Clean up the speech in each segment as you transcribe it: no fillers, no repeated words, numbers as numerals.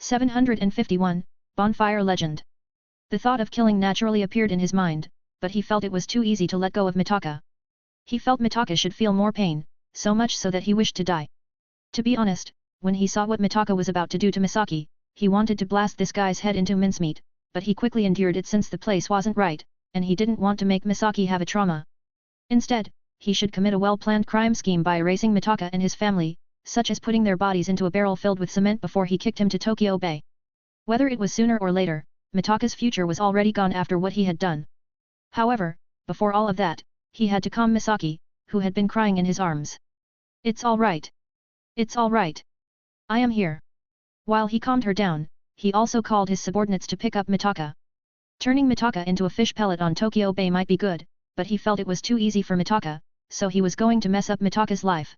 751, Bonfire Legend. The thought of killing naturally appeared in his mind, but he felt it was too easy to let go of Mitaka. He felt Mitaka should feel more pain, so much so that he wished to die. To be honest, when he saw what Mitaka was about to do to Misaki, he wanted to blast this guy's head into mincemeat, but he quickly endured it since the place wasn't right, and he didn't want to make Misaki have a trauma. Instead, he should commit a well-planned crime scheme by erasing Mitaka and his family, such as putting their bodies into a barrel filled with cement before he kicked him to Tokyo Bay. Whether it was sooner or later, Mitaka's future was already gone after what he had done. However, before all of that, he had to calm Misaki, who had been crying in his arms. "It's all right. It's all right. I am here." While he calmed her down, he also called his subordinates to pick up Mitaka. Turning Mitaka into a fish pellet on Tokyo Bay might be good, but he felt it was too easy for Mitaka, so he was going to mess up Mitaka's life.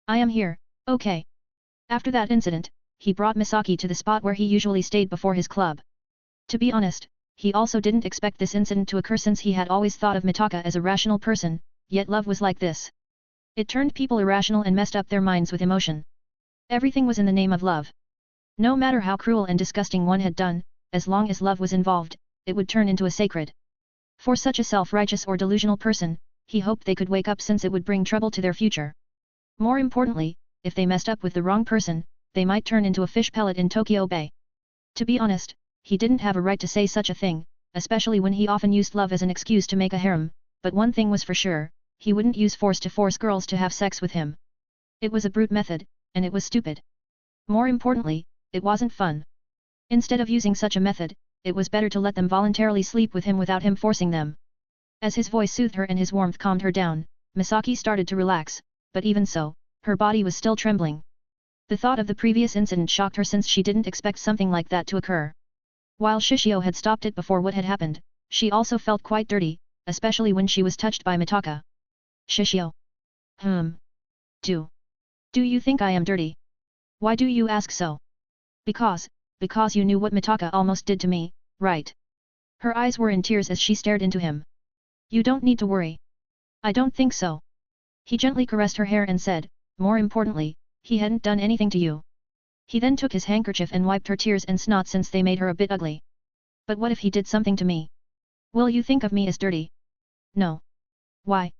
"I am here, okay." After that incident, he brought Misaki to the spot where he usually stayed before his club. To be honest, he also didn't expect this incident to occur since he had always thought of Mitaka as a rational person, yet love was like this. It turned people irrational and messed up their minds with emotion. Everything was in the name of love. No matter how cruel and disgusting one had done, as long as love was involved, it would turn into a sacred. For such a self-righteous or delusional person, he hoped they could wake up since it would bring trouble to their future. More importantly, if they messed up with the wrong person, they might turn into a fish pellet in Tokyo Bay. To be honest, he didn't have a right to say such a thing, especially when he often used love as an excuse to make a harem, but one thing was for sure, he wouldn't use force to force girls to have sex with him. It was a brute method, and it was stupid. More importantly, it wasn't fun. Instead of using such a method, it was better to let them voluntarily sleep with him without him forcing them. As his voice soothed her and his warmth calmed her down, Misaki started to relax, but even so, her body was still trembling. The thought of the previous incident shocked her since she didn't expect something like that to occur. While Shishio had stopped it before what had happened, she also felt quite dirty, especially when she was touched by Mitaka. "Shishio. Do you think I am dirty? Why do you ask so?" Because you knew what Mitaka almost did to me, right?" Her eyes were in tears as she stared into him. "You don't need to worry. I don't think so." He gently caressed her hair and said, "More importantly, he hadn't done anything to you." He then took his handkerchief and wiped her tears and snot since they made her a bit ugly. "But what if he did something to me? Will you think of me as dirty?" "No." "Why?"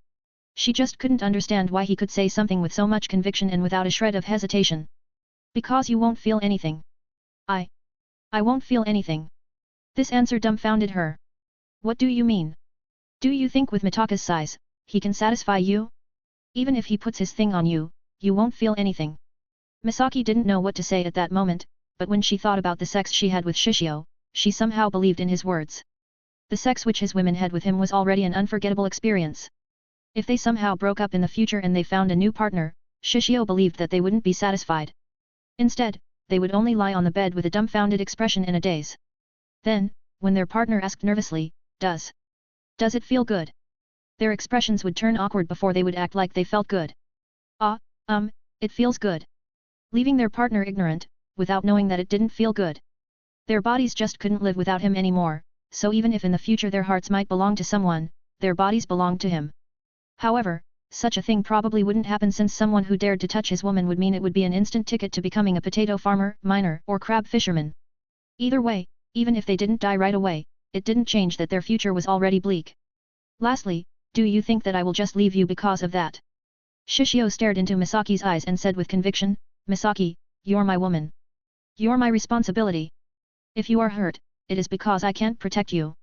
She just couldn't understand why he could say something with so much conviction and without a shred of hesitation. "Because you won't feel anything." I won't feel anything." This answer dumbfounded her. "What do you mean? Do you think with Mitaka's size, he can satisfy you? Even if he puts his thing on you, you won't feel anything." Misaki didn't know what to say at that moment, but when she thought about the sex she had with Shishio, she somehow believed in his words. The sex which his women had with him was already an unforgettable experience. If they somehow broke up in the future and they found a new partner, Shishio believed that they wouldn't be satisfied. Instead, they would only lie on the bed with a dumbfounded expression in a daze. Then, when their partner asked nervously, Does it feel good?" their expressions would turn awkward before they would act like they felt good. It feels good." Leaving their partner ignorant, without knowing that it didn't feel good. Their bodies just couldn't live without him anymore, so even if in the future their hearts might belong to someone, their bodies belonged to him. However, such a thing probably wouldn't happen since someone who dared to touch his woman would mean it would be an instant ticket to becoming a potato farmer, miner, or crab fisherman. Either way, even if they didn't die right away, it didn't change that their future was already bleak. "Lastly, do you think that I will just leave you because of that?" Shishio stared into Misaki's eyes and said with conviction, "Misaki, you're my woman. You're my responsibility. If you are hurt, it is because I can't protect you.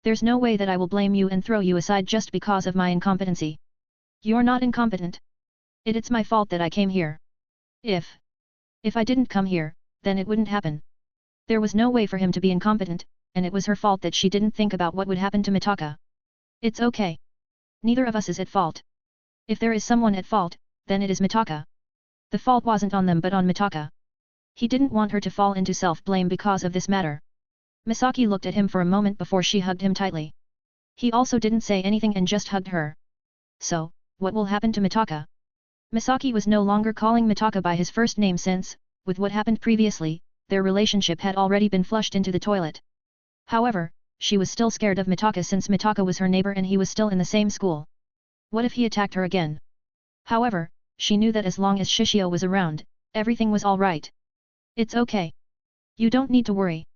There's no way that I will blame you and throw you aside just because of my incompetency. You're not incompetent. It's my fault that I came here. If I didn't come here, then it wouldn't happen." There was no way for him to be incompetent, and it was her fault that she didn't think about what would happen to Mitaka. "It's okay. Neither of us is at fault. If there is someone at fault, then it is Mitaka." The fault wasn't on them but on Mitaka. He didn't want her to fall into self-blame because of this matter. Misaki looked at him for a moment before she hugged him tightly. He also didn't say anything and just hugged her. "So, what will happen to Mitaka?" Misaki was no longer calling Mitaka by his first name since, with what happened previously, their relationship had already been flushed into the toilet. However, she was still scared of Mitaka since Mitaka was her neighbor and he was still in the same school. What if he attacked her again? However, she knew that as long as Shishio was around, everything was all right. "It's okay. You don't need to worry.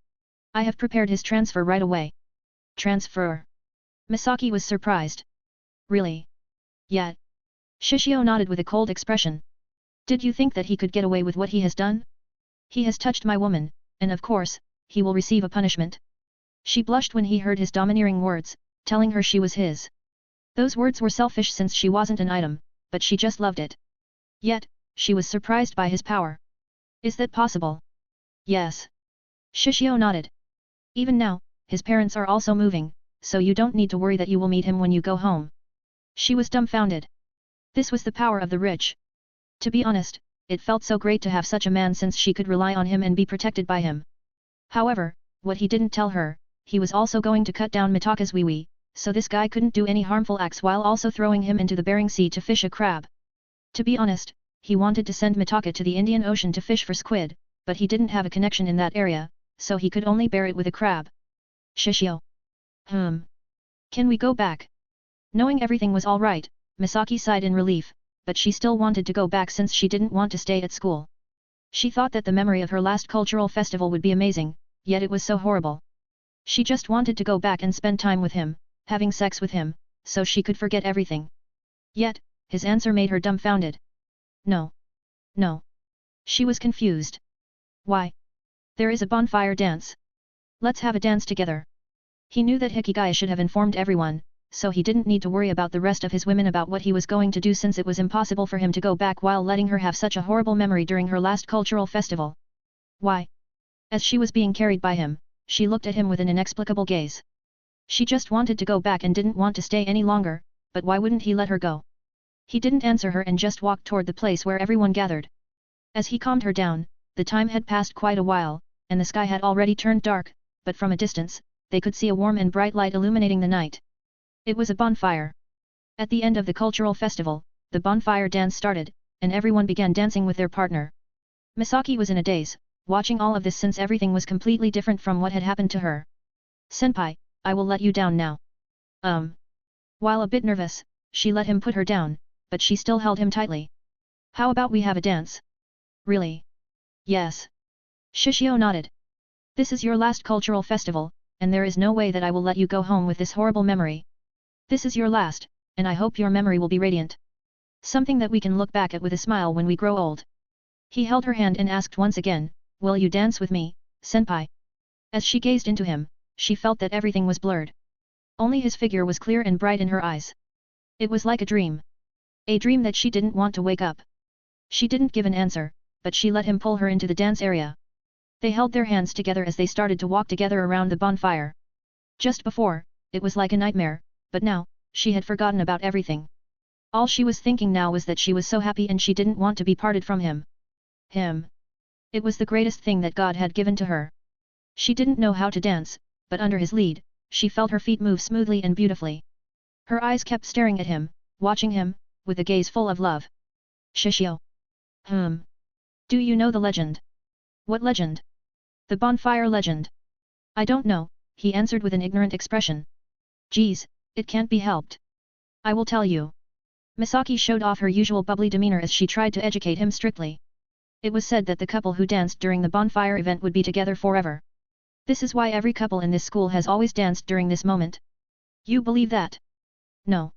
I have prepared his transfer right away. Transfer? Misaki was surprised. Really? Yet. Shishio nodded with a cold expression. Did you think that he could get away with what he has done? He has touched my woman, and of course, he will receive a punishment. She blushed when he heard his domineering words, telling her she was his. Those words were selfish since she wasn't an item, but she just loved it. Yet, she was surprised by his power. Is that possible? Yes. Shishio nodded. Even now, his parents are also moving, so you don't need to worry that you will meet him when you go home. She was dumbfounded. This was the power of the rich. To be honest, it felt so great to have such a man since she could rely on him and be protected by him. However, what he didn't tell her, he was also going to cut down Mitaka's wee-wee, so this guy couldn't do any harmful acts while also throwing him into the Bering Sea to fish a crab. To be honest, he wanted to send Mitaka to the Indian Ocean to fish for squid, but he didn't have a connection in that area, so he could only bear it with a crab. Shishio. Can we go back? Knowing everything was all right, Misaki sighed in relief, but she still wanted to go back since she didn't want to stay at school. She thought that the memory of her last cultural festival would be amazing, yet it was so horrible. She just wanted to go back and spend time with him, having sex with him, so she could forget everything. Yet, his answer made her dumbfounded. No. No. She was confused. Why? There is a bonfire dance. Let's have a dance together. He knew that Hikigaya should have informed everyone, so he didn't need to worry about the rest of his women about what he was going to do since it was impossible for him to go back while letting her have such a horrible memory during her last cultural festival. Why? As she was being carried by him, she looked at him with an inexplicable gaze. She just wanted to go back and didn't want to stay any longer, but why wouldn't he let her go? He didn't answer her and just walked toward the place where everyone gathered. As he calmed her down, the time had passed quite a while, and the sky had already turned dark, but from a distance, they could see a warm and bright light illuminating the night. It was a bonfire. At the end of the cultural festival, the bonfire dance started, and everyone began dancing with their partner. Misaki was in a daze, watching all of this since everything was completely different from what had happened to her. Senpai, I will let you down now. While a bit nervous, she let him put her down, but she still held him tightly. How about we have a dance? Really? Yes. Shishio nodded. This is your last cultural festival, and there is no way that I will let you go home with this horrible memory. This is your last, and I hope your memory will be radiant. Something that we can look back at with a smile when we grow old. He held her hand and asked once again, will you dance with me, senpai? As she gazed into him, she felt that everything was blurred. Only his figure was clear and bright in her eyes. It was like a dream. A dream that she didn't want to wake up. She didn't give an answer, but she let him pull her into the dance area. They held their hands together as they started to walk together around the bonfire. Just before, it was like a nightmare, but now, she had forgotten about everything. All she was thinking now was that she was so happy and she didn't want to be parted from him. It was the greatest thing that God had given to her. She didn't know how to dance, but under his lead, she felt her feet move smoothly and beautifully. Her eyes kept staring at him, watching him, with a gaze full of love. Shishio. Do you know the legend? What legend? The bonfire legend. I don't know, he answered with an ignorant expression. Geez, it can't be helped. I will tell you. Misaki showed off her usual bubbly demeanor as she tried to educate him strictly. It was said that the couple who danced during the bonfire event would be together forever. This is why every couple in this school has always danced during this moment. You believe that? No.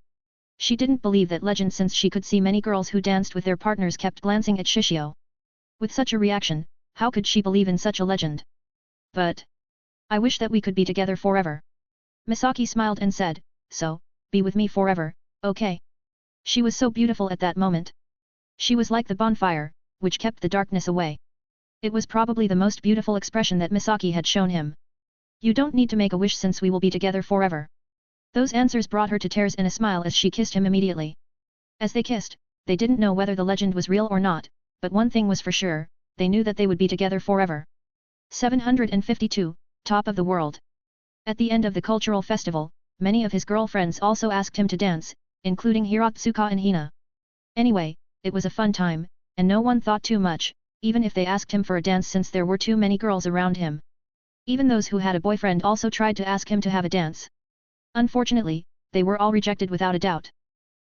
She didn't believe that legend since she could see many girls who danced with their partners kept glancing at Shishio. With such a reaction, how could she believe in such a legend? But I wish that we could be together forever. Misaki smiled and said, so, be with me forever, okay? She was so beautiful at that moment. She was like the bonfire, which kept the darkness away. It was probably the most beautiful expression that Misaki had shown him. You don't need to make a wish since we will be together forever. Those answers brought her to tears and a smile as she kissed him immediately. As they kissed, they didn't know whether the legend was real or not, but one thing was for sure, they knew that they would be together forever. 752, Top of the World. At the end of the cultural festival, many of his girlfriends also asked him to dance, including Hirotsuka and Hina. Anyway, it was a fun time, and no one thought too much, even if they asked him for a dance since there were too many girls around him. Even those who had a boyfriend also tried to ask him to have a dance. Unfortunately, they were all rejected without a doubt.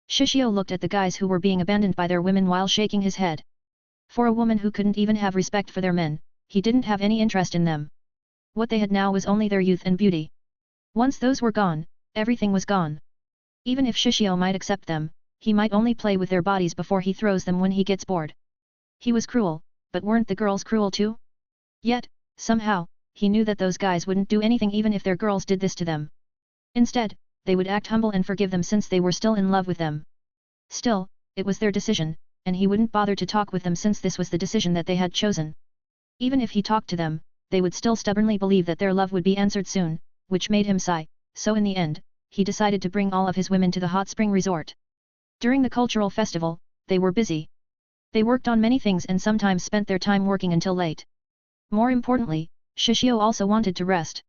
Shishio looked at the guys who were being abandoned by their women while shaking his head. For a woman who couldn't even have respect for their men, he didn't have any interest in them. What they had now was only their youth and beauty. Once those were gone, everything was gone. Even if Shishio might accept them, he might only play with their bodies before he throws them when he gets bored. He was cruel, but weren't the girls cruel too? Yet, somehow, he knew that those guys wouldn't do anything even if their girls did this to them. Instead, they would act humble and forgive them since they were still in love with them. Still, it was their decision, and he wouldn't bother to talk with them since this was the decision that they had chosen. Even if he talked to them, they would still stubbornly believe that their love would be answered soon, which made him sigh, so in the end, he decided to bring all of his women to the hot spring resort. During the cultural festival, they were busy. They worked on many things and sometimes spent their time working until late. More importantly, Shishio also wanted to rest.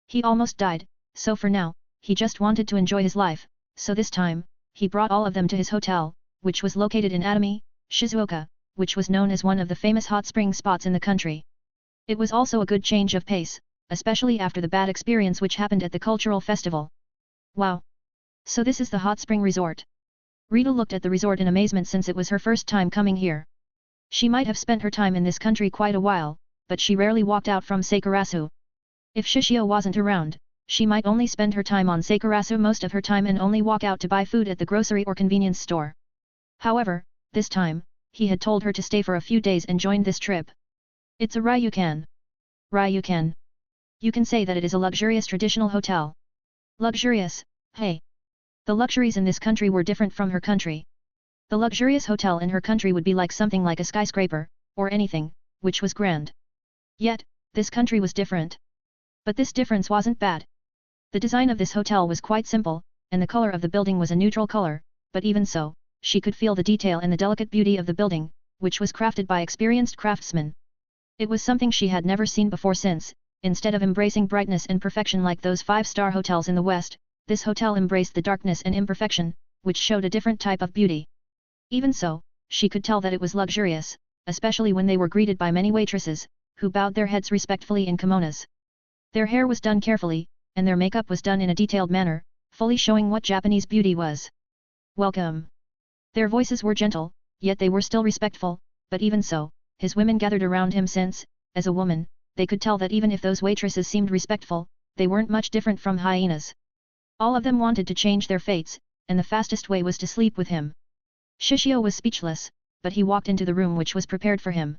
He almost died, so for now, he just wanted to enjoy his life, so this time, he brought all of them to his hotel, which was located in Atami, Shizuoka, which was known as one of the famous hot spring spots in the country. It was also a good change of pace, especially after the bad experience which happened at the cultural festival. Wow! So this is the hot spring resort. Rita looked at the resort in amazement since it was her first time coming here. She might have spent her time in this country quite a while, but she rarely walked out from Sakurasu. If Shishio wasn't around, she might only spend her time on Sakurasu most of her time and only walk out to buy food at the grocery or convenience store. However, this time, he had told her to stay for a few days and joined this trip. It's a Ryukan. Ryukan. You can say that it is a luxurious traditional hotel. Luxurious, hey. The luxuries in this country were different from her country. The luxurious hotel in her country would be like something like a skyscraper, or anything, which was grand. Yet, this country was different. But this difference wasn't bad. The design of this hotel was quite simple, and the color of the building was a neutral color, but even so, she could feel the detail and the delicate beauty of the building, which was crafted by experienced craftsmen. It was something she had never seen before since, instead of embracing brightness and perfection like those five-star hotels in the West, this hotel embraced the darkness and imperfection, which showed a different type of beauty. Even so, she could tell that it was luxurious, especially when they were greeted by many waitresses, who bowed their heads respectfully in kimonos. Their hair was done carefully, and their makeup was done in a detailed manner, fully showing what Japanese beauty was. Welcome. Their voices were gentle, yet they were still respectful, but even so, his women gathered around him since, as a woman, they could tell that even if those waitresses seemed respectful, they weren't much different from hyenas. All of them wanted to change their fates, and the fastest way was to sleep with him. Shishio was speechless, but he walked into the room which was prepared for him.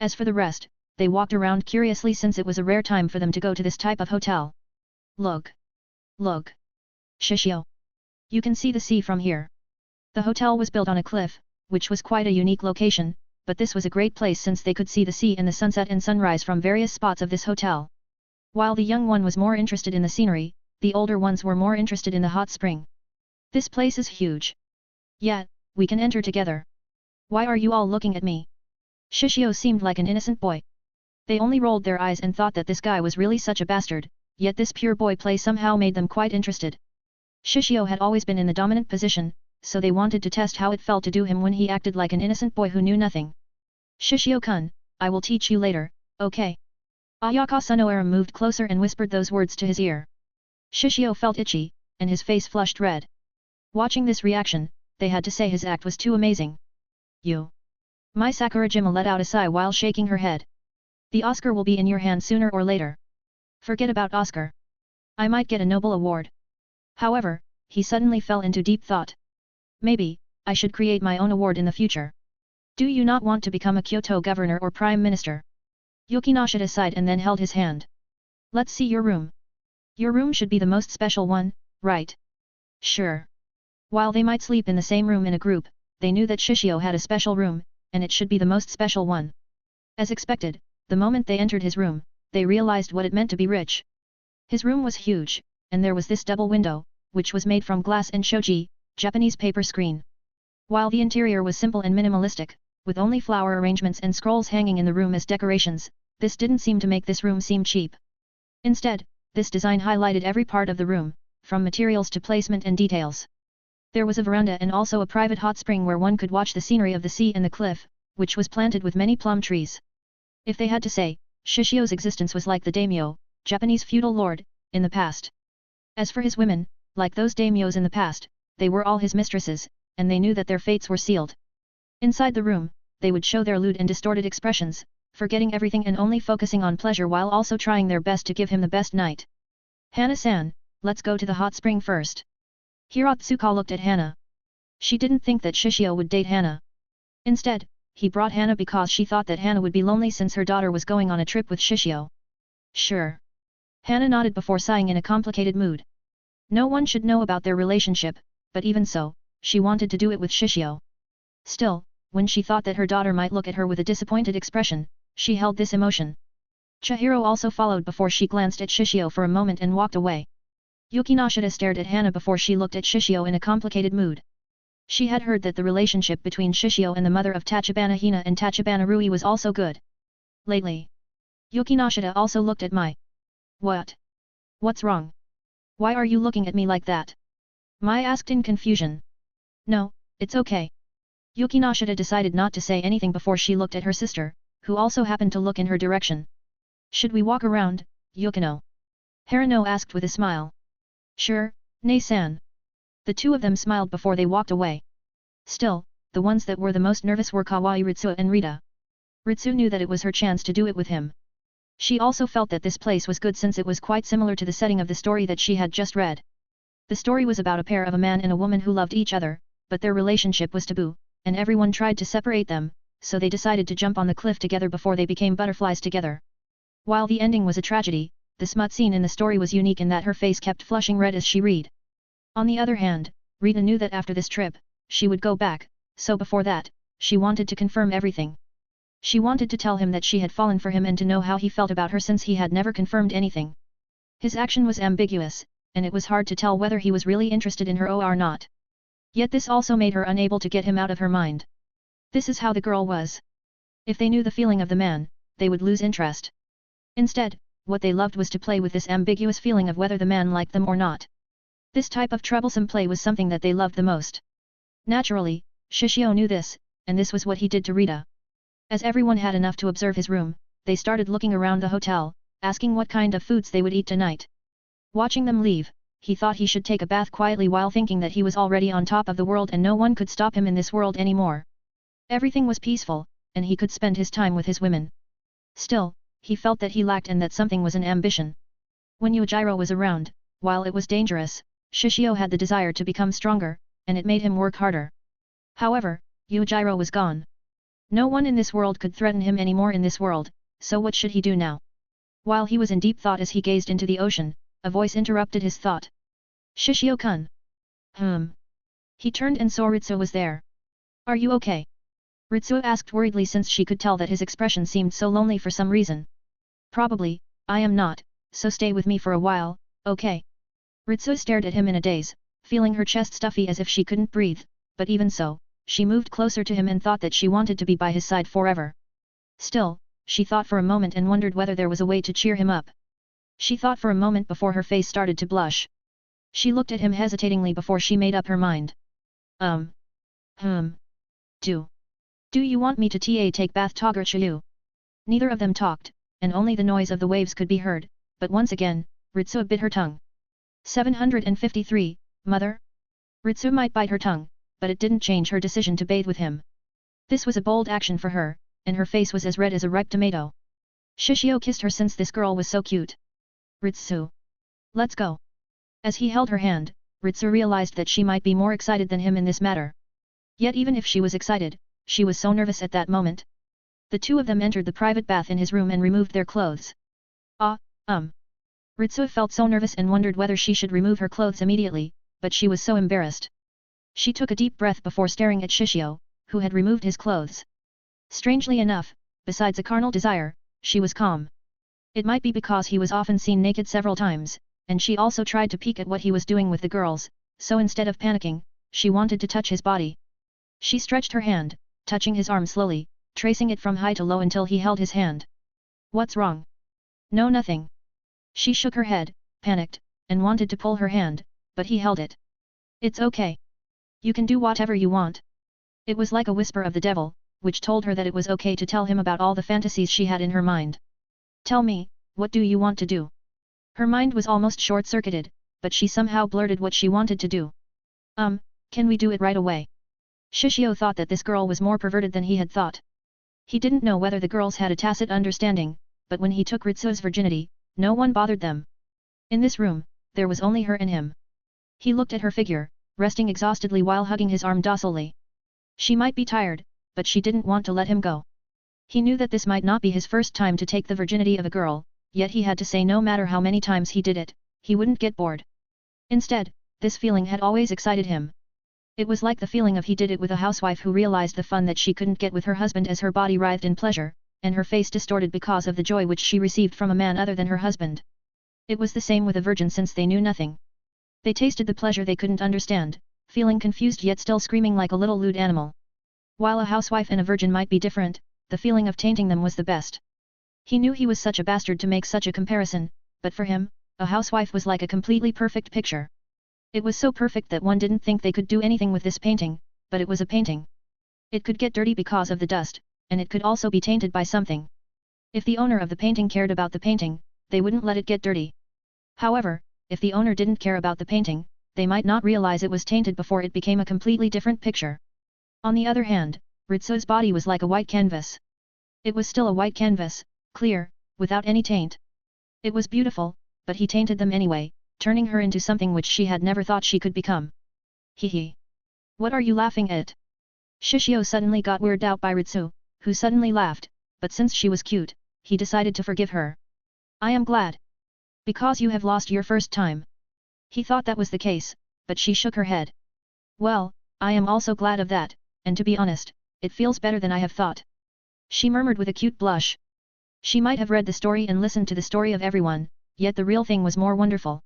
As for the rest, they walked around curiously since it was a rare time for them to go to this type of hotel. Look! Look! Shishio! You can see the sea from here. The hotel was built on a cliff, which was quite a unique location, but this was a great place since they could see the sea and the sunset and sunrise from various spots of this hotel. While the young one was more interested in the scenery, the older ones were more interested in the hot spring. This place is huge. Yeah, we can enter together. Why are you all looking at me? Shishio seemed like an innocent boy. They only rolled their eyes and thought that this guy was really such a bastard, yet this pure boy play somehow made them quite interested. Shishio had always been in the dominant position, so they wanted to test how it felt to do him when he acted like an innocent boy who knew nothing. Shishio-kun, I will teach you later, okay? Ayaka Sunoara moved closer and whispered those words to his ear. Shishio felt itchy, and his face flushed red. Watching this reaction, they had to say his act was too amazing. You. Mai Sakurajima let out a sigh while shaking her head. The Oscar will be in your hand sooner or later. Forget about Oscar. I might get a Nobel Award. However, he suddenly fell into deep thought. Maybe, I should create my own award in the future. Do you not want to become a Kyoto governor or prime minister? Yukinashita sighed and then held his hand. Let's see your room. Your room should be the most special one, right? Sure. While they might sleep in the same room in a group, they knew that Shishio had a special room, and it should be the most special one. As expected, the moment they entered his room, they realized what it meant to be rich. His room was huge, and there was this double window, which was made from glass and shoji, Japanese paper screen. While the interior was simple and minimalistic, with only flower arrangements and scrolls hanging in the room as decorations, this didn't seem to make this room seem cheap. Instead, this design highlighted every part of the room, from materials to placement and details. There was a veranda and also a private hot spring where one could watch the scenery of the sea and the cliff, which was planted with many plum trees. If they had to say, Shishio's existence was like the daimyo, Japanese feudal lord, in the past. As for his women, like those daimyos in the past, they were all his mistresses, and they knew that their fates were sealed. Inside the room, they would show their lewd and distorted expressions, forgetting everything and only focusing on pleasure while also trying their best to give him the best night. Hana-san, let's go to the hot spring first. Hiratsuka looked at Hana. She didn't think that Shishio would date Hana. Instead, he brought Hana because she thought that Hana would be lonely since her daughter was going on a trip with Shishio. Sure. Hana nodded before sighing in a complicated mood. No one should know about their relationship, but even so, she wanted to do it with Shishio. Still, when she thought that her daughter might look at her with a disappointed expression, she held this emotion. Chihiro also followed before she glanced at Shishio for a moment and walked away. Yuki Nashida stared at Hana before she looked at Shishio in a complicated mood. She had heard that the relationship between Shishio and the mother of Tachibana Hina and Tachibana Rui was also good. Lately, Yuki Nashida also looked at Mai. What? What's wrong? Why are you looking at me like that? Mai asked in confusion. No, it's okay. Yuki Nashida decided not to say anything before she looked at her sister, who also happened to look in her direction. Should we walk around, Yukino? Harano asked with a smile. Sure, Nei-san. The two of them smiled before they walked away. Still, the ones that were the most nervous were Kawaii Ritsu and Rita. Ritsu knew that it was her chance to do it with him. She also felt that this place was good since it was quite similar to the setting of the story that she had just read. The story was about a pair of a man and a woman who loved each other, but their relationship was taboo, and everyone tried to separate them, so they decided to jump on the cliff together before they became butterflies together. While the ending was a tragedy, the smut scene in the story was unique in that her face kept flushing red as she read. On the other hand, Rita knew that after this trip, she would go back, so before that, she wanted to confirm everything. She wanted to tell him that she had fallen for him and to know how he felt about her since he had never confirmed anything. His action was ambiguous, and it was hard to tell whether he was really interested in her or not. Yet this also made her unable to get him out of her mind. This is how the girl was. If they knew the feeling of the man, they would lose interest. Instead, what they loved was to play with this ambiguous feeling of whether the man liked them or not. This type of troublesome play was something that they loved the most. Naturally, Shishio knew this, and this was what he did to Rita. As everyone had enough to observe his room, they started looking around the hotel, asking what kind of foods they would eat tonight. Watching them leave, he thought he should take a bath quietly while thinking that he was already on top of the world and no one could stop him in this world anymore. Everything was peaceful, and he could spend his time with his women. Still, he felt that he lacked and that something was an ambition. When Yujiro was around, while it was dangerous, Shishio had the desire to become stronger, and it made him work harder. However, Yujiro was gone. No one in this world could threaten him anymore in this world, so what should he do now? While he was in deep thought as he gazed into the ocean, a voice interrupted his thought. Shishio-kun. He turned and saw Ritsu was there. Are you okay? Ritsu asked worriedly since she could tell that his expression seemed so lonely for some reason. Probably, I am not, so stay with me for a while, okay? Ritsu stared at him in a daze, feeling her chest stuffy as if she couldn't breathe, but even so, she moved closer to him and thought that she wanted to be by his side forever. Still, she thought for a moment and wondered whether there was a way to cheer him up. She thought for a moment before her face started to blush. She looked at him hesitatingly before she made up her mind. Do you want me to take bath Togarchayu? Neither of them talked, and only the noise of the waves could be heard, but once again, Ritsu bit her tongue. 753, Mother? Ritsu might bite her tongue, but it didn't change her decision to bathe with him. This was a bold action for her, and her face was as red as a ripe tomato. Shishio kissed her since this girl was so cute. Ritsu. Let's go. As he held her hand, Ritsu realized that she might be more excited than him in this matter. Yet even if she was excited, she was so nervous at that moment. The two of them entered the private bath in his room and removed their clothes. Ritsu felt so nervous and wondered whether she should remove her clothes immediately, but she was so embarrassed. She took a deep breath before staring at Shishio, who had removed his clothes. Strangely enough, besides a carnal desire, she was calm. It might be because he was often seen naked several times, and she also tried to peek at what he was doing with the girls, so instead of panicking, she wanted to touch his body. She stretched her hand, touching his arm slowly, tracing it from high to low until he held his hand. What's wrong? No, nothing. She shook her head, panicked, and wanted to pull her hand, but he held it. It's okay. You can do whatever you want. It was like a whisper of the devil, which told her that it was okay to tell him about all the fantasies she had in her mind. Tell me, what do you want to do? Her mind was almost short-circuited, but she somehow blurted what she wanted to do. Can we do it right away? Shishio thought that this girl was more perverted than he had thought. He didn't know whether the girls had a tacit understanding, but when he took Ritsu's virginity, no one bothered them. In this room, there was only her and him. He looked at her figure, resting exhaustedly while hugging his arm docilely. She might be tired, but she didn't want to let him go. He knew that this might not be his first time to take the virginity of a girl, yet he had to say no matter how many times he did it, he wouldn't get bored. Instead, this feeling had always excited him. It was like the feeling of he did it with a housewife who realized the fun that she couldn't get with her husband as her body writhed in pleasure, and her face distorted because of the joy which she received from a man other than her husband. It was the same with a virgin since they knew nothing. They tasted the pleasure they couldn't understand, feeling confused yet still screaming like a little lewd animal. While a housewife and a virgin might be different, the feeling of tainting them was the best. He knew he was such a bastard to make such a comparison, but for him, a housewife was like a completely perfect picture. It was so perfect that one didn't think they could do anything with this painting, but it was a painting. It could get dirty because of the dust, and it could also be tainted by something. If the owner of the painting cared about the painting, they wouldn't let it get dirty. However, if the owner didn't care about the painting, they might not realize it was tainted before it became a completely different picture. On the other hand, Ritsu's body was like a white canvas. It was still a white canvas, clear, without any taint. It was beautiful, but he tainted them anyway, turning her into something which she had never thought she could become. Hee. What are you laughing at? Shishio suddenly got weirded out by Ritsu, who suddenly laughed, but since she was cute, he decided to forgive her. I am glad. Because you have lost your first time. He thought that was the case, but she shook her head. Well, I am also glad of that, and to be honest, it feels better than I have thought. She murmured with a cute blush. She might have read the story and listened to the story of everyone, yet the real thing was more wonderful.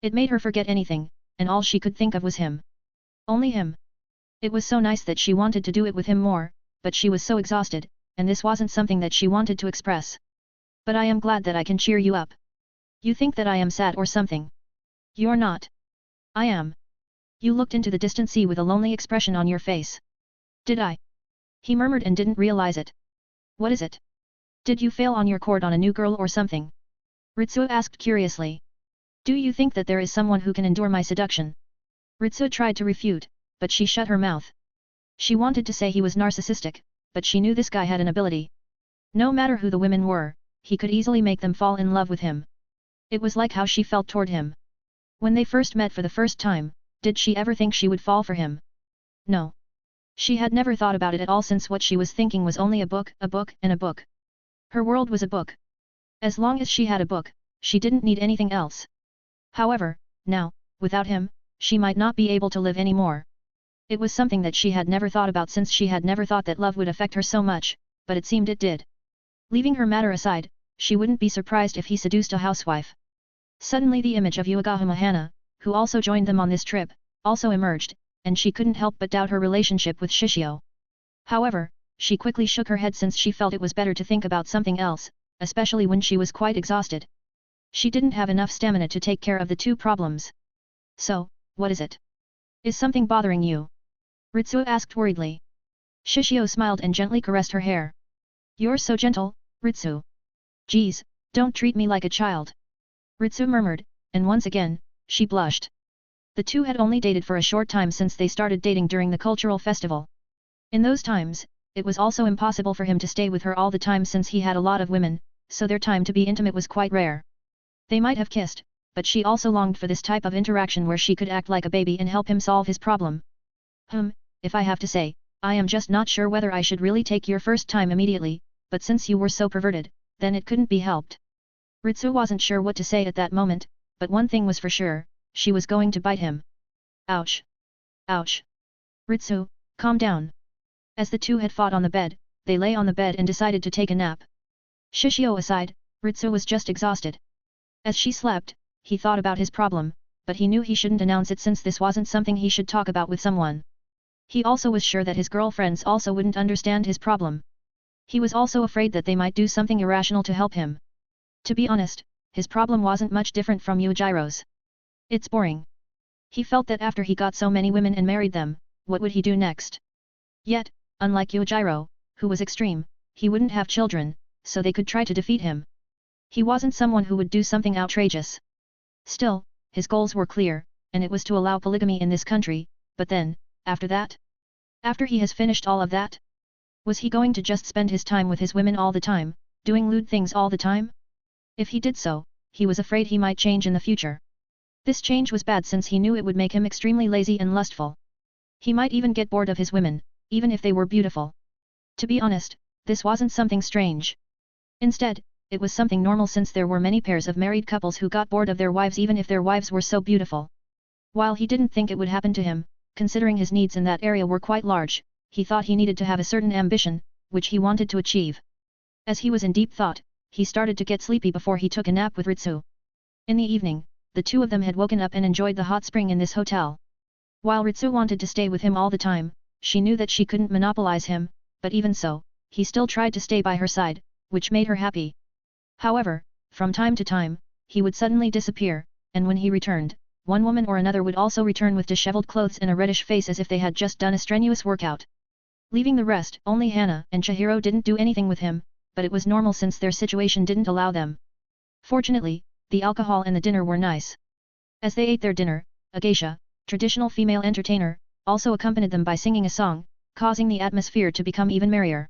It made her forget anything, and all she could think of was him. Only him. It was so nice that she wanted to do it with him more, but she was so exhausted, and this wasn't something that she wanted to express. But I am glad that I can cheer you up. You think that I am sad or something. You're not. I am. You looked into the distant sea with a lonely expression on your face. Did I? He murmured and didn't realize it. What is it? Did you fail on your court on a new girl or something? Ritsu asked curiously. Do you think that there is someone who can endure my seduction? Ritsu tried to refute, but she shut her mouth. She wanted to say he was narcissistic, but she knew this guy had an ability. No matter who the women were, he could easily make them fall in love with him. It was like how she felt toward him. When they first met for the first time, did she ever think she would fall for him? No. She had never thought about it at all since what she was thinking was only a book, and a book. Her world was a book. As long as she had a book, she didn't need anything else. However, now, without him, she might not be able to live anymore. It was something that she had never thought about since she had never thought that love would affect her so much, but it seemed it did. Leaving her matter aside, she wouldn't be surprised if he seduced a housewife. Suddenly the image of Uegahama Hana, who also joined them on this trip, also emerged, and she couldn't help but doubt her relationship with Shishio. However, she quickly shook her head since she felt it was better to think about something else, especially when she was quite exhausted. She didn't have enough stamina to take care of the two problems. So, what is it? Is something bothering you? Ritsu asked worriedly. Shishio smiled and gently caressed her hair. You're so gentle, Ritsu. Geez, don't treat me like a child. Ritsu murmured, and once again, she blushed. The two had only dated for a short time since they started dating during the cultural festival. In those times, it was also impossible for him to stay with her all the time since he had a lot of women, so their time to be intimate was quite rare. They might have kissed, but she also longed for this type of interaction where she could act like a baby and help him solve his problem. If I have to say, I am just not sure whether I should really take your first time immediately, but since you were so perverted, then it couldn't be helped. Ritsu wasn't sure what to say at that moment, but one thing was for sure, she was going to bite him. Ouch! Ouch! Ritsu, calm down. As the two had fought on the bed, they lay on the bed and decided to take a nap. Shishio aside, Ritsu was just exhausted. As she slept, he thought about his problem, but he knew he shouldn't announce it since this wasn't something he should talk about with someone. He also was sure that his girlfriends also wouldn't understand his problem. He was also afraid that they might do something irrational to help him. To be honest, his problem wasn't much different from Yujiro's. It's boring. He felt that after he got so many women and married them, what would he do next? Yet, unlike Yujiro, who was extreme, he wouldn't have children, so they could try to defeat him. He wasn't someone who would do something outrageous. Still, his goals were clear, and it was to allow polygamy in this country, but then, after that? After he has finished all of that? Was he going to just spend his time with his women all the time, doing lewd things all the time? If he did so, he was afraid he might change in the future. This change was bad since he knew it would make him extremely lazy and lustful. He might even get bored of his women, even if they were beautiful. To be honest, this wasn't something strange. Instead, it was something normal since there were many pairs of married couples who got bored of their wives even if their wives were so beautiful. While he didn't think it would happen to him, considering his needs in that area were quite large, he thought he needed to have a certain ambition, which he wanted to achieve. As he was in deep thought, he started to get sleepy before he took a nap with Ritsu. In the evening, the two of them had woken up and enjoyed the hot spring in this hotel. While Ritsu wanted to stay with him all the time, she knew that she couldn't monopolize him, but even so, he still tried to stay by her side, which made her happy. However, from time to time, he would suddenly disappear, and when he returned, one woman or another would also return with disheveled clothes and a reddish face as if they had just done a strenuous workout. Leaving the rest, only Hana and Chihiro didn't do anything with him, but it was normal since their situation didn't allow them. Fortunately, the alcohol and the dinner were nice. As they ate their dinner, a geisha, traditional female entertainer, also accompanied them by singing a song, causing the atmosphere to become even merrier.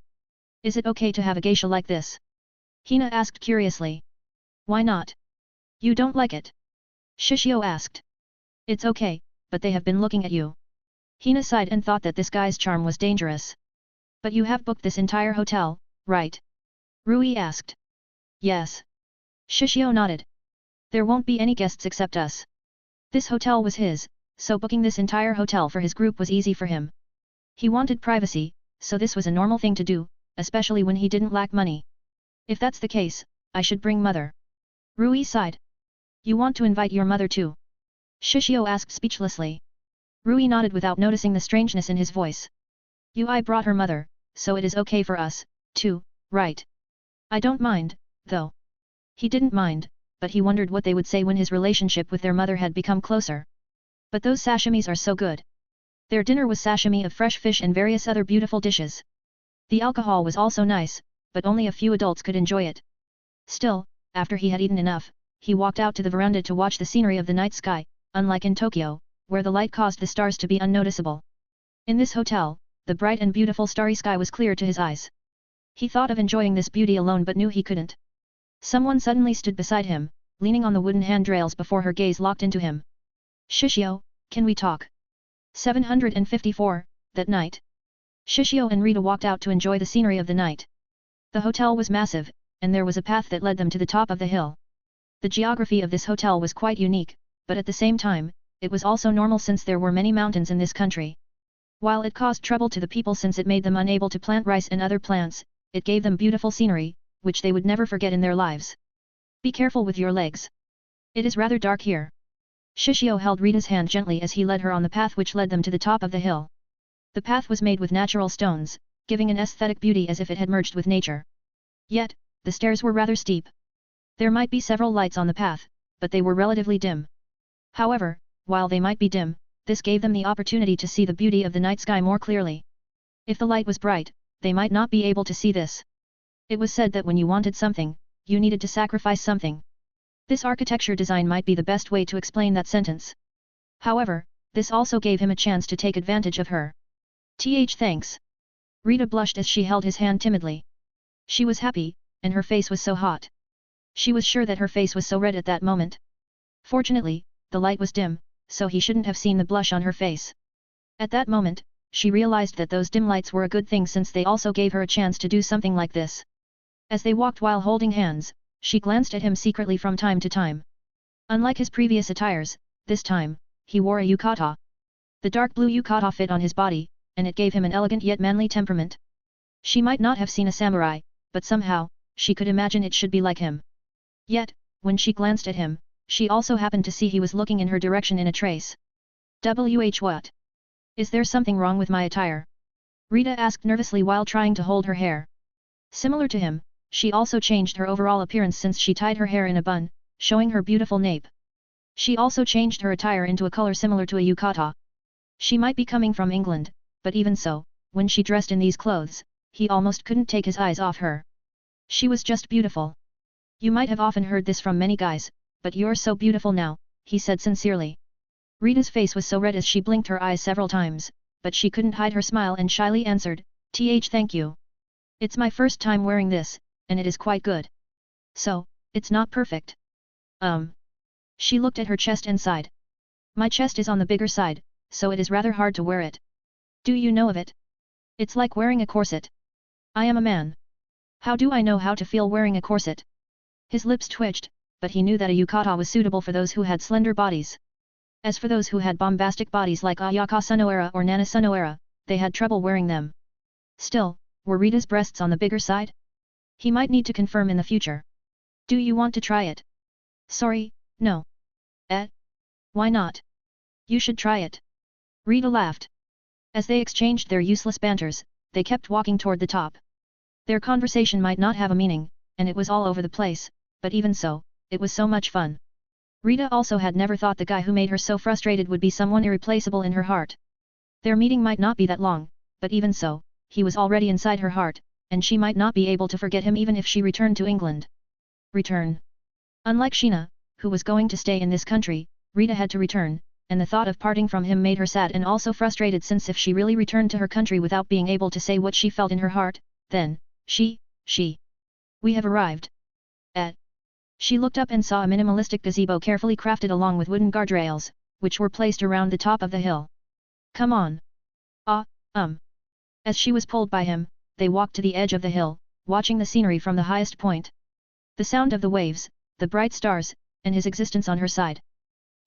Is it okay to have a geisha like this? Hina asked curiously. Why not? You don't like it? Shishio asked. It's okay, but they have been looking at you. Hina sighed and thought that this guy's charm was dangerous. But you have booked this entire hotel, right? Rui asked. Yes. Shishio nodded. There won't be any guests except us. This hotel was his, so booking this entire hotel for his group was easy for him. He wanted privacy, so this was a normal thing to do, especially when he didn't lack money. If that's the case, I should bring mother. Rui sighed. You want to invite your mother too? Shishio asked speechlessly. Rui nodded without noticing the strangeness in his voice. I brought her mother, so it is okay for us, too, right? I don't mind, though. He didn't mind, but he wondered what they would say when his relationship with their mother had become closer. But those sashimis are so good. Their dinner was sashimi of fresh fish and various other beautiful dishes. The alcohol was also nice, but only a few adults could enjoy it. Still, after he had eaten enough, he walked out to the veranda to watch the scenery of the night sky, unlike in Tokyo, where the light caused the stars to be unnoticeable. In this hotel, the bright and beautiful starry sky was clear to his eyes. He thought of enjoying this beauty alone but knew he couldn't. Someone suddenly stood beside him, leaning on the wooden handrails before her gaze locked into him. Shishio, can we talk? 754, that night. Shishio and Rita walked out to enjoy the scenery of the night. The hotel was massive, and there was a path that led them to the top of the hill. The geography of this hotel was quite unique, but at the same time, it was also normal since there were many mountains in this country. While it caused trouble to the people since it made them unable to plant rice and other plants, it gave them beautiful scenery, which they would never forget in their lives. Be careful with your legs. It is rather dark here. Shishio held Rita's hand gently as he led her on the path which led them to the top of the hill. The path was made with natural stones, giving an aesthetic beauty as if it had merged with nature. Yet, the stairs were rather steep. There might be several lights on the path, but they were relatively dim. However, while they might be dim, this gave them the opportunity to see the beauty of the night sky more clearly. If the light was bright, they might not be able to see this. It was said that when you wanted something, you needed to sacrifice something. This architecture design might be the best way to explain that sentence. However, this also gave him a chance to take advantage of her. Thanks. Rita blushed as she held his hand timidly. She was happy, and her face was so hot. She was sure that her face was so red at that moment. Fortunately, the light was dim, so he shouldn't have seen the blush on her face. At that moment, she realized that those dim lights were a good thing since they also gave her a chance to do something like this. As they walked while holding hands, she glanced at him secretly from time to time. Unlike his previous attires, this time, he wore a yukata. The dark blue yukata fit on his body, and it gave him an elegant yet manly temperament. She might not have seen a samurai, but somehow, she could imagine it should be like him. Yet, when she glanced at him, she also happened to see he was looking in her direction in a trace. What? Is there something wrong with my attire? Rita asked nervously while trying to hold her hair. Similar to him, she also changed her overall appearance since she tied her hair in a bun, showing her beautiful nape. She also changed her attire into a color similar to a yukata. She might be coming from England, but even so, when she dressed in these clothes, he almost couldn't take his eyes off her. She was just beautiful. You might have often heard this from many guys, but you're so beautiful now, he said sincerely. Rita's face was so red as she blinked her eyes several times, but she couldn't hide her smile and shyly answered, thank you. It's my first time wearing this, and it is quite good. So, it's not perfect. She looked at her chest and sighed. My chest is on the bigger side, so it is rather hard to wear it. Do you know of it? It's like wearing a corset. I am a man. How do I know how to feel wearing a corset? His lips twitched, but he knew that a yukata was suitable for those who had slender bodies. As for those who had bombastic bodies like Ayaka Sunoera or Nana Sunoera, they had trouble wearing them. Still, were Rita's breasts on the bigger side? He might need to confirm in the future. Do you want to try it? Sorry, no. Why not? You should try it. Rita laughed. As they exchanged their useless banters, they kept walking toward the top. Their conversation might not have a meaning, and it was all over the place, but even so, it was so much fun. Rita also had never thought the guy who made her so frustrated would be someone irreplaceable in her heart. Their meeting might not be that long, but even so, he was already inside her heart, and she might not be able to forget him even if she returned to England. Return. Unlike Sheena, who was going to stay in this country, Rita had to return, and the thought of parting from him made her sad and also frustrated, since if she really returned to her country without being able to say what she felt in her heart, then, we have arrived. She looked up and saw a minimalistic gazebo carefully crafted along with wooden guardrails, which were placed around the top of the hill. Come on. As she was pulled by him, they walked to the edge of the hill, watching the scenery from the highest point. The sound of the waves, the bright stars, and his existence on her side.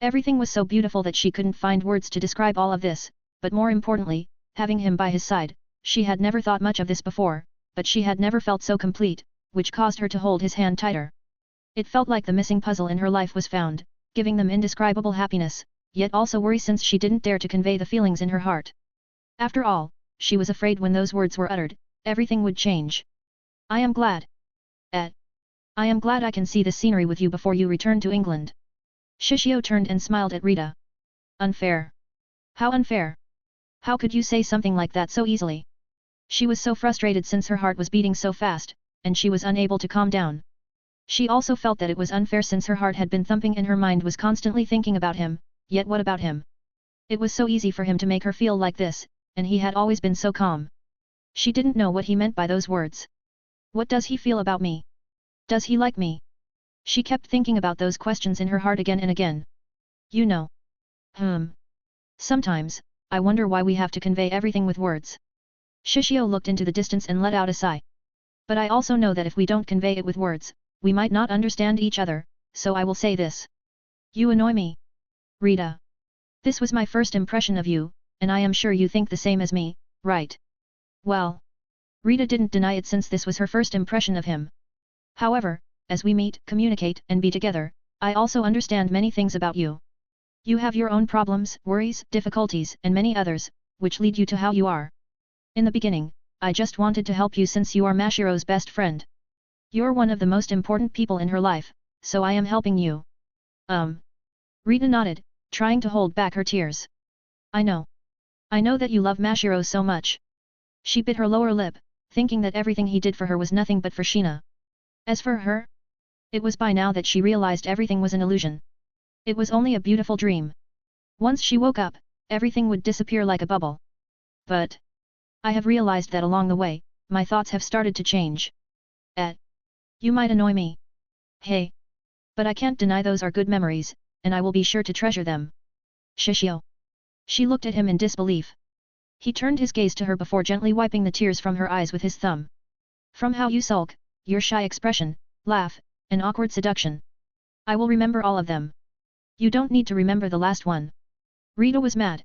Everything was so beautiful that she couldn't find words to describe all of this, but more importantly, having him by his side, she had never thought much of this before, but she had never felt so complete, which caused her to hold his hand tighter. It felt like the missing puzzle in her life was found, giving them indescribable happiness, yet also worry since she didn't dare to convey the feelings in her heart. After all, she was afraid when those words were uttered, everything would change. I am glad. I am glad I can see this scenery with you before you return to England. Shishio turned and smiled at Rita. Unfair. How unfair? How could you say something like that so easily? She was so frustrated since her heart was beating so fast, and she was unable to calm down. She also felt that it was unfair since her heart had been thumping and her mind was constantly thinking about him, yet what about him? It was so easy for him to make her feel like this, and he had always been so calm. She didn't know what he meant by those words. What does he feel about me? Does he like me? She kept thinking about those questions in her heart again and again. You know. Sometimes, I wonder why we have to convey everything with words. Shishio looked into the distance and let out a sigh. But I also know that if we don't convey it with words, we might not understand each other, so I will say this. You annoy me. Rita. This was my first impression of you, and I am sure you think the same as me, right? Well. Rita didn't deny it since this was her first impression of him. However, as we meet, communicate, and be together, I also understand many things about you. You have your own problems, worries, difficulties, and many others, which lead you to how you are. In the beginning, I just wanted to help you since you are Mashiro's best friend. You're one of the most important people in her life, so I am helping you. Rita nodded, trying to hold back her tears. I know. I know that you love Mashiro so much. She bit her lower lip, thinking that everything he did for her was nothing but for Sheena. As for her, it was by now that she realized everything was an illusion. It was only a beautiful dream. Once she woke up, everything would disappear like a bubble. But I have realized that along the way, my thoughts have started to change. You might annoy me. Hey. But I can't deny those are good memories, and I will be sure to treasure them. Shishio. She looked at him in disbelief. He turned his gaze to her before gently wiping the tears from her eyes with his thumb. From how you sulk, your shy expression, laugh, and awkward seduction. I will remember all of them. You don't need to remember the last one. Rita was mad.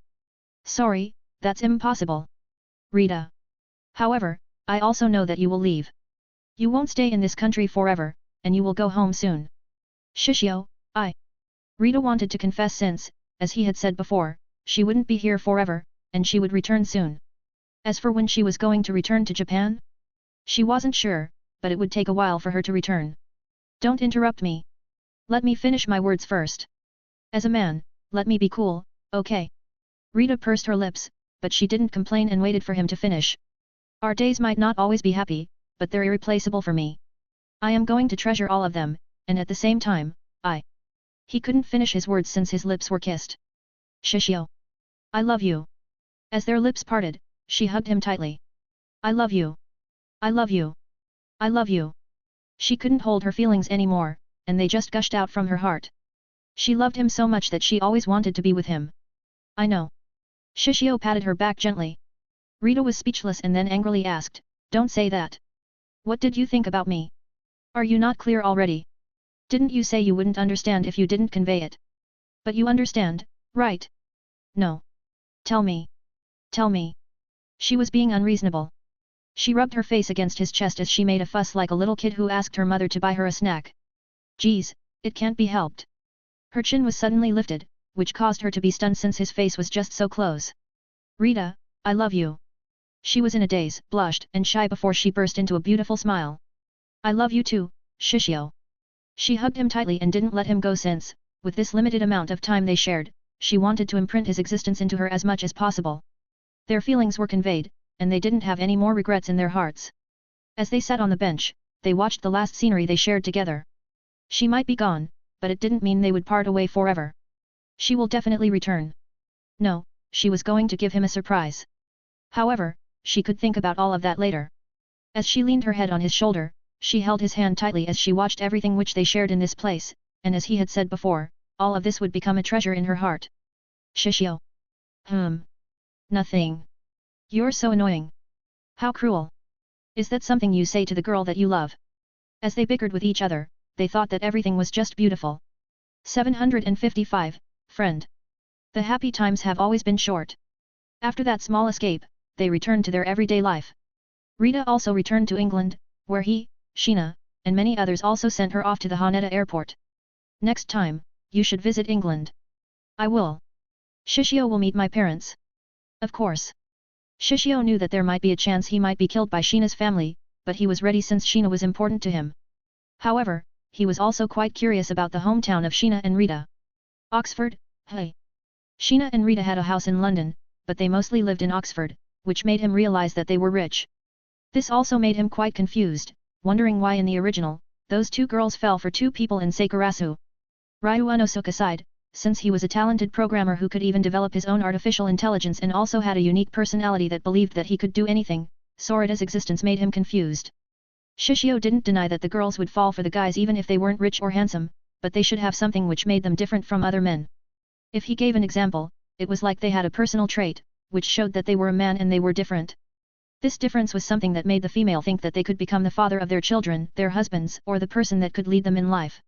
Sorry, that's impossible. Rita. However, I also know that you will leave. You won't stay in this country forever, and you will go home soon. Shishio, Rita wanted to confess since, as he had said before, she wouldn't be here forever, and she would return soon. As for when she was going to return to Japan? She wasn't sure, but it would take a while for her to return. Don't interrupt me. Let me finish my words first. As a man, let me be cool, okay? Rita pursed her lips, but she didn't complain and waited for him to finish. Our days might not always be happy, but they're irreplaceable for me. I am going to treasure all of them, and at the same time, He couldn't finish his words since his lips were kissed. Shishio. I love you. As their lips parted, she hugged him tightly. I love you. I love you. I love you. She couldn't hold her feelings anymore, and they just gushed out from her heart. She loved him so much that she always wanted to be with him. I know. Shishio patted her back gently. Rita was speechless and then angrily asked, don't say that. What did you think about me? Are you not clear already? Didn't you say you wouldn't understand if you didn't convey it? But you understand, right? No. Tell me. Tell me. She was being unreasonable. She rubbed her face against his chest as she made a fuss like a little kid who asked her mother to buy her a snack. Geez, it can't be helped. Her chin was suddenly lifted, which caused her to be stunned since his face was just so close. Rita, I love you. She was in a daze, blushed and shy before she burst into a beautiful smile. I love you too, Shishio. She hugged him tightly and didn't let him go since, with this limited amount of time they shared, she wanted to imprint his existence into her as much as possible. Their feelings were conveyed, and they didn't have any more regrets in their hearts. As they sat on the bench, they watched the last scenery they shared together. She might be gone, but it didn't mean they would part away forever. She will definitely return. No, she was going to give him a surprise. However, she could think about all of that later. As she leaned her head on his shoulder, she held his hand tightly as she watched everything which they shared in this place, and as he had said before, all of this would become a treasure in her heart. Shishio. Nothing. You're so annoying. How cruel. Is that something you say to the girl that you love? As they bickered with each other, they thought that everything was just beautiful. 755, friend. The happy times have always been short. After that small escape, they returned to their everyday life. Rita also returned to England, where he, Sheena, and many others also sent her off to the Haneda airport. Next time, you should visit England. I will. Shishio will meet my parents. Of course. Shishio knew that there might be a chance he might be killed by Sheena's family, but he was ready since Sheena was important to him. However, he was also quite curious about the hometown of Sheena and Rita. Oxford, hey. Sheena and Rita had a house in London, but they mostly lived in Oxford, which made him realize that they were rich. This also made him quite confused, wondering why in the original, those two girls fell for two people in Sakurasu. Ryu Unosuke aside, since he was a talented programmer who could even develop his own artificial intelligence and also had a unique personality that believed that he could do anything, Sorita's existence made him confused. Shishio didn't deny that the girls would fall for the guys even if they weren't rich or handsome, but they should have something which made them different from other men. If he gave an example, it was like they had a personal trait, which showed that they were a man and they were different. This difference was something that made the female think that they could become the father of their children, their husbands, or the person that could lead them in life.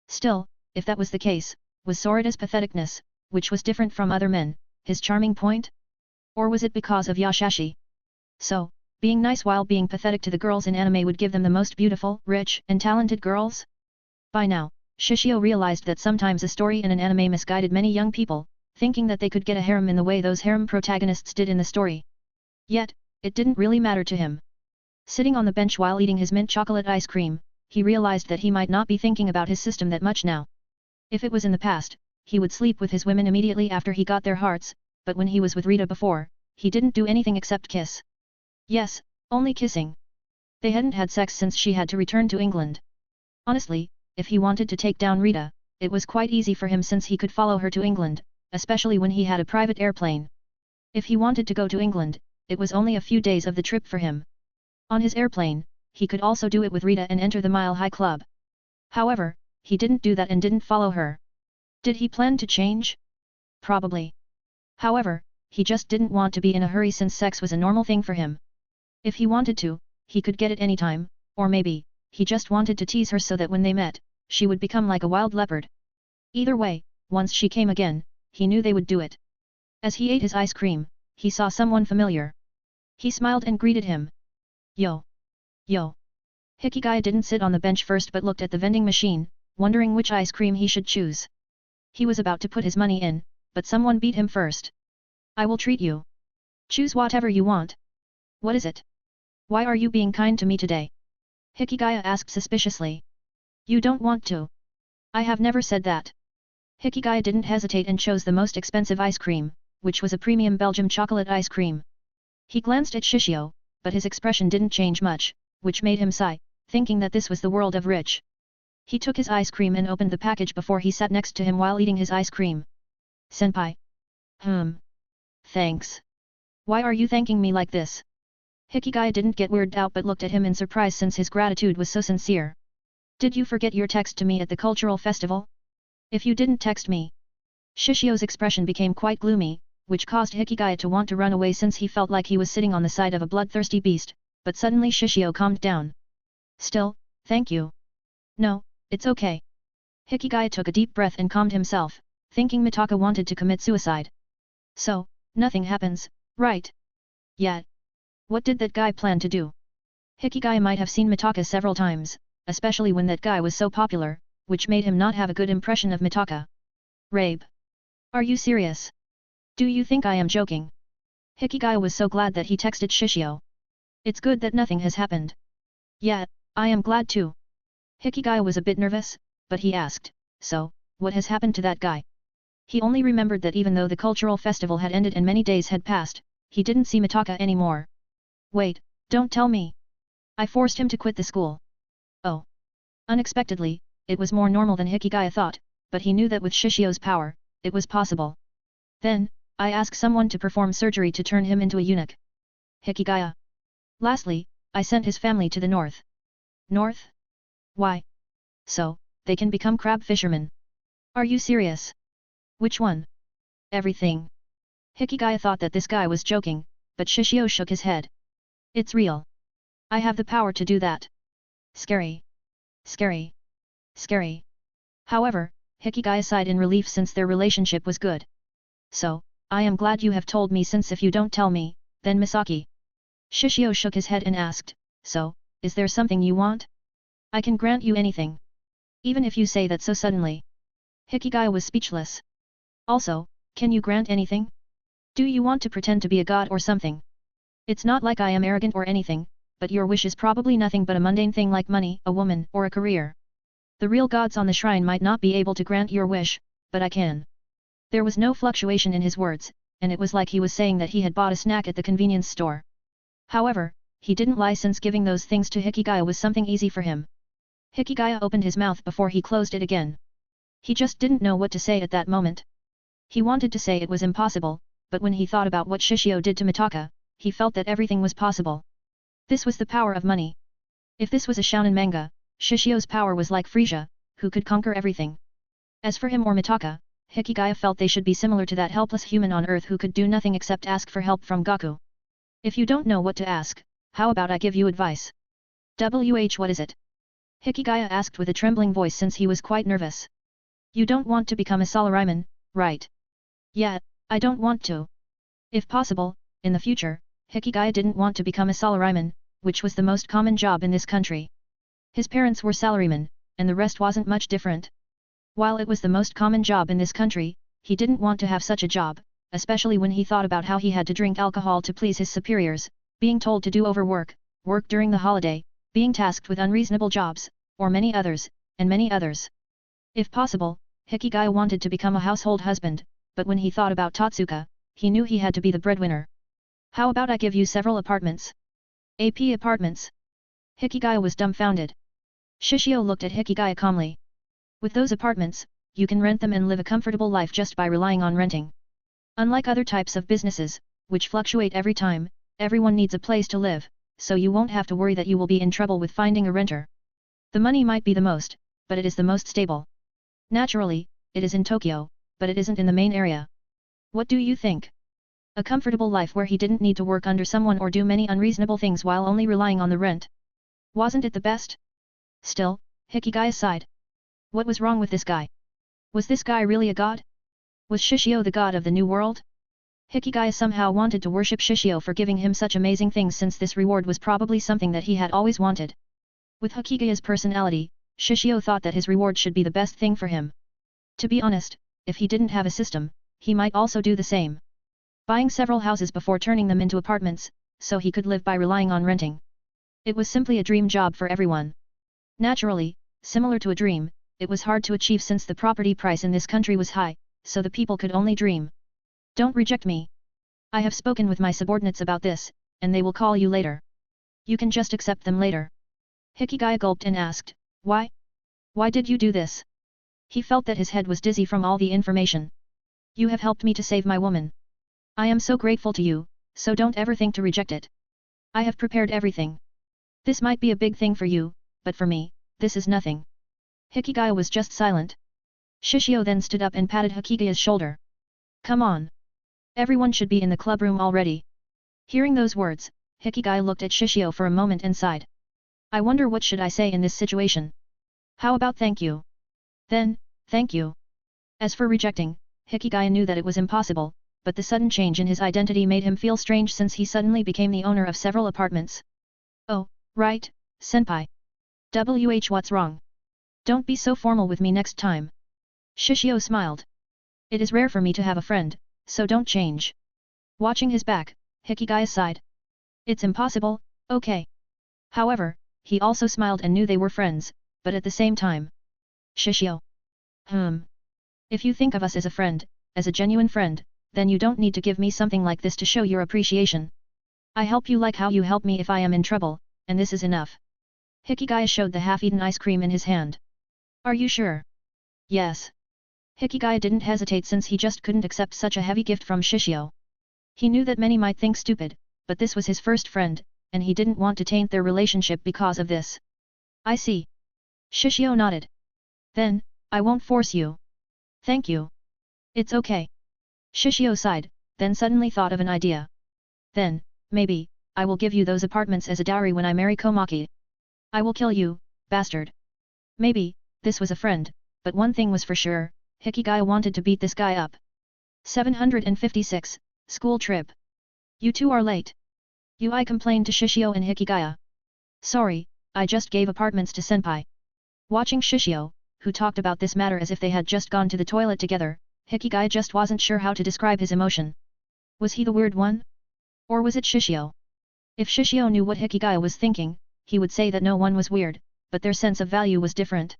Still, if that was the case, was Sorita's patheticness, which was different from other men, his charming point? Or was it because of Yashashi? So, being nice while being pathetic to the girls in anime would give them the most beautiful, rich, and talented girls? By now, Shishio realized that sometimes a story in an anime misguided many young people, thinking that they could get a harem in the way those harem protagonists did in the story. Yet, it didn't really matter to him. Sitting on the bench while eating his mint chocolate ice cream, he realized that he might not be thinking about his system that much now. If it was in the past, he would sleep with his women immediately after he got their hearts, but when he was with Rita before, he didn't do anything except kiss. Yes, only kissing. They hadn't had sex since she had to return to England. Honestly, if he wanted to take down Rita, it was quite easy for him since he could follow her to England, especially when he had a private airplane. If he wanted to go to England, it was only a few days of the trip for him. On his airplane, he could also do it with Rita and enter the Mile High Club. However, he didn't do that and didn't follow her. Did he plan to change? Probably. However, he just didn't want to be in a hurry since sex was a normal thing for him. If he wanted to, he could get it anytime, or maybe, he just wanted to tease her so that when they met, she would become like a wild leopard. Either way, once she came again, he knew they would do it. As he ate his ice cream, he saw someone familiar. He smiled and greeted him. Yo. Yo. Hikigaya didn't sit on the bench first but looked at the vending machine, wondering which ice cream he should choose. He was about to put his money in, but someone beat him first. I will treat you. Choose whatever you want. What is it? Why are you being kind to me today? Hikigaya asked suspiciously. You don't want to. I have never said that. Hikigaya didn't hesitate and chose the most expensive ice cream, which was a premium Belgium chocolate ice cream. He glanced at Shishio, but his expression didn't change much, which made him sigh, thinking that this was the world of rich. He took his ice cream and opened the package before he sat next to him while eating his ice cream. Senpai. Thanks. Why are you thanking me like this? Hikigaya didn't get weirded out but looked at him in surprise since his gratitude was so sincere. Did you forget your text to me at the cultural festival? If you didn't text me. Shishio's expression became quite gloomy, which caused Hikigaya to want to run away since he felt like he was sitting on the side of a bloodthirsty beast, but suddenly Shishio calmed down. Still, thank you. No, it's okay. Hikigaya took a deep breath and calmed himself, thinking Mitaka wanted to commit suicide. So, nothing happens, right? Yet. What did that guy plan to do? Hikigaya might have seen Mitaka several times, especially when that guy was so popular, which made him not have a good impression of Mitaka. Rape. Are you serious? Do you think I am joking? Hikigaya was so glad that he texted Shishio. It's good that nothing has happened. Yeah, I am glad too. Hikigaya was a bit nervous, but he asked, so, what has happened to that guy? He only remembered that even though the cultural festival had ended and many days had passed, he didn't see Mitaka anymore. Wait, don't tell me. I forced him to quit the school. Oh. Unexpectedly, it was more normal than Hikigaya thought, but he knew that with Shishio's power, it was possible. Then, I asked someone to perform surgery to turn him into a eunuch. Hikigaya. Lastly, I sent his family to the north. North? Why? So, they can become crab fishermen. Are you serious? Which one? Everything. Hikigaya thought that this guy was joking, but Shishio shook his head. It's real. I have the power to do that. Scary. Scary. Scary. However, Hikigaya sighed in relief since their relationship was good. So, I am glad you have told me since if you don't tell me, then Misaki. Shishio shook his head and asked, so, is there something you want? I can grant you anything. Even if you say that so suddenly. Hikigaya was speechless. Also, can you grant anything? Do you want to pretend to be a god or something? It's not like I am arrogant or anything, but your wish is probably nothing but a mundane thing like money, a woman, or a career. The real gods on the shrine might not be able to grant your wish, but I can. There was no fluctuation in his words, and it was like he was saying that he had bought a snack at the convenience store. However, he didn't lie since giving those things to Hikigaya was something easy for him. Hikigaya opened his mouth before he closed it again. He just didn't know what to say at that moment. He wanted to say it was impossible, but when he thought about what Shishio did to Mitaka, he felt that everything was possible. This was the power of money. If this was a shounen manga, Shishio's power was like Frisia, who could conquer everything. As for him or Mitaka, Hikigaya felt they should be similar to that helpless human on earth who could do nothing except ask for help from Gaku. If you don't know what to ask, how about I give you advice? What is it? Hikigaya asked with a trembling voice since he was quite nervous. You don't want to become a salaryman, right? Yeah, I don't want to. If possible, in the future, Hikigaya didn't want to become a salaryman, which was the most common job in this country. His parents were salarymen, and the rest wasn't much different. While it was the most common job in this country, he didn't want to have such a job, especially when he thought about how he had to drink alcohol to please his superiors, being told to do overwork, work during the holiday, being tasked with unreasonable jobs, or many others, and many others. If possible, Hikigaya wanted to become a household husband, but when he thought about Totsuka, he knew he had to be the breadwinner. How about I give you several apartments? AP apartments? Hikigaya was dumbfounded. Shishio looked at Hikigaya calmly. With those apartments, you can rent them and live a comfortable life just by relying on renting. Unlike other types of businesses, which fluctuate every time, everyone needs a place to live, so you won't have to worry that you will be in trouble with finding a renter. The money might be the most, but it is the most stable. Naturally, it is in Tokyo, but it isn't in the main area. What do you think? A comfortable life where he didn't need to work under someone or do many unreasonable things while only relying on the rent. Wasn't it the best? Still, Hikigaya sighed. What was wrong with this guy? Was this guy really a god? Was Shishio the god of the new world? Hikigaya somehow wanted to worship Shishio for giving him such amazing things since this reward was probably something that he had always wanted. With Hikigaya's personality, Shishio thought that his reward should be the best thing for him. To be honest, if he didn't have a system, he might also do the same. Buying several houses before turning them into apartments, so he could live by relying on renting. It was simply a dream job for everyone. Naturally, similar to a dream, it was hard to achieve since the property price in this country was high, so the people could only dream. Don't reject me. I have spoken with my subordinates about this, and they will call you later. You can just accept them later. Hikigaya gulped and asked, why? Why did you do this? He felt that his head was dizzy from all the information. You have helped me to save my woman. I am so grateful to you, so don't ever think to reject it. I have prepared everything. This might be a big thing for you, but for me, this is nothing. Hikigaya was just silent. Shishio then stood up and patted Hikigaya's shoulder. Come on. Everyone should be in the club room already. Hearing those words, Hikigaya looked at Shishio for a moment and sighed. I wonder what should I say in this situation. How about thank you? Then, thank you. As for rejecting, Hikigaya knew that it was impossible, but the sudden change in his identity made him feel strange since he suddenly became the owner of several apartments. Oh, right, senpai. What's wrong? Don't be so formal with me next time. Shishio smiled. It is rare for me to have a friend, so don't change. Watching his back, Hikigaya sighed. It's impossible, okay. However, he also smiled and knew they were friends, but at the same time. Shishio. If you think of us as a friend, as a genuine friend, then you don't need to give me something like this to show your appreciation. I help you like how you help me if I am in trouble, and this is enough. Hikigaya showed the half-eaten ice cream in his hand. Are you sure? Yes. Hikigaya didn't hesitate since he just couldn't accept such a heavy gift from Shishio. He knew that many might think stupid, but this was his first friend, and he didn't want to taint their relationship because of this. I see. Shishio nodded. Then, I won't force you. Thank you. It's okay. Shishio sighed, then suddenly thought of an idea. Then, maybe, I will give you those apartments as a dowry when I marry Komaki. I will kill you, bastard. Maybe, this was a friend, but one thing was for sure, Hikigaya wanted to beat this guy up. 756, School Trip. You two are late. I complained to Shishio and Hikigaya. Sorry, I just gave apartments to senpai. Watching Shishio, who talked about this matter as if they had just gone to the toilet together, Hikigaya just wasn't sure how to describe his emotion. Was he the weird one? Or was it Shishio? If Shishio knew what Hikigaya was thinking, he would say that no one was weird, but their sense of value was different.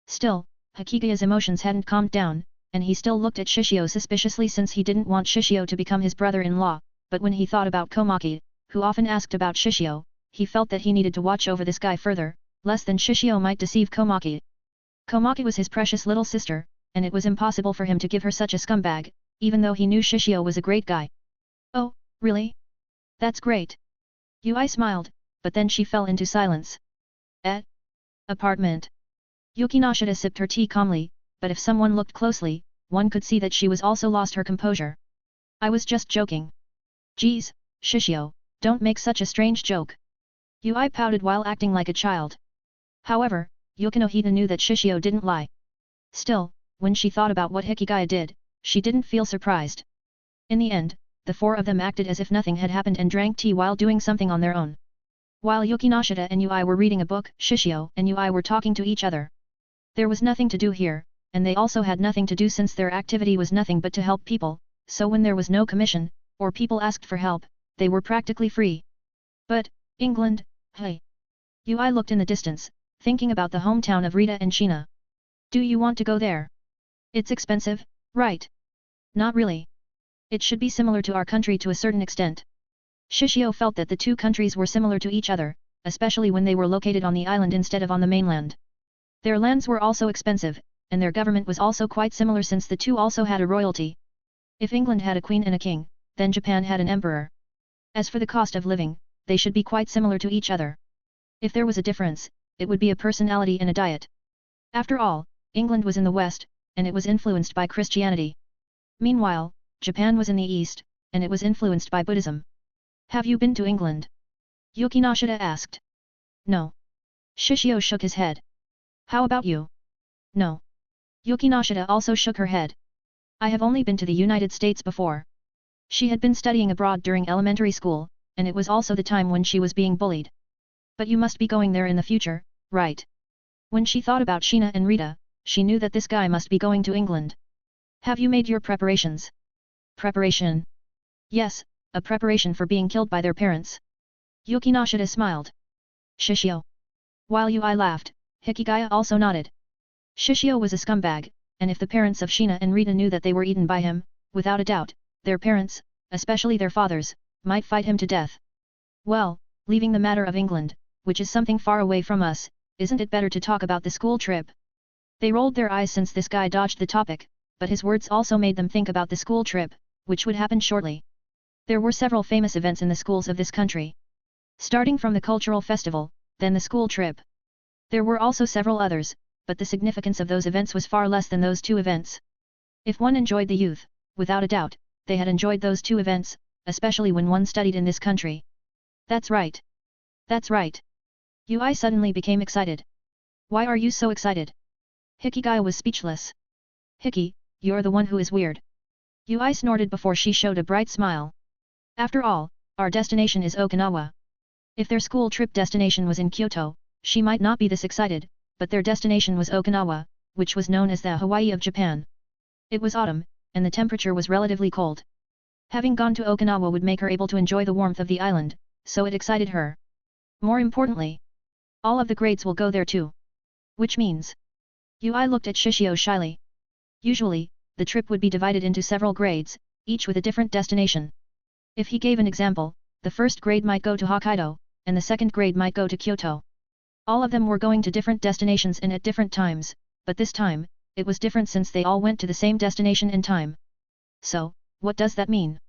Still, Hikigaya's emotions hadn't calmed down, and he still looked at Shishio suspiciously since he didn't want Shishio to become his brother-in-law, but when he thought about Komaki, who often asked about Shishio, he felt that he needed to watch over this guy further, lest then Shishio might deceive Komaki. Komaki was his precious little sister, and it was impossible for him to give her such a scumbag, even though he knew Shishio was a great guy. Oh, really? That's great. Yui smiled, but then she fell into silence. Apartment. Yukinashita sipped her tea calmly, but if someone looked closely, one could see that she was also lost her composure. I was just joking. Geez, Shishio, don't make such a strange joke. Yui pouted while acting like a child. However, Yukinohita knew that Shishio didn't lie. Still, when she thought about what Hikigaya did, she didn't feel surprised. In the end, the four of them acted as if nothing had happened and drank tea while doing something on their own. While Yukinashita and Yui were reading a book, Shishio and Yui were talking to each other. There was nothing to do here, and they also had nothing to do since their activity was nothing but to help people, so when there was no commission, or people asked for help, they were practically free. But, England, hey. Yui looked in the distance, thinking about the hometown of Rita and Sheena. Do you want to go there? It's expensive, right? Not really. It should be similar to our country to a certain extent. Shishio felt that the two countries were similar to each other, especially when they were located on the island instead of on the mainland. Their lands were also expensive, and their government was also quite similar since the two also had a royalty. If England had a queen and a king, then Japan had an emperor. As for the cost of living, they should be quite similar to each other. If there was a difference, it would be a personality and a diet. After all, England was in the west, and it was influenced by Christianity. Meanwhile, Japan was in the east, and it was influenced by Buddhism. Have you been to England? Yukinashita asked. No. Shishio shook his head. How about you? No. Yukinashita also shook her head. I have only been to the United States before. She had been studying abroad during elementary school, and it was also the time when she was being bullied. But you must be going there in the future, right? When she thought about Sheena and Rita, she knew that this guy must be going to England. Have you made your preparations? Preparation? Yes, a preparation for being killed by their parents. Yukinashita smiled. Shishio. While Yui laughed, Hikigaya also nodded. Shishio was a scumbag, and if the parents of Sheena and Rita knew that they were eaten by him, without a doubt, their parents, especially their fathers, might fight him to death. Well, leaving the matter of England, which is something far away from us, isn't it better to talk about the school trip? They rolled their eyes since this guy dodged the topic, but his words also made them think about the school trip, which would happen shortly. There were several famous events in the schools of this country. Starting from the cultural festival, then the school trip. There were also several others, but the significance of those events was far less than those two events. If one enjoyed the youth, without a doubt, they had enjoyed those two events, especially when one studied in this country. That's right. That's right. Yui suddenly became excited. Why are you so excited? Hikigaya was speechless. Hiki, you're the one who is weird. Yui snorted before she showed a bright smile. After all, our destination is Okinawa. If their school trip destination was in Kyoto, she might not be this excited, but their destination was Okinawa, which was known as the Hawaii of Japan. It was autumn, and the temperature was relatively cold. Having gone to Okinawa would make her able to enjoy the warmth of the island, so it excited her. More importantly, all of the grades will go there too. Which means... Yui looked at Shishio shyly. Usually, the trip would be divided into several grades, each with a different destination. If he gave an example, the first grade might go to Hokkaido, and the second grade might go to Kyoto. All of them were going to different destinations and at different times, but this time, it was different since they all went to the same destination and time. So, what does that mean?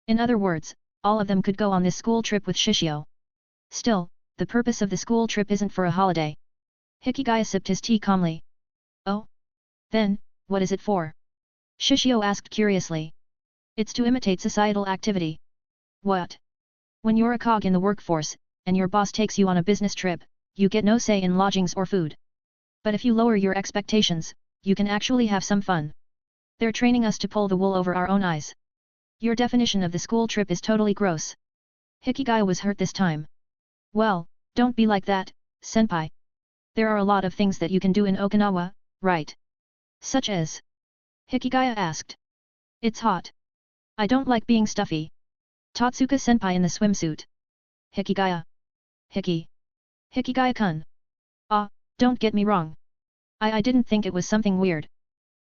In other words, all of them could go on this school trip with Shishio. Still, the purpose of the school trip isn't for a holiday. Hikigaya sipped his tea calmly. Oh? Then, what is it for? Shishio asked curiously. It's to imitate societal activity. What? When you're a cog in the workforce, and your boss takes you on a business trip, you get no say in lodgings or food. But if you lower your expectations, you can actually have some fun. They're training us to pull the wool over our own eyes. Your definition of the school trip is totally gross. Hikigaya was hurt this time. Well, don't be like that, senpai. There are a lot of things that you can do in Okinawa, right? Such as? Hikigaya asked. It's hot. I don't like being stuffy. Totsuka-senpai in the swimsuit. Hikigaya. Hikigaya-kun. Ah, don't get me wrong. I didn't think it was something weird.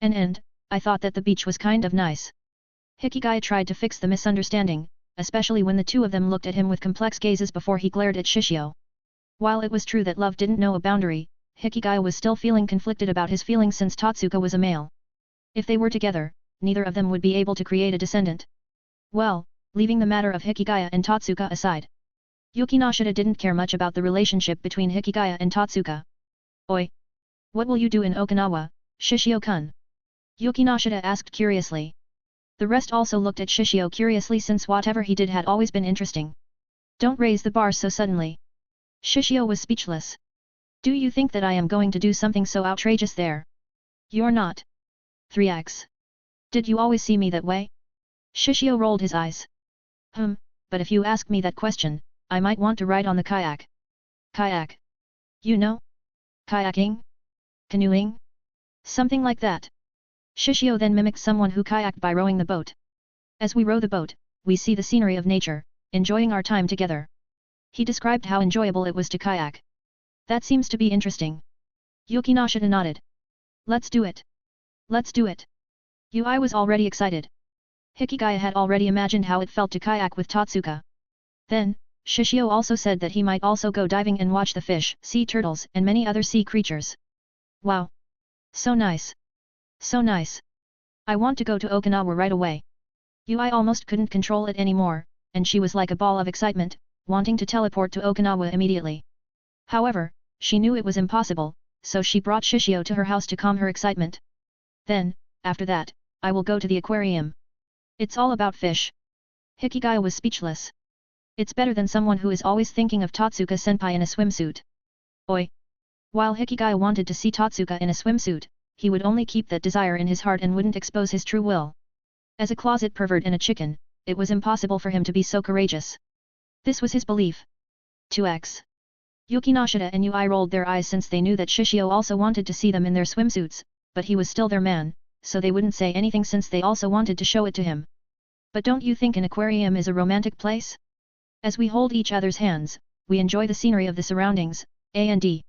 And, I thought that the beach was kind of nice. Hikigaya tried to fix the misunderstanding, especially when the two of them looked at him with complex gazes before he glared at Shishio. While it was true that love didn't know a boundary, Hikigaya was still feeling conflicted about his feelings since Totsuka was a male. If they were together, neither of them would be able to create a descendant. Well, leaving the matter of Hikigaya and Totsuka aside. Yuki Nashida didn't care much about the relationship between Hikigaya and Totsuka. Oi! What will you do in Okinawa, Shishio-kun? Yuki Nashida asked curiously. The rest also looked at Shishio curiously since whatever he did had always been interesting. Don't raise the bar so suddenly. Shishio was speechless. Do you think that I am going to do something so outrageous there? You're not. 3x. Did you always see me that way? Shishio rolled his eyes. But if you ask me that question, I might want to ride on the kayak. Kayak? You know? Kayaking? Canoeing? Something like that. Shishio then mimicked someone who kayaked by rowing the boat. As we row the boat, we see the scenery of nature, enjoying our time together. He described how enjoyable it was to kayak. That seems to be interesting. Yuki Nashida nodded. Let's do it. Let's do it. Yui was already excited. Hikigaya had already imagined how it felt to kayak with Totsuka. Then, Shishio also said that he might also go diving and watch the fish, sea turtles and many other sea creatures. Wow! So nice! So nice! I want to go to Okinawa right away. Yui almost couldn't control it anymore, and she was like a ball of excitement, wanting to teleport to Okinawa immediately. However, she knew it was impossible, so she brought Shishio to her house to calm her excitement. Then, after that, I will go to the aquarium. It's all about fish. Hikigaya was speechless. It's better than someone who is always thinking of Totsuka-senpai in a swimsuit. Oi! While Hikigaya wanted to see Totsuka in a swimsuit, he would only keep that desire in his heart and wouldn't expose his true will. As a closet pervert and a chicken, it was impossible for him to be so courageous. This was his belief. 2x. Yuki Nashida and Yui rolled their eyes since they knew that Shishio also wanted to see them in their swimsuits, but he was still their man, so they wouldn't say anything since they also wanted to show it to him. But don't you think an aquarium is a romantic place? As we hold each other's hands, we enjoy the scenery of the surroundings, A&D.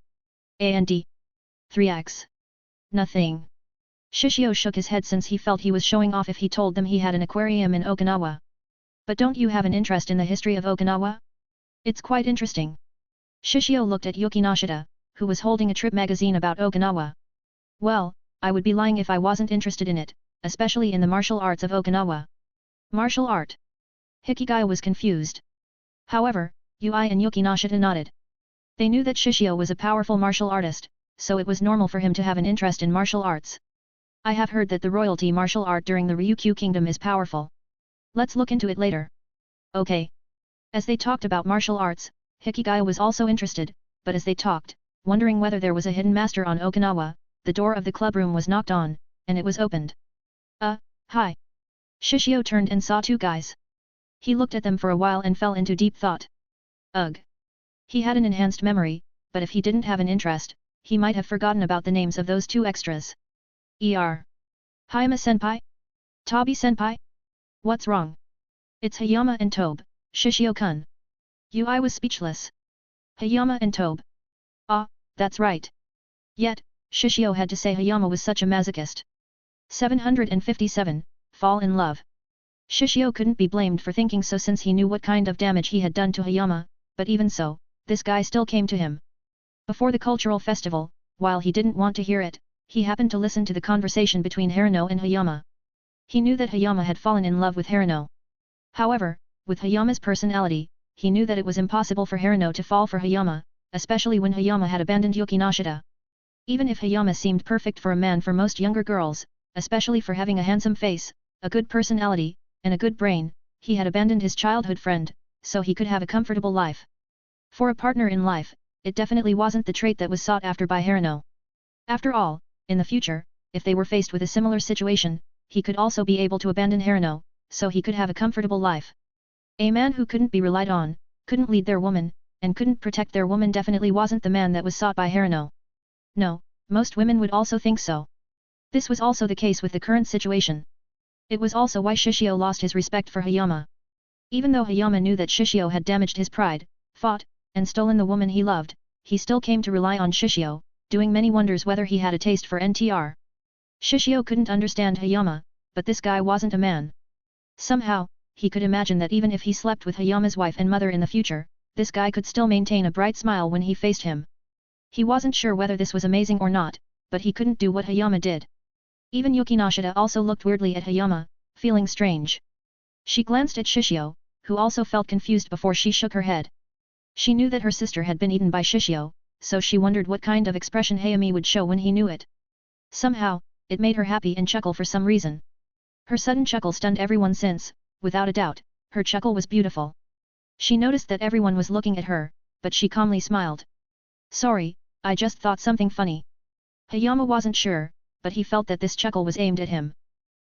3x. Nothing. Shishio shook his head since he felt he was showing off if he told them he had an aquarium in Okinawa. But don't you have an interest in the history of Okinawa? It's quite interesting. Shishio looked at Yuki Nashida, who was holding a trip magazine about Okinawa. Well, I would be lying if I wasn't interested in it, especially in the martial arts of Okinawa. Martial art? Hikigaya was confused. However, Ui and Yuki Nashita nodded. They knew that Shishio was a powerful martial artist, so it was normal for him to have an interest in martial arts. I have heard that the royalty martial art during the Ryukyu kingdom is powerful. Let's look into it later. Okay. As they talked about martial arts, Hikigaya was also interested, but as they talked, wondering whether there was a hidden master on Okinawa, the door of the clubroom was knocked on, and it was opened. Hi. Shishio turned and saw two guys. He looked at them for a while and fell into deep thought. Ugh. He had an enhanced memory, but if he didn't have an interest, he might have forgotten about the names of those two extras. Hayama-senpai? Tabi-senpai? What's wrong? It's Hayama and Tobe, Shishio-kun. Ui was speechless. Hayama and Tobe. Ah, that's right. Yet, Shishio had to say Hayama was such a masochist. 757, Fall in Love. Shishio couldn't be blamed for thinking so since he knew what kind of damage he had done to Hayama, but even so, this guy still came to him. Before the cultural festival, while he didn't want to hear it, he happened to listen to the conversation between Harano and Hayama. He knew that Hayama had fallen in love with Harano. However, with Hayama's personality, he knew that it was impossible for Harano to fall for Hayama, especially when Hayama had abandoned Yuki Nashita. Even if Hayama seemed perfect for a man for most younger girls, especially for having a handsome face, a good personality, and a good brain, he had abandoned his childhood friend, so he could have a comfortable life. For a partner in life, it definitely wasn't the trait that was sought after by Harano. After all, in the future, if they were faced with a similar situation, he could also be able to abandon Harano, so he could have a comfortable life. A man who couldn't be relied on, couldn't lead their woman, and couldn't protect their woman definitely wasn't the man that was sought by Harano. No, most women would also think so. This was also the case with the current situation. It was also why Shishio lost his respect for Hayama. Even though Hayama knew that Shishio had damaged his pride, fought, and stolen the woman he loved, he still came to rely on Shishio, doing many wonders whether he had a taste for NTR. Shishio couldn't understand Hayama, but this guy wasn't a man. Somehow, he could imagine that even if he slept with Hayama's wife and mother in the future, this guy could still maintain a bright smile when he faced him. He wasn't sure whether this was amazing or not, but he couldn't do what Hayama did. Even Yuki Nashita also looked weirdly at Hayama, feeling strange. She glanced at Shishio, who also felt confused before she shook her head. She knew that her sister had been eaten by Shishio, so she wondered what kind of expression Hayami would show when he knew it. Somehow, it made her happy and chuckle for some reason. Her sudden chuckle stunned everyone since, without a doubt, her chuckle was beautiful. She noticed that everyone was looking at her, but she calmly smiled. Sorry, I just thought something funny. Hayama wasn't sure, but he felt that this chuckle was aimed at him.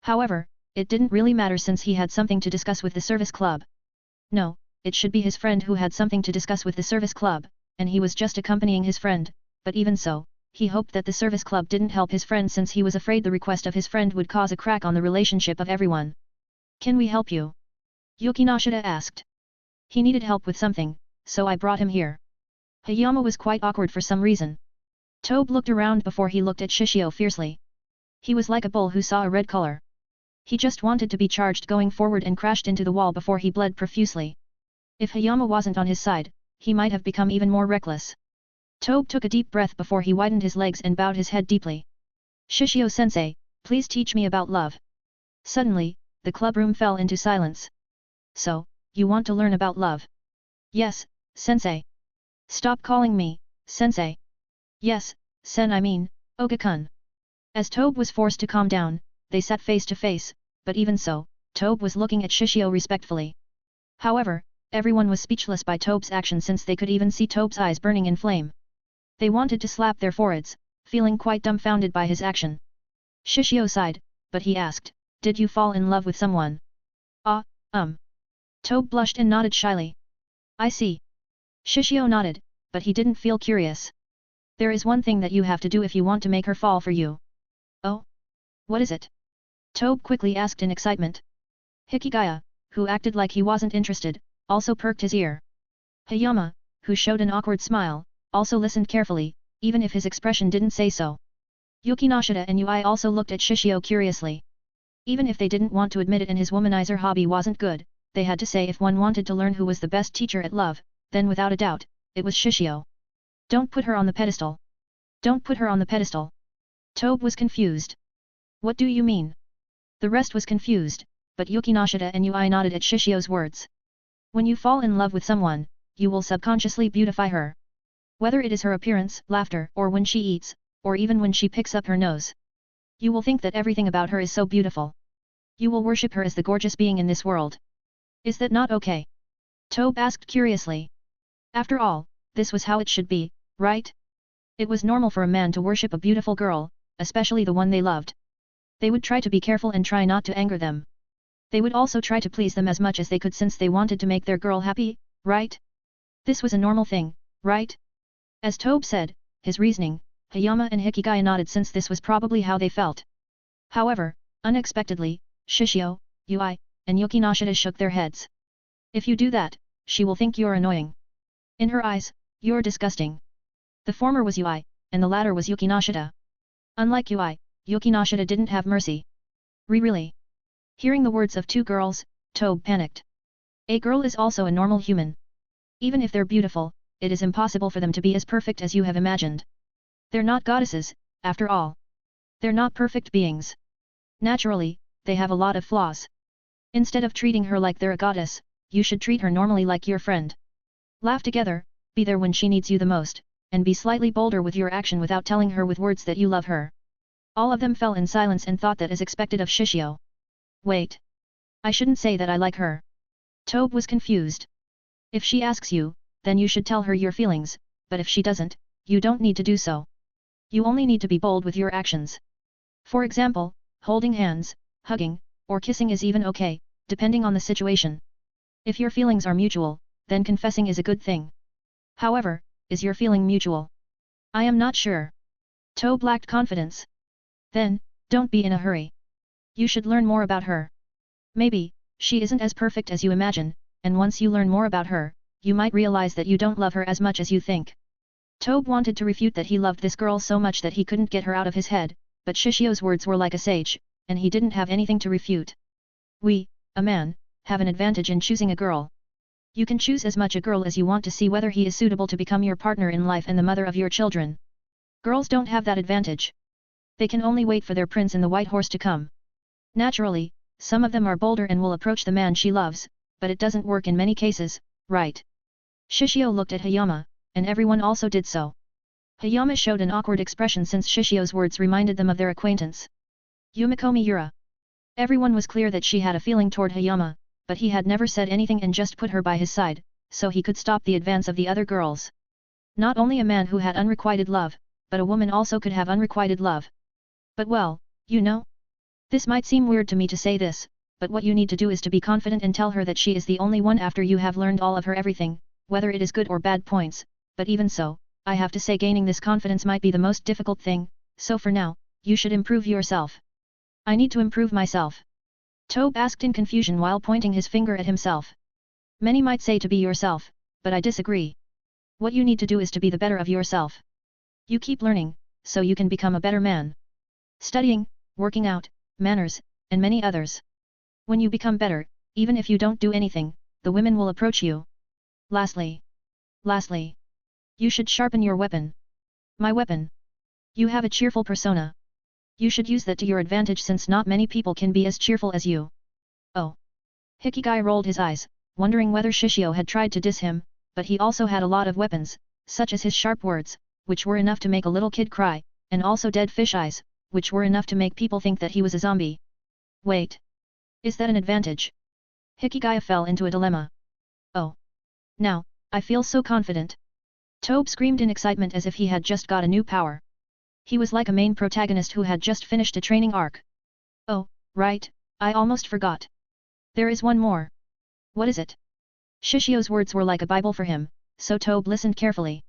However, it didn't really matter since he had something to discuss with the service club. No, it should be his friend who had something to discuss with the service club, and he was just accompanying his friend, but even so, he hoped that the service club didn't help his friend since he was afraid the request of his friend would cause a crack on the relationship of everyone. Can we help you? Yuki Nashita asked. He needed help with something, so I brought him here. Hayama was quite awkward for some reason. Tobe looked around before he looked at Shishio fiercely. He was like a bull who saw a red color. He just wanted to be charged going forward and crashed into the wall before he bled profusely. If Hayama wasn't on his side, he might have become even more reckless. Tobe took a deep breath before he widened his legs and bowed his head deeply. Shishio-sensei, please teach me about love. Suddenly, the clubroom fell into silence. So, you want to learn about love? Yes, sensei. Stop calling me, sensei. Yes, Oga-kun. As Tobe was forced to calm down, they sat face to face, but even so, Tobe was looking at Shishio respectfully. However, everyone was speechless by Tobe's action since they could even see Tobe's eyes burning in flame. They wanted to slap their foreheads, feeling quite dumbfounded by his action. Shishio sighed, but he asked, did you fall in love with someone? Tobe blushed and nodded shyly. I see. Shishio nodded, but he didn't feel curious. There is one thing that you have to do if you want to make her fall for you. Oh? What is it? Tobe quickly asked in excitement. Hikigaya, who acted like he wasn't interested, also perked his ear. Hayama, who showed an awkward smile, also listened carefully, even if his expression didn't say so. Yuki Nashita and Ui also looked at Shishio curiously. Even if they didn't want to admit it and his womanizer hobby wasn't good, they had to say if one wanted to learn who was the best teacher at love, then without a doubt, it was Shishio. Don't put her on the pedestal. Don't put her on the pedestal. Tobe was confused. What do you mean? The rest was confused, but Yuki Nashita and Ui nodded at Shishio's words. When you fall in love with someone, you will subconsciously beautify her. Whether it is her appearance, laughter, or when she eats, or even when she picks up her nose. You will think that everything about her is so beautiful. You will worship her as the gorgeous being in this world. Is that not okay? Tobe asked curiously. After all, this was how it should be, right? It was normal for a man to worship a beautiful girl, especially the one they loved. They would try to be careful and try not to anger them. They would also try to please them as much as they could since they wanted to make their girl happy, right? This was a normal thing, right? As Tobe said, his reasoning, Hayama and Hikigaya nodded since this was probably how they felt. However, unexpectedly, Shishio, Yui, and Yukinashita shook their heads. If you do that, she will think you're annoying. In her eyes, you're disgusting. The former was Yui, and the latter was Yukinashita. Unlike Yui, Yukinashita didn't have mercy. Really? Hearing the words of two girls, Tobe panicked. A girl is also a normal human. Even if they're beautiful, it is impossible for them to be as perfect as you have imagined. They're not goddesses, after all. They're not perfect beings. Naturally, they have a lot of flaws. Instead of treating her like they're a goddess, you should treat her normally like your friend. Laugh together, be there when she needs you the most, and be slightly bolder with your action without telling her with words that you love her. All of them fell in silence and thought that as expected of Shishio. Wait. I shouldn't say that I like her. Tobe was confused. If she asks you, then you should tell her your feelings, but if she doesn't, you don't need to do so. You only need to be bold with your actions. For example, holding hands, hugging, or kissing is even okay, depending on the situation. If your feelings are mutual, then confessing is a good thing. However, is your feeling mutual? I am not sure. Tobe lacked confidence. Then, don't be in a hurry. You should learn more about her. Maybe, she isn't as perfect as you imagine, and once you learn more about her, you might realize that you don't love her as much as you think. Tobe wanted to refute that he loved this girl so much that he couldn't get her out of his head, but Shishio's words were like a sage, and he didn't have anything to refute. We, a man, have an advantage in choosing a girl. You can choose as much a girl as you want to see whether he is suitable to become your partner in life and the mother of your children. Girls don't have that advantage. They can only wait for their prince in the white horse to come. Naturally, some of them are bolder and will approach the man she loves, but it doesn't work in many cases, right? Shishio looked at Hayama, and everyone also did so. Hayama showed an awkward expression since Shishio's words reminded them of their acquaintance. Yumiko Miura. Everyone was clear that she had a feeling toward Hayama, but he had never said anything and just put her by his side, so he could stop the advance of the other girls. Not only a man who had unrequited love, but a woman also could have unrequited love. But well, you know? This might seem weird to me to say this, but what you need to do is to be confident and tell her that she is the only one after you have learned all of her everything, whether it is good or bad points, but even so, I have to say gaining this confidence might be the most difficult thing, so for now, you should improve yourself. I need to improve myself. Tobe asked in confusion while pointing his finger at himself. Many might say to be yourself, but I disagree. What you need to do is to be the better of yourself. You keep learning, so you can become a better man. Studying, working out, manners, and many others. When you become better, even if you don't do anything, the women will approach you. Lastly, you should sharpen your weapon. My weapon. You have a cheerful persona. You should use that to your advantage since not many people can be as cheerful as you. Oh. Hikigaya rolled his eyes, wondering whether Shishio had tried to diss him, but he also had a lot of weapons, such as his sharp words, which were enough to make a little kid cry, and also dead fish eyes, which were enough to make people think that he was a zombie. Wait. Is that an advantage? Hikigaya fell into a dilemma. Oh. Now, I feel so confident. Tobe screamed in excitement as if he had just got a new power. He was like a main protagonist who had just finished a training arc. Oh, right, I almost forgot. There is one more. What is it? Shishio's words were like a Bible for him, so Tobe listened carefully.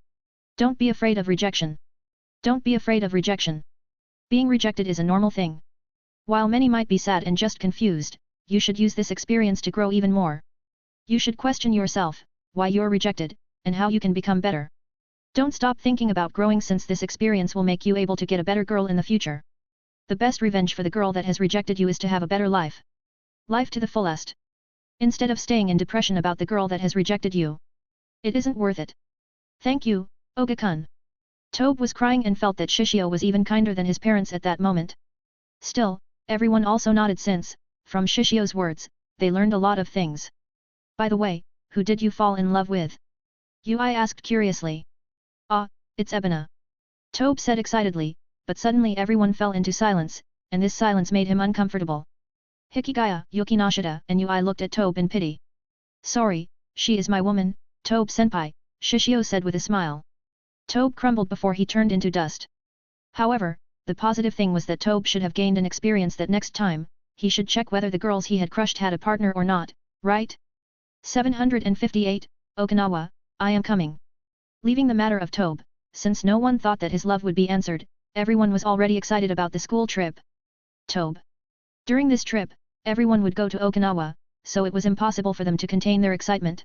Don't be afraid of rejection. Don't be afraid of rejection. Being rejected is a normal thing. While many might be sad and just confused, you should use this experience to grow even more. You should question yourself, why you're rejected, and how you can become better. Don't stop thinking about growing since this experience will make you able to get a better girl in the future. The best revenge for the girl that has rejected you is to have a better life. Life to the fullest. Instead of staying in depression about the girl that has rejected you. It isn't worth it. Thank you, Oga-kun. Tobe was crying and felt that Shishio was even kinder than his parents at that moment. Still, everyone also nodded since, from Shishio's words, they learned a lot of things. By the way, who did you fall in love with? Yui asked curiously. Ah, it's Ebina. Tobe said excitedly, but suddenly everyone fell into silence, and this silence made him uncomfortable. Hikigaya, Yukinashita and Yui looked at Tobe in pity. Sorry, she is my woman, Tobe-senpai, Shishio said with a smile. Tobe crumbled before he turned into dust. However, the positive thing was that Tobe should have gained an experience that next time, he should check whether the girls he had crushed had a partner or not, right? 758, Okinawa, I am coming. Leaving the matter of Tobe, since no one thought that his love would be answered, everyone was already excited about the school trip. Tobe. During this trip, everyone would go to Okinawa, so it was impossible for them to contain their excitement.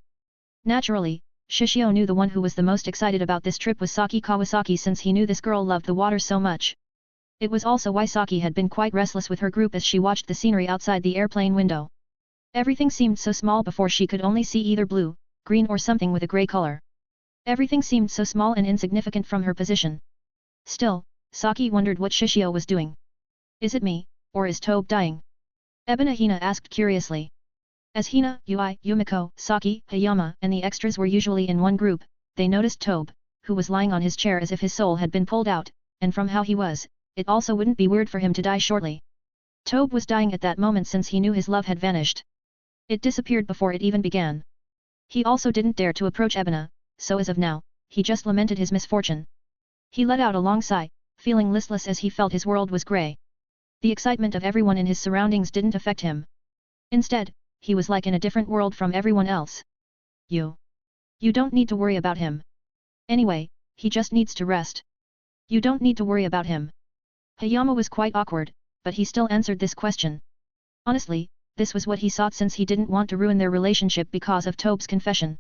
Naturally, Shishio knew the one who was the most excited about this trip was Saki Kawasaki since he knew this girl loved the water so much. It was also why Saki had been quite restless with her group as she watched the scenery outside the airplane window. Everything seemed so small before she could only see either blue, green or something with a grey color. Everything seemed so small and insignificant from her position. Still, Saki wondered what Shishio was doing. Is it me, or is Tobe dying? Ebina Hina asked curiously. As Hina, Yui, Yumiko, Saki, Hayama and the extras were usually in one group, they noticed Tobe, who was lying on his chair as if his soul had been pulled out, and from how he was, it also wouldn't be weird for him to die shortly. Tobe was dying at that moment since he knew his love had vanished. It disappeared before it even began. He also didn't dare to approach Ebina, so as of now, he just lamented his misfortune. He let out a long sigh, feeling listless as he felt his world was grey. The excitement of everyone in his surroundings didn't affect him. Instead, he was like in a different world from everyone else. You don't need to worry about him. Anyway, he just needs to rest. You don't need to worry about him. Hayama was quite awkward, but he still answered this question. Honestly, this was what he sought since he didn't want to ruin their relationship because of Tobe's confession.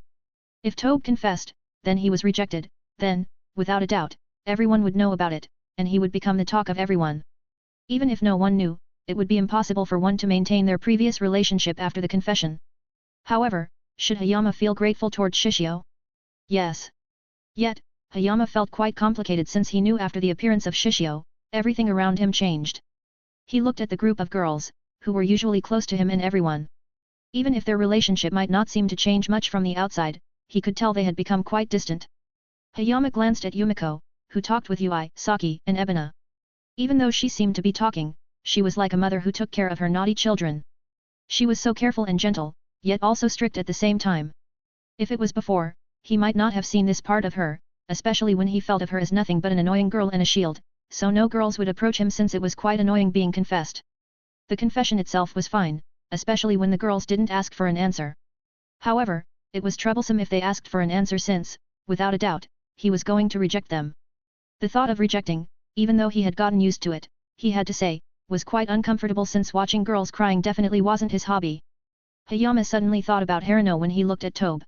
If Tobe confessed, then he was rejected, then, without a doubt, everyone would know about it, and he would become the talk of everyone. Even if no one knew, it would be impossible for one to maintain their previous relationship after the confession. However, should Hayama feel grateful towards Shishio? Yes. Yet, Hayama felt quite complicated since he knew after the appearance of Shishio, everything around him changed. He looked at the group of girls, who were usually close to him and everyone. Even if their relationship might not seem to change much from the outside, he could tell they had become quite distant. Hayama glanced at Yumiko, who talked with Yui, Saki and Ebina. Even though she seemed to be talking, she was like a mother who took care of her naughty children. She was so careful and gentle, yet also strict at the same time. If it was before, he might not have seen this part of her, especially when he felt of her as nothing but an annoying girl and a shield, so no girls would approach him since it was quite annoying being confessed. The confession itself was fine, especially when the girls didn't ask for an answer. However, it was troublesome if they asked for an answer since, without a doubt, he was going to reject them. The thought of rejecting, even though he had gotten used to it, he had to say, was quite uncomfortable since watching girls crying definitely wasn't his hobby. Hayama suddenly thought about Harino when he looked at Tobe.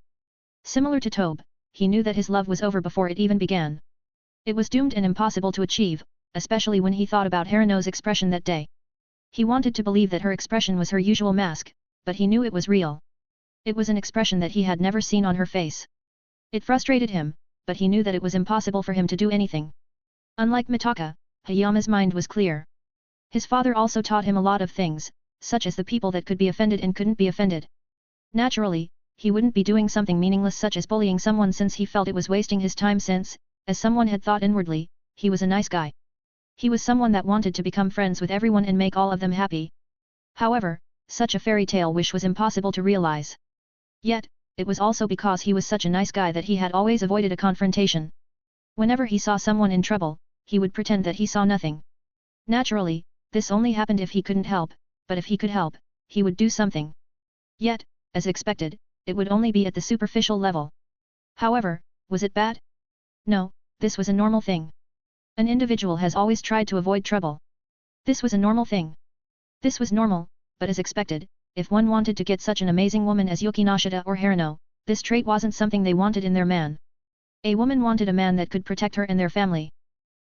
Similar to Tobe, he knew that his love was over before it even began. It was doomed and impossible to achieve, especially when he thought about Harino's expression that day. He wanted to believe that her expression was her usual mask, but he knew it was real. It was an expression that he had never seen on her face. It frustrated him, but he knew that it was impossible for him to do anything. Unlike Mitaka, Hayama's mind was clear. His father also taught him a lot of things, such as the people that could be offended and couldn't be offended. Naturally, he wouldn't be doing something meaningless such as bullying someone since he felt it was wasting his time since, as someone had thought inwardly, he was a nice guy. He was someone that wanted to become friends with everyone and make all of them happy. However, such a fairy tale wish was impossible to realize. Yet, it was also because he was such a nice guy that he had always avoided a confrontation. Whenever he saw someone in trouble, he would pretend that he saw nothing. Naturally, this only happened if he couldn't help, but if he could help, he would do something. Yet, as expected, it would only be at the superficial level. However, was it bad? No, this was a normal thing. An individual has always tried to avoid trouble. This was a normal thing. This was normal, but as expected, if one wanted to get such an amazing woman as Yukinashita or Harino, this trait wasn't something they wanted in their man. A woman wanted a man that could protect her and their family.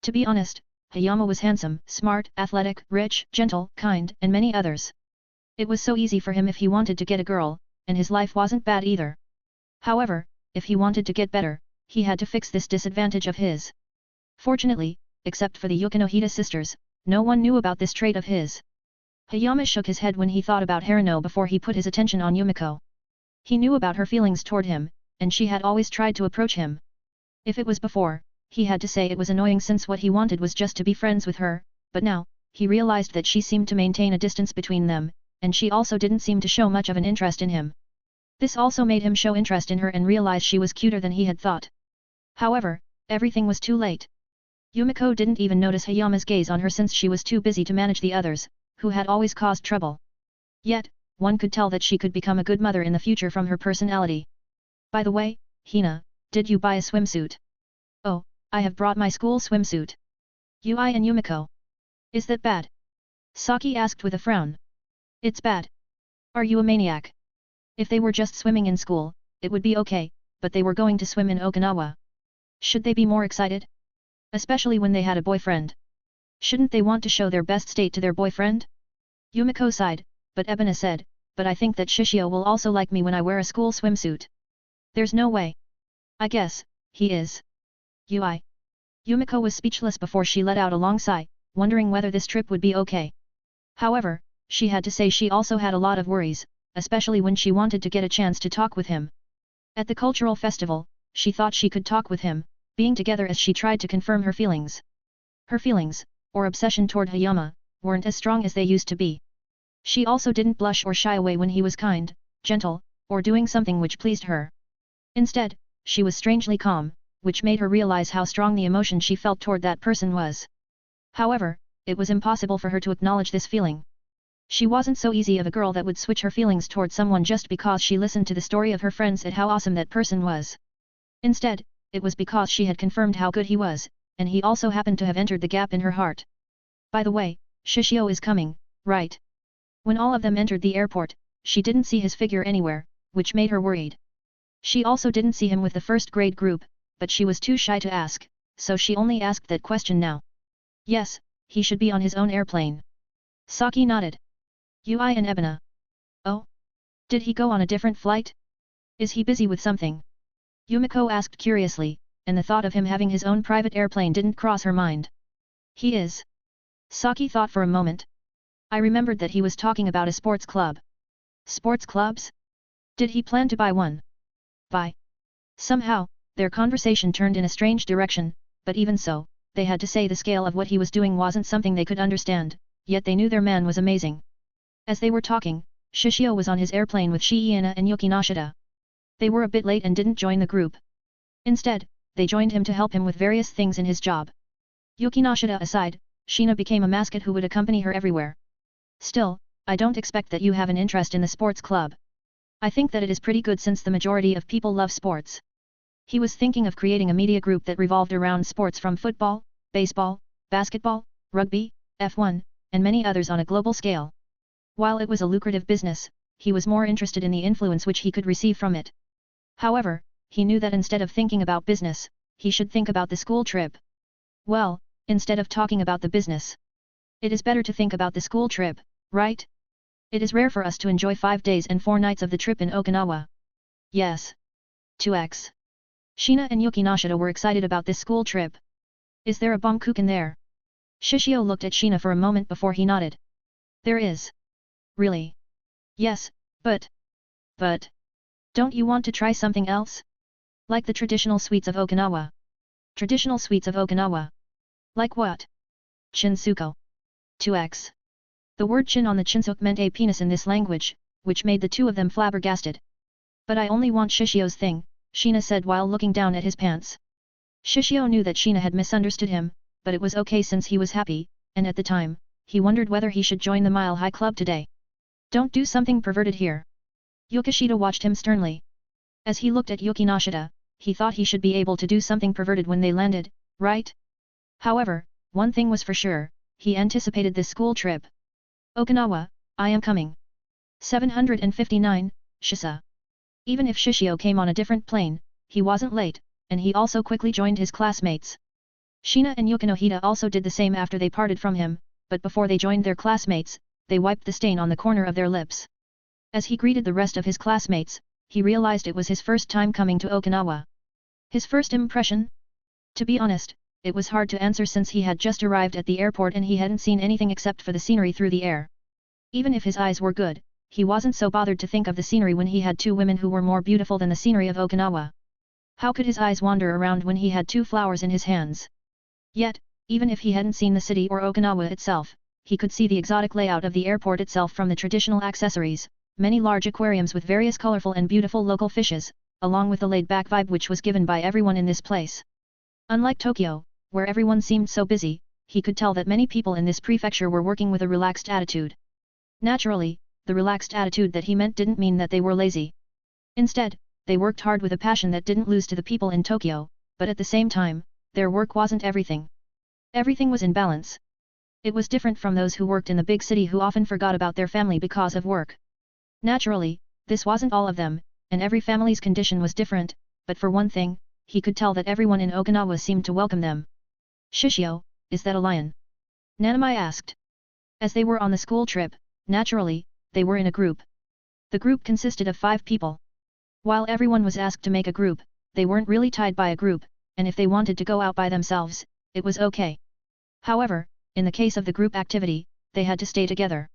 To be honest, Hayama was handsome, smart, athletic, rich, gentle, kind, and many others. It was so easy for him if he wanted to get a girl, and his life wasn't bad either. However, if he wanted to get better, he had to fix this disadvantage of his. Fortunately, except for the Yukinohita sisters, no one knew about this trait of his. Hayama shook his head when he thought about Harino before he put his attention on Yumiko. He knew about her feelings toward him, and she had always tried to approach him. If it was before, he had to say it was annoying since what he wanted was just to be friends with her, but now, he realized that she seemed to maintain a distance between them, and she also didn't seem to show much of an interest in him. This also made him show interest in her and realize she was cuter than he had thought. However, everything was too late. Yumiko didn't even notice Hayama's gaze on her since she was too busy to manage the others, who had always caused trouble. Yet, one could tell that she could become a good mother in the future from her personality. By the way, Hina, did you buy a swimsuit? Oh, I have brought my school swimsuit. Ui and Yumiko. Is that bad? Saki asked with a frown. It's bad. Are you a maniac? If they were just swimming in school, it would be okay, but they were going to swim in Okinawa. Should they be more excited? Especially when they had a boyfriend. Shouldn't they want to show their best state to their boyfriend? Yumiko sighed, but Ebina said, but I think that Shishio will also like me when I wear a school swimsuit. There's no way. I guess, he is. Ui. Yumiko was speechless before she let out a long sigh, wondering whether this trip would be okay. However, she had to say she also had a lot of worries, especially when she wanted to get a chance to talk with him. At the cultural festival, she thought she could talk with him, being together as she tried to confirm her feelings. Her feelings, or obsession toward Hayama, weren't as strong as they used to be. She also didn't blush or shy away when he was kind, gentle, or doing something which pleased her. Instead, she was strangely calm, which made her realize how strong the emotion she felt toward that person was. However, it was impossible for her to acknowledge this feeling. She wasn't so easy of a girl that would switch her feelings toward someone just because she listened to the story of her friends at how awesome that person was. Instead, it was because she had confirmed how good he was, and he also happened to have entered the gap in her heart. By the way, Shishio is coming, right? When all of them entered the airport, she didn't see his figure anywhere, which made her worried. She also didn't see him with the first grade group, but she was too shy to ask, so she only asked that question now. Yes, he should be on his own airplane. Saki nodded. Ui and Ebina. Oh? Did he go on a different flight? Is he busy with something? Yumiko asked curiously, and the thought of him having his own private airplane didn't cross her mind. He is. Saki thought for a moment. I remembered that he was talking about a sports club. Sports clubs? Did he plan to buy one? Buy? Somehow, their conversation turned in a strange direction, but even so, they had to say the scale of what he was doing wasn't something they could understand, yet they knew their man was amazing. As they were talking, Shishio was on his airplane with Shiina and Yuki Nashida. They were a bit late and didn't join the group. Instead, they joined him to help him with various things in his job. Yuki Nashida aside, Shina became a mascot who would accompany her everywhere. Still, I don't expect that you have an interest in the sports club. I think that it is pretty good since the majority of people love sports. He was thinking of creating a media group that revolved around sports from football, baseball, basketball, rugby, F1, and many others on a global scale. While it was a lucrative business, he was more interested in the influence which he could receive from it. However, he knew that instead of thinking about business, he should think about the school trip. Well, instead of talking about the business, it is better to think about the school trip, right? It is rare for us to enjoy 5 days and 4 nights of the trip in Okinawa. Yes. 2x. Shina and Yuki Nashida were excited about this school trip. Is there a Bangkuken there? Shishio looked at Shina for a moment before he nodded. There is. Really? Yes, but... Don't you want to try something else? Like the traditional sweets of Okinawa. Traditional sweets of Okinawa. Like what? Chinsuko. 2x. The word chin on the chinsuk meant a penis in this language, which made the two of them flabbergasted. But I only want Shishio's thing, Shina said while looking down at his pants. Shishio knew that Shina had misunderstood him, but it was okay since he was happy, and at the time, he wondered whether he should join the Mile High Club today. Don't do something perverted here. Yukishita watched him sternly. As he looked at Yuki Nashida, he thought he should be able to do something perverted when they landed, right? However, one thing was for sure, he anticipated this school trip. Okinawa, I am coming. 759, Shisa. Even if Shishio came on a different plane, he wasn't late, and he also quickly joined his classmates. Shina and Yukinohita also did the same after they parted from him, but before they joined their classmates, they wiped the stain on the corner of their lips. As he greeted the rest of his classmates, he realized it was his first time coming to Okinawa. His first impression? To be honest, it was hard to answer since he had just arrived at the airport and he hadn't seen anything except for the scenery through the air. Even if his eyes were good, he wasn't so bothered to think of the scenery when he had two women who were more beautiful than the scenery of Okinawa. How could his eyes wander around when he had two flowers in his hands? Yet, even if he hadn't seen the city or Okinawa itself, he could see the exotic layout of the airport itself from the traditional accessories, many large aquariums with various colorful and beautiful local fishes, along with the laid-back vibe which was given by everyone in this place. Unlike Tokyo, where everyone seemed so busy, he could tell that many people in this prefecture were working with a relaxed attitude. Naturally, the relaxed attitude that he meant didn't mean that they were lazy. Instead, they worked hard with a passion that didn't lose to the people in Tokyo, but at the same time, their work wasn't everything. Everything was in balance. It was different from those who worked in the big city who often forgot about their family because of work. Naturally, this wasn't all of them, and every family's condition was different, but for one thing, he could tell that everyone in Okinawa seemed to welcome them. Shishio, is that a lion? Nanami asked. As they were on the school trip, naturally, they were in a group. The group consisted of 5 people. While everyone was asked to make a group, they weren't really tied by a group, and if they wanted to go out by themselves, it was okay. However, in the case of the group activity, they had to stay together.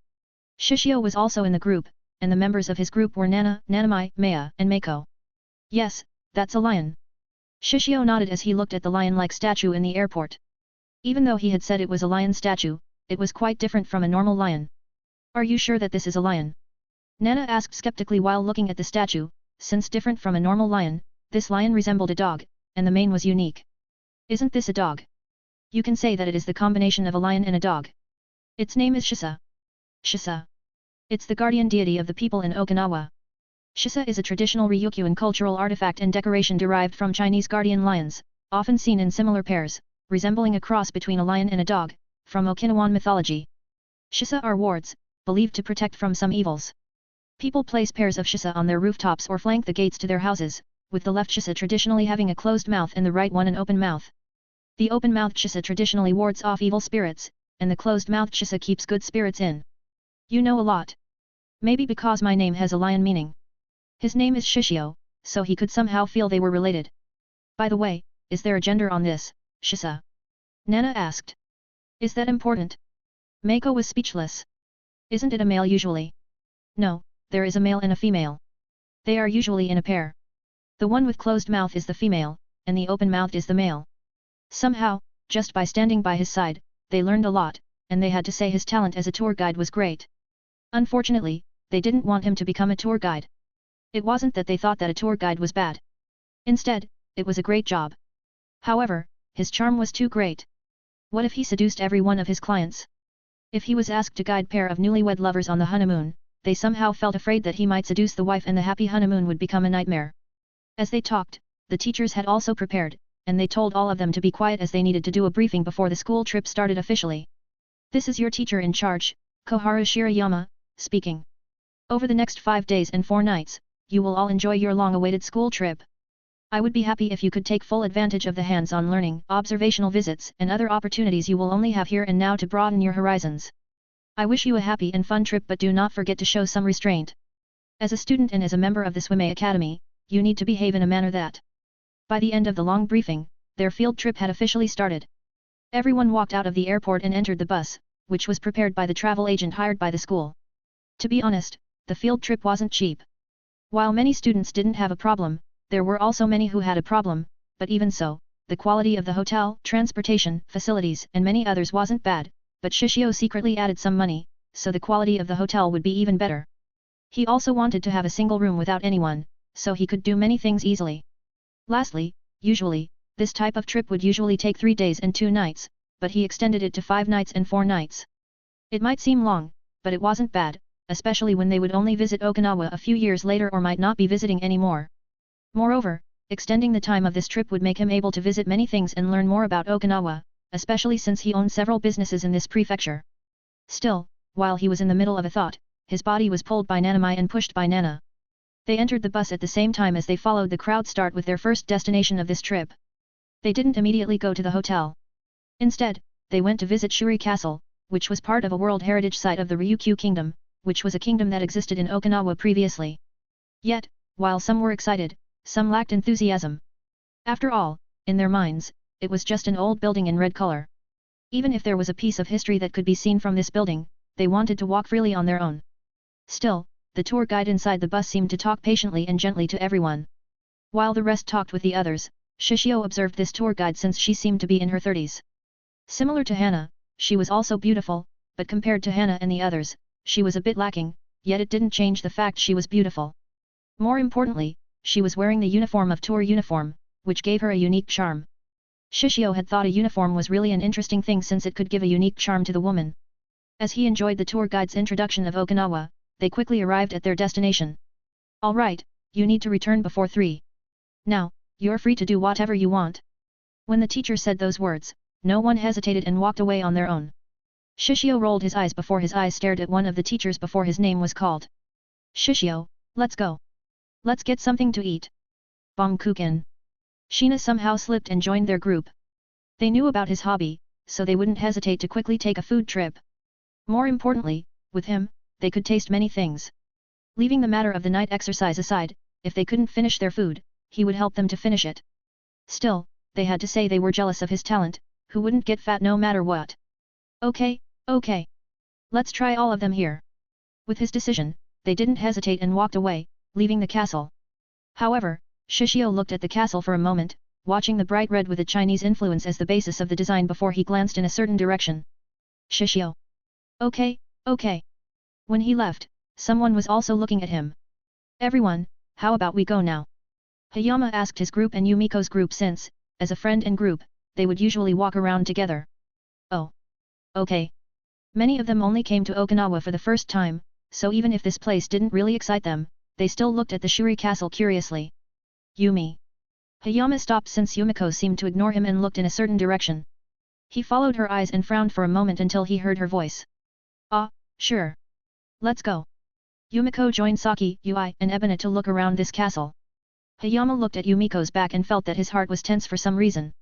Shishio was also in the group, and the members of his group were Nana, Nanami, Maya, and Mako. Yes, that's a lion. Shishio nodded as he looked at the lion-like statue in the airport. Even though he had said it was a lion statue, it was quite different from a normal lion. Are you sure that this is a lion? Nana asked skeptically while looking at the statue, since different from a normal lion, this lion resembled a dog, and the mane was unique. Isn't this a dog? You can say that it is the combination of a lion and a dog. Its name is Shisa. Shisa. It's the guardian deity of the people in Okinawa. Shisa is a traditional Ryukyuan cultural artifact and decoration derived from Chinese guardian lions, often seen in similar pairs, resembling a cross between a lion and a dog, from Okinawan mythology. Shisa are wards, believed to protect from some evils. People place pairs of shisa on their rooftops or flank the gates to their houses, with the left shisa traditionally having a closed mouth and the right one an open mouth. The open-mouthed shisa traditionally wards off evil spirits, and the closed-mouthed shisa keeps good spirits in. You know a lot. Maybe because my name has a lion meaning. His name is Shishio, so he could somehow feel they were related. By the way, is there a gender on this, shisa? Nana asked. Is that important? Mako was speechless. Isn't it a male usually? No, there is a male and a female. They are usually in a pair. The one with closed mouth is the female, and the open-mouthed is the male. Somehow, just by standing by his side, they learned a lot, and they had to say his talent as a tour guide was great. Unfortunately, they didn't want him to become a tour guide. It wasn't that they thought that a tour guide was bad. Instead, it was a great job. However, his charm was too great. What if he seduced every one of his clients? If he was asked to guide a pair of newlywed lovers on the honeymoon, they somehow felt afraid that he might seduce the wife and the happy honeymoon would become a nightmare. As they talked, the teachers had also prepared, and they told all of them to be quiet as they needed to do a briefing before the school trip started officially. This is your teacher in charge, Koharu Shirayama, speaking. Over the next 5 days and 4 nights, you will all enjoy your long-awaited school trip. I would be happy if you could take full advantage of the hands-on learning, observational visits, and other opportunities you will only have here and now to broaden your horizons. I wish you a happy and fun trip, but do not forget to show some restraint. As a student and as a member of the Swime Academy, you need to behave in a manner that. By the end of the long briefing, their field trip had officially started. Everyone walked out of the airport and entered the bus, which was prepared by the travel agent hired by the school. To be honest, the field trip wasn't cheap. While many students didn't have a problem, there were also many who had a problem, but even so, the quality of the hotel, transportation, facilities and many others wasn't bad, but Shishio secretly added some money, so the quality of the hotel would be even better. He also wanted to have a single room without anyone, so he could do many things easily. Lastly, usually, this type of trip would usually take 3 days and 2 nights, but he extended it to 5 nights and 4 nights. It might seem long, but it wasn't bad, especially when they would only visit Okinawa a few years later or might not be visiting anymore. Moreover, extending the time of this trip would make him able to visit many things and learn more about Okinawa, especially since he owned several businesses in this prefecture. Still, while he was in the middle of a thought, his body was pulled by Nanami and pushed by Nana. They entered the bus at the same time as they followed the crowd start with their first destination of this trip. They didn't immediately go to the hotel. Instead, they went to visit Shuri Castle, which was part of a World Heritage Site of the Ryukyu Kingdom, which was a kingdom that existed in Okinawa previously. Yet, while some were excited, some lacked enthusiasm. After all, in their minds, it was just an old building in red color. Even if there was a piece of history that could be seen from this building, they wanted to walk freely on their own. Still, the tour guide inside the bus seemed to talk patiently and gently to everyone. While the rest talked with the others, Shishio observed this tour guide since she seemed to be in her 30s. Similar to Hannah, she was also beautiful, but compared to Hannah and the others, she was a bit lacking, yet it didn't change the fact she was beautiful. More importantly, she was wearing the uniform of tour uniform, which gave her a unique charm. Shishio had thought a uniform was really an interesting thing since it could give a unique charm to the woman. As he enjoyed the tour guide's introduction of Okinawa, they quickly arrived at their destination. Alright, you need to return before 3. Now, you're free to do whatever you want. When the teacher said those words, no one hesitated and walked away on their own. Shishio rolled his eyes before his eyes stared at one of the teachers before his name was called. Shishio, let's go. Let's get something to eat. Bongkukin. Sheena somehow slipped and joined their group. They knew about his hobby, so they wouldn't hesitate to quickly take a food trip. More importantly, with him, they could taste many things. Leaving the matter of the night exercise aside, if they couldn't finish their food, he would help them to finish it. Still, they had to say they were jealous of his talent, who wouldn't get fat no matter what. Okay, okay. Let's try all of them here. With his decision, they didn't hesitate and walked away, leaving the castle. However, Shishio looked at the castle for a moment, watching the bright red with a Chinese influence as the basis of the design before he glanced in a certain direction. Shishio. Okay, okay. When he left, someone was also looking at him. Everyone, how about we go now? Hayama asked his group and Yumiko's group since, as a friend and group, they would usually walk around together. Oh. Okay. Many of them only came to Okinawa for the first time, so even if this place didn't really excite them, they still looked at the Shuri castle curiously. Yumi. Hayama stopped since Yumiko seemed to ignore him and looked in a certain direction. He followed her eyes and frowned for a moment until he heard her voice. Ah, sure. Let's go. Yumiko joined Saki, Ui, and Ebona to look around this castle. Hayama looked at Yumiko's back and felt that his heart was tense for some reason.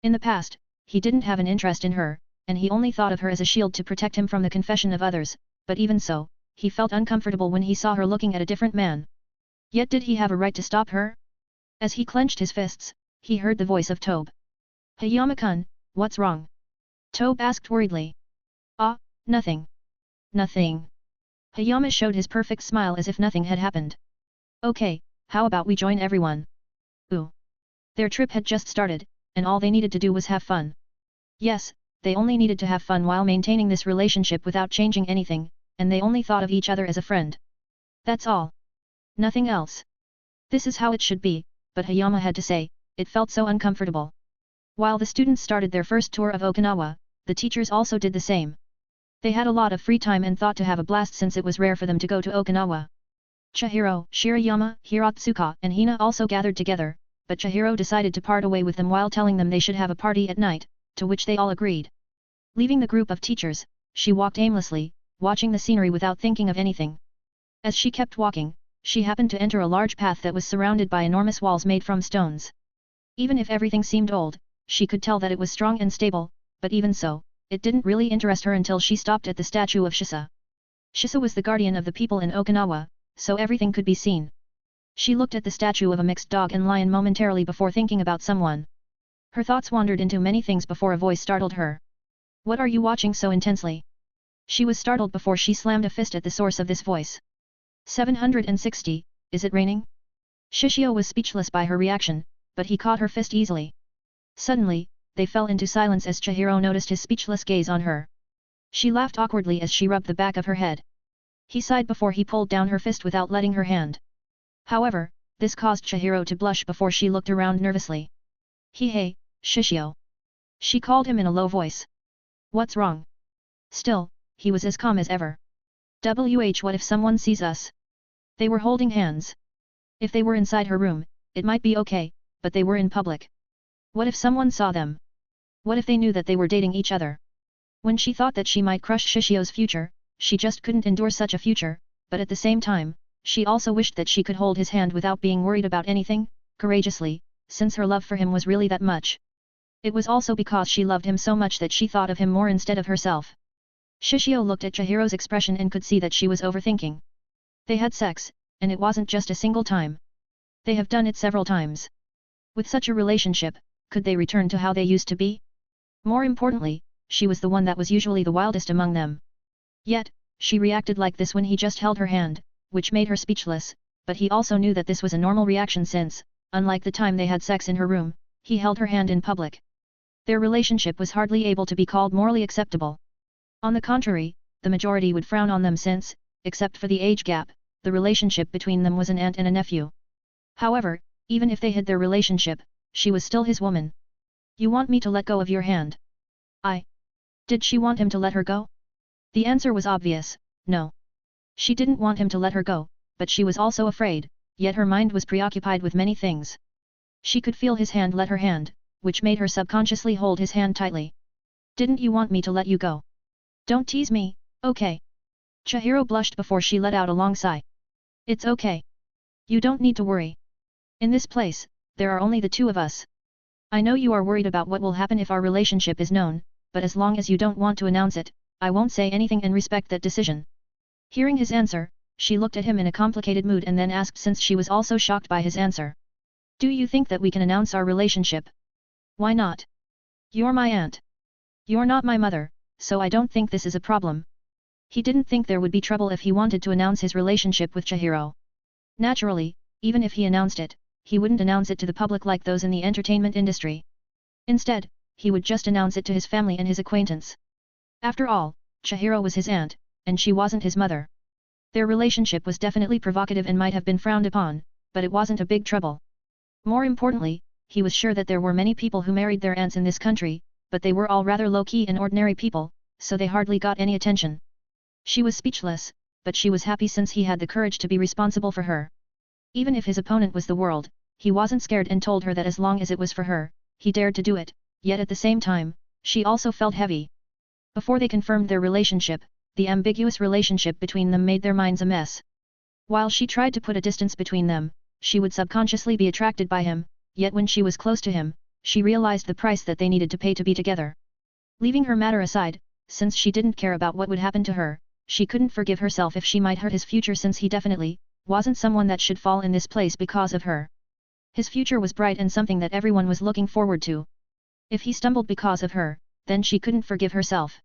In the past, he didn't have an interest in her, and he only thought of her as a shield to protect him from the confession of others, but even so, he felt uncomfortable when he saw her looking at a different man. Yet did he have a right to stop her? As he clenched his fists, he heard the voice of Tobe. Hayama-kun, what's wrong? Tobe asked worriedly. Ah, nothing. Nothing. Hayama showed his perfect smile as if nothing had happened. Okay, how about we join everyone? Ooh. Their trip had just started, and all they needed to do was have fun. Yes, they only needed to have fun while maintaining this relationship without changing anything, and they only thought of each other as a friend. That's all. Nothing else. This is how it should be, but Hayama had to say, it felt so uncomfortable. While the students started their first tour of Okinawa, the teachers also did the same. They had a lot of free time and thought to have a blast since it was rare for them to go to Okinawa. Chihiro, Shirayama, Hirotsuka and Hina also gathered together, but Chihiro decided to part away with them while telling them they should have a party at night, to which they all agreed. Leaving the group of teachers, she walked aimlessly, watching the scenery without thinking of anything. As she kept walking, she happened to enter a large path that was surrounded by enormous walls made from stones. Even if everything seemed old, she could tell that it was strong and stable, but even so, it didn't really interest her until she stopped at the statue of Shisa. Shisa was the guardian of the people in Okinawa, so everything could be seen. She looked at the statue of a mixed dog and lion momentarily before thinking about someone. Her thoughts wandered into many things before a voice startled her. What are you watching so intensely? She was startled before she slammed a fist at the source of this voice. 760, is it raining? Shishio was speechless by her reaction, but he caught her fist easily. Suddenly, they fell into silence as Chihiro noticed his speechless gaze on her. She laughed awkwardly as she rubbed the back of her head. He sighed before he pulled down her fist without letting her hand. However, this caused Chihiro to blush before she looked around nervously. Hey, Shishio. She called him in a low voice. What's wrong? Still, he was as calm as ever. What if someone sees us? They were holding hands. If they were inside her room, it might be okay, but they were in public. What if someone saw them? What if they knew that they were dating each other? When she thought that she might crush Shishio's future, she just couldn't endure such a future, but at the same time, she also wished that she could hold his hand without being worried about anything, courageously, since her love for him was really that much. It was also because she loved him so much that she thought of him more instead of herself. Shishio looked at Chihiro's expression and could see that she was overthinking. They had sex, and it wasn't just a single time. They have done it several times. With such a relationship, could they return to how they used to be? More importantly, she was the one that was usually the wildest among them. Yet, she reacted like this when he just held her hand, which made her speechless, but he also knew that this was a normal reaction since, unlike the time they had sex in her room, he held her hand in public. Their relationship was hardly able to be called morally acceptable. On the contrary, the majority would frown on them since, except for the age gap, the relationship between them was an aunt and a nephew. However, even if they hid their relationship, she was still his woman. You want me to let go of your hand? Did she want him to let her go? The answer was obvious, no. She didn't want him to let her go, but she was also afraid, yet her mind was preoccupied with many things. She could feel his hand let her hand, which made her subconsciously hold his hand tightly. Didn't you want me to let you go? Don't tease me, okay? Chihiro blushed before she let out a long sigh. It's okay. You don't need to worry. In this place, there are only the two of us. I know you are worried about what will happen if our relationship is known, but as long as you don't want to announce it, I won't say anything and respect that decision. Hearing his answer, she looked at him in a complicated mood and then asked since she was also shocked by his answer. Do you think that we can announce our relationship? Why not? You're my aunt. You're not my mother, so I don't think this is a problem. He didn't think there would be trouble if he wanted to announce his relationship with Chihiro. Naturally, even if he announced it, he wouldn't announce it to the public like those in the entertainment industry. Instead, he would just announce it to his family and his acquaintance. After all, Chihiro was his aunt, and she wasn't his mother. Their relationship was definitely provocative and might have been frowned upon, but it wasn't a big trouble. More importantly, he was sure that there were many people who married their aunts in this country, but they were all rather low-key and ordinary people, so they hardly got any attention. She was speechless, but she was happy since he had the courage to be responsible for her. Even if his opponent was the world, he wasn't scared and told her that as long as it was for her, he dared to do it, yet at the same time, she also felt heavy. Before they confirmed their relationship, the ambiguous relationship between them made their minds a mess. While she tried to put a distance between them, she would subconsciously be attracted by him, yet when she was close to him, she realized the price that they needed to pay to be together. Leaving her matter aside, since she didn't care about what would happen to her, she couldn't forgive herself if she might hurt his future since he definitely wasn't someone that should fall in this place because of her. His future was bright and something that everyone was looking forward to. If he stumbled because of her, then she couldn't forgive herself.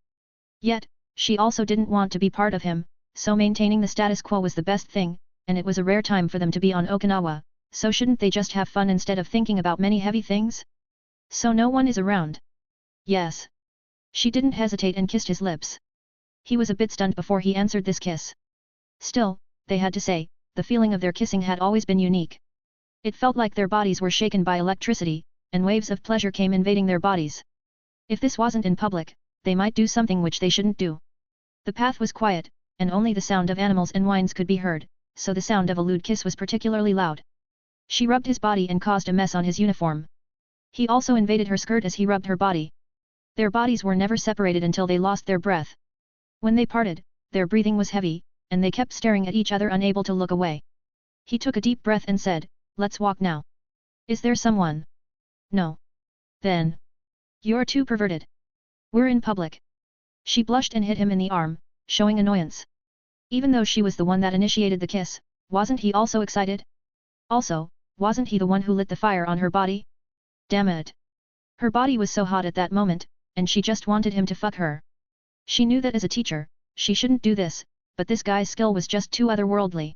Yet, she also didn't want to be part of him, so maintaining the status quo was the best thing, and it was a rare time for them to be on Okinawa, so shouldn't they just have fun instead of thinking about many heavy things? So no one is around? Yes. She didn't hesitate and kissed his lips. He was a bit stunned before he answered this kiss. Still, they had to say, the feeling of their kissing had always been unique. It felt like their bodies were shaken by electricity, and waves of pleasure came invading their bodies. If this wasn't in public, they might do something which they shouldn't do. The path was quiet, and only the sound of animals and whines could be heard, so the sound of a lewd kiss was particularly loud. She rubbed his body and caused a mess on his uniform. He also invaded her skirt as he rubbed her body. Their bodies were never separated until they lost their breath. When they parted, their breathing was heavy, and they kept staring at each other unable to look away. He took a deep breath and said, "Let's walk now." "Is there someone?" "No." "Then. You're too perverted. We're in public." She blushed and hit him in the arm, showing annoyance. Even though she was the one that initiated the kiss, wasn't he also excited? Also, wasn't he the one who lit the fire on her body? Damn it. Her body was so hot at that moment, and she just wanted him to fuck her. She knew that as a teacher, she shouldn't do this, but this guy's skill was just too otherworldly.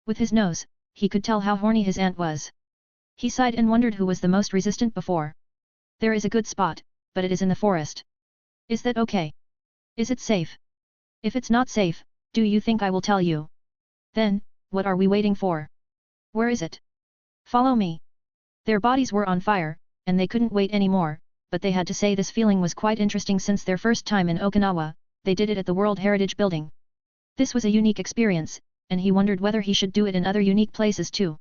With his nose, he could tell how horny his aunt was. He sighed and wondered who was the most resistant before. "There is a good spot, but it is in the forest. Is that okay? Is it safe? If it's not safe, do you think I will tell you? Then, what are we waiting for? Where is it? Follow me." Their bodies were on fire, and they couldn't wait anymore, but they had to say this feeling was quite interesting since their first time in Okinawa, they did it at the World Heritage Building. This was a unique experience, and he wondered whether he should do it in other unique places too.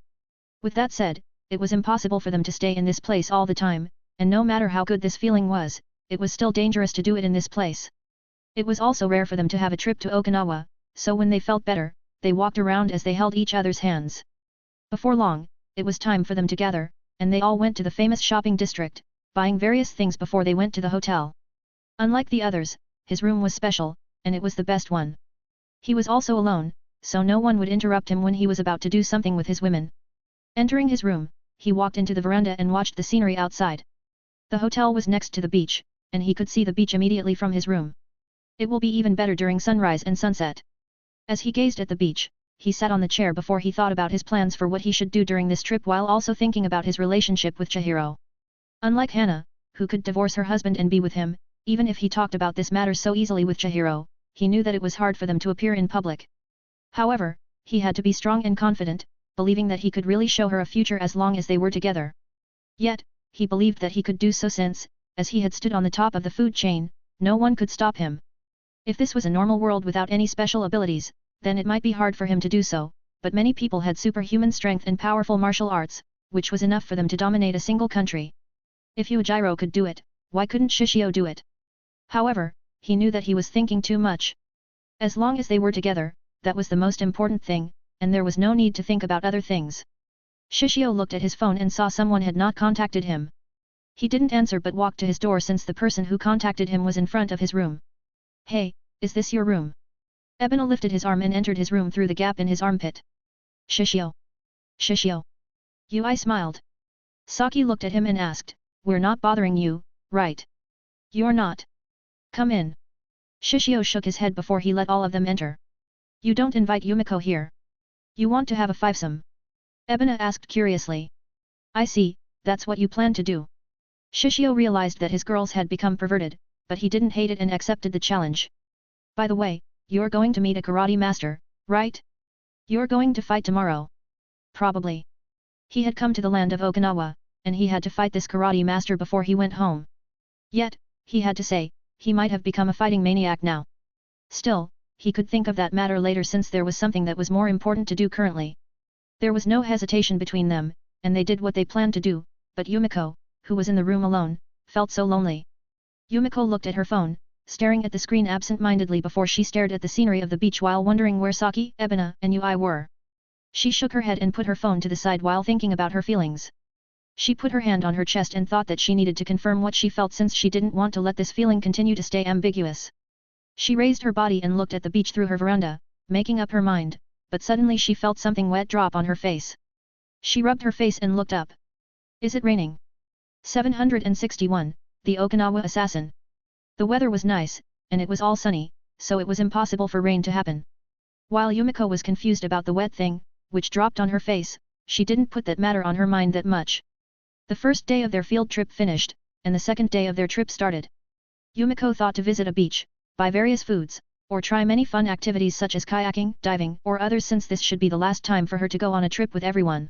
With that said, it was impossible for them to stay in this place all the time, and no matter how good this feeling was, it was still dangerous to do it in this place. It was also rare for them to have a trip to Okinawa, so when they felt better, they walked around as they held each other's hands. Before long, it was time for them to gather, and they all went to the famous shopping district, buying various things before they went to the hotel. Unlike the others, his room was special, and it was the best one. He was also alone, so no one would interrupt him when he was about to do something with his women. Entering his room, he walked into the veranda and watched the scenery outside. The hotel was next to the beach, and he could see the beach immediately from his room. It will be even better during sunrise and sunset. As he gazed at the beach, he sat on the chair before he thought about his plans for what he should do during this trip while also thinking about his relationship with Chihiro. Unlike Hana, who could divorce her husband and be with him, even if he talked about this matter so easily with Chihiro, he knew that it was hard for them to appear in public. However, he had to be strong and confident, believing that he could really show her a future as long as they were together. Yet, he believed that he could do so since, as he had stood on the top of the food chain, no one could stop him. If this was a normal world without any special abilities, then it might be hard for him to do so, but many people had superhuman strength and powerful martial arts, which was enough for them to dominate a single country. If Yujiro could do it, why couldn't Shishio do it? However, he knew that he was thinking too much. As long as they were together, that was the most important thing, and there was no need to think about other things. Shishio looked at his phone and saw someone had not contacted him. He didn't answer but walked to his door since the person who contacted him was in front of his room. Hey, is this your room? Ebina lifted his arm and entered his room through the gap in his armpit. Shishio. Shishio. Yui smiled. Saki looked at him and asked, "We're not bothering you, right?" "You're not. Come in." Shishio shook his head before he let all of them enter. "You don't invite Yumiko here. You want to have a fivesome?" Ebina asked curiously. "I see, that's what you plan to do." Shishio realized that his girls had become perverted, but he didn't hate it and accepted the challenge. "By the way, you're going to meet a karate master, right? You're going to fight tomorrow." "Probably." He had come to the land of Okinawa, and he had to fight this karate master before he went home. Yet, he had to say, he might have become a fighting maniac now. Still, he could think of that matter later since there was something that was more important to do currently. There was no hesitation between them, and they did what they planned to do, but Yumiko, who was in the room alone, felt so lonely. Yumiko looked at her phone, staring at the screen absent-mindedly before she stared at the scenery of the beach while wondering where Saki, Ebina, and Yui were. She shook her head and put her phone to the side while thinking about her feelings. She put her hand on her chest and thought that she needed to confirm what she felt since she didn't want to let this feeling continue to stay ambiguous. She raised her body and looked at the beach through her veranda, making up her mind, but suddenly she felt something wet drop on her face. She rubbed her face and looked up. "Is it raining?" 761, The Okinawa Assassin. The weather was nice, and it was all sunny, so it was impossible for rain to happen. While Yumiko was confused about the wet thing, which dropped on her face, she didn't put that matter on her mind that much. The first day of their field trip finished, and the second day of their trip started. Yumiko thought to visit a beach, buy various foods, or try many fun activities such as kayaking, diving, or others since this should be the last time for her to go on a trip with everyone.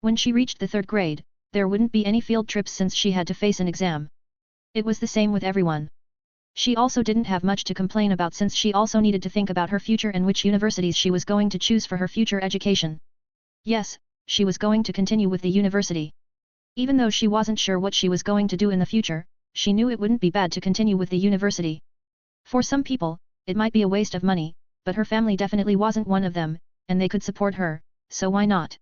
When she reached the 3rd grade, there wouldn't be any field trips since she had to face an exam. It was the same with everyone. She also didn't have much to complain about since she also needed to think about her future and which universities she was going to choose for her future education. Yes, she was going to continue with the university. Even though she wasn't sure what she was going to do in the future, she knew it wouldn't be bad to continue with the university. For some people, it might be a waste of money, but her family definitely wasn't one of them, and they could support her, so why not?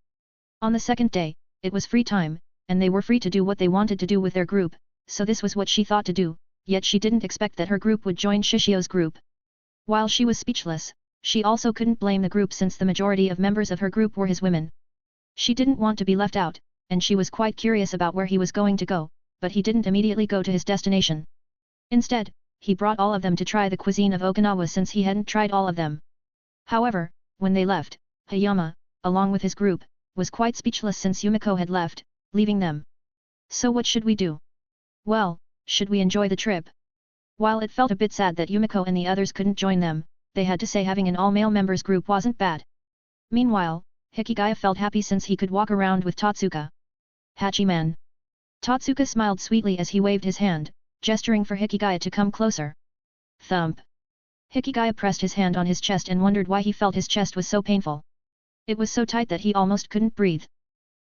On the second day, it was free time, and they were free to do what they wanted to do with their group, so this was what she thought to do, yet she didn't expect that her group would join Shishio's group. While she was speechless, she also couldn't blame the group since the majority of members of her group were his women. She didn't want to be left out, and she was quite curious about where he was going to go, but he didn't immediately go to his destination. Instead, he brought all of them to try the cuisine of Okinawa since he hadn't tried all of them. However, when they left, Hayama, along with his group, was quite speechless since Yumiko had left, leaving them. "So what should we do? Well, should we enjoy the trip?" While it felt a bit sad that Yumiko and the others couldn't join them, they had to say having an all-male members group wasn't bad. Meanwhile, Hikigaya felt happy since he could walk around with Totsuka. "Hachiman." Totsuka smiled sweetly as he waved his hand, gesturing for Hikigaya to come closer. Thump. Hikigaya pressed his hand on his chest and wondered why he felt his chest was so painful. It was so tight that he almost couldn't breathe.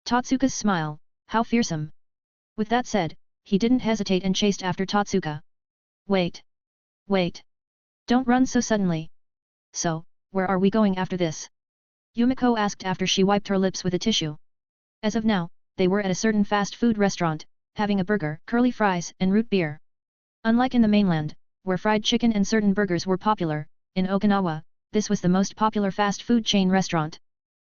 Totsuka's smile, how fearsome. With that said, he didn't hesitate and chased after Totsuka. "Wait. Wait. Don't run so suddenly." "So, where are we going after this?" Yumiko asked after she wiped her lips with a tissue. As of now, they were at a certain fast food restaurant, having a burger, curly fries, and root beer. Unlike in the mainland, where fried chicken and certain burgers were popular, in Okinawa, this was the most popular fast food chain restaurant.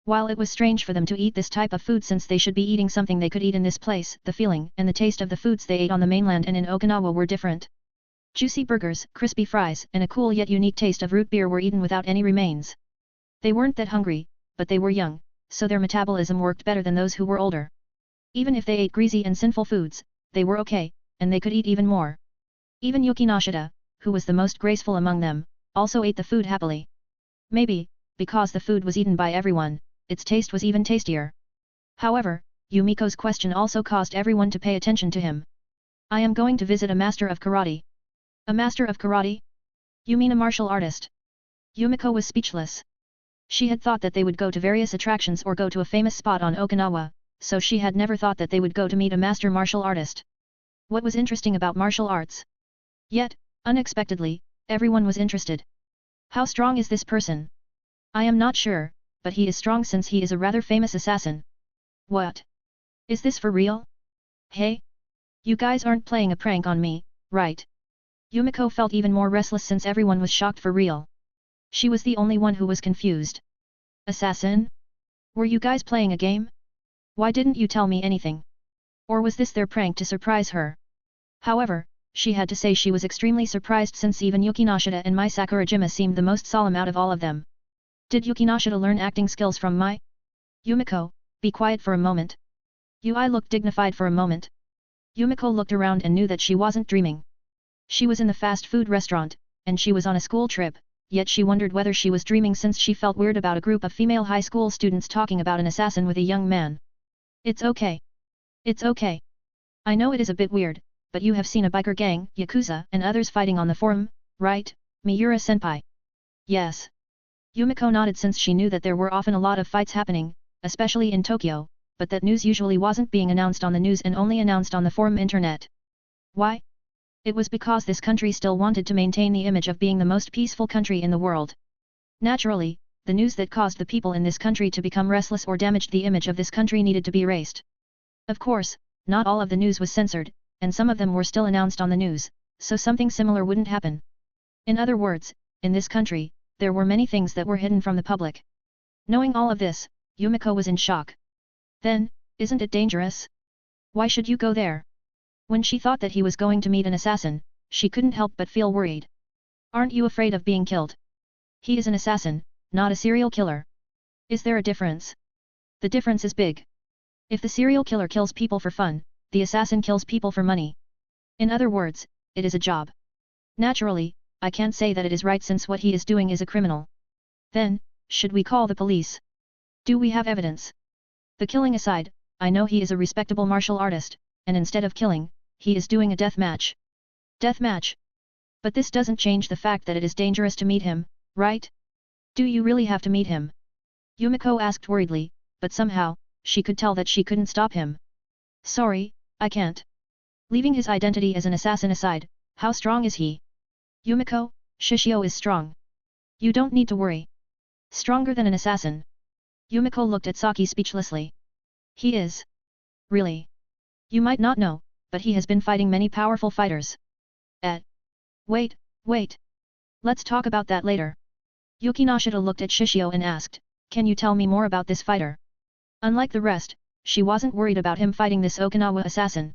While it was strange for them to eat this type of food since they should be eating something they could eat in this place, the feeling and the taste of the foods they ate on the mainland and in Okinawa were different. Juicy burgers, crispy fries, and a cool yet unique taste of root beer were eaten without any remains. They weren't that hungry, but they were young, so their metabolism worked better than those who were older. Even if they ate greasy and sinful foods, they were okay, and they could eat even more. Even Yuki Nashida, who was the most graceful among them, also ate the food happily. Maybe, because the food was eaten by everyone, its taste was even tastier. However, Yumiko's question also caused everyone to pay attention to him. I am going to visit a master of karate. A master of karate? You mean a martial artist? Yumiko was speechless. She had thought that they would go to various attractions or go to a famous spot on Okinawa, so she had never thought that they would go to meet a master martial artist. What was interesting about martial arts? Yet, unexpectedly, everyone was interested. How strong is this person? I am not sure, but he is strong since he is a rather famous assassin. What? Is this for real? Hey? You guys aren't playing a prank on me, right? Yumiko felt even more restless since everyone was shocked for real. She was the only one who was confused. Assassin? Were you guys playing a game? Why didn't you tell me anything? Or was this their prank to surprise her? However, she had to say she was extremely surprised since even Yuki Nashida and Mai Sakurajima seemed the most solemn out of all of them. Did Yuki Nashida learn acting skills from Mai? Yumiko, be quiet for a moment. Ui looked dignified for a moment. Yumiko looked around and knew that she wasn't dreaming. She was in the fast food restaurant, and she was on a school trip, yet she wondered whether she was dreaming since she felt weird about a group of female high school students talking about an assassin with a young man. It's okay. It's okay. I know it is a bit weird, but you have seen a biker gang, Yakuza, and others fighting on the forum, right, Miura-senpai? Yes. Yumiko nodded since she knew that there were often a lot of fights happening, especially in Tokyo, but that news usually wasn't being announced on the news and only announced on the forum internet. Why? It was because this country still wanted to maintain the image of being the most peaceful country in the world. Naturally, the news that caused the people in this country to become restless or damaged the image of this country needed to be erased. Of course, not all of the news was censored, and some of them were still announced on the news, so something similar wouldn't happen. In other words, in this country, there were many things that were hidden from the public. Knowing all of this, Yumiko was in shock. Then, isn't it dangerous? Why should you go there? When she thought that he was going to meet an assassin, she couldn't help but feel worried. Aren't you afraid of being killed? He is an assassin, not a serial killer. Is there a difference? The difference is big. If the serial killer kills people for fun, the assassin kills people for money. In other words, it is a job. Naturally, I can't say that it is right since what he is doing is a criminal. Then, should we call the police? Do we have evidence? The killing aside, I know he is a respectable martial artist, and instead of killing, he is doing a death match. Death match? But this doesn't change the fact that it is dangerous to meet him, right? Do you really have to meet him? Yumiko asked worriedly, but somehow, she could tell that she couldn't stop him. Sorry, I can't. Leaving his identity as an assassin aside, how strong is he? Yumiko, Shishio is strong. You don't need to worry. Stronger than an assassin. Yumiko looked at Saki speechlessly. He is. Really? You might not know, but he has been fighting many powerful fighters. Wait. Let's talk about that later. Yuki Nashida looked at Shishio and asked, can you tell me more about this fighter? Unlike the rest, she wasn't worried about him fighting this Okinawa assassin.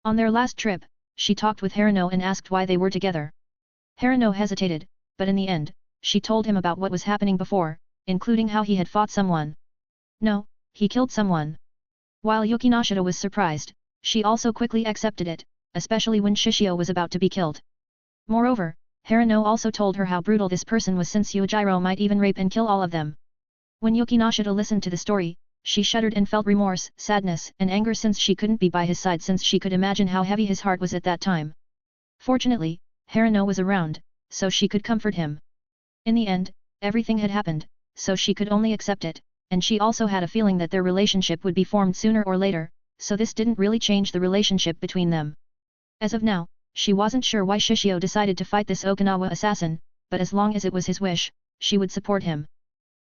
On their last trip, she talked with Harano and asked why they were together. Harano hesitated, but in the end, she told him about what was happening before, including how he had fought someone. No, he killed someone. While Yuki Nashida was surprised, she also quickly accepted it, especially when Shishio was about to be killed. Moreover, Harano also told her how brutal this person was since Yujiro might even rape and kill all of them. When Yuki Nashida listened to the story, she shuddered and felt remorse, sadness, and anger since she couldn't be by his side since she could imagine how heavy his heart was at that time. Fortunately, Harano was around, so she could comfort him. In the end, everything had happened, so she could only accept it, and she also had a feeling that their relationship would be formed sooner or later, so this didn't really change the relationship between them. As of now, she wasn't sure why Shishio decided to fight this Okinawa assassin, but as long as it was his wish, she would support him.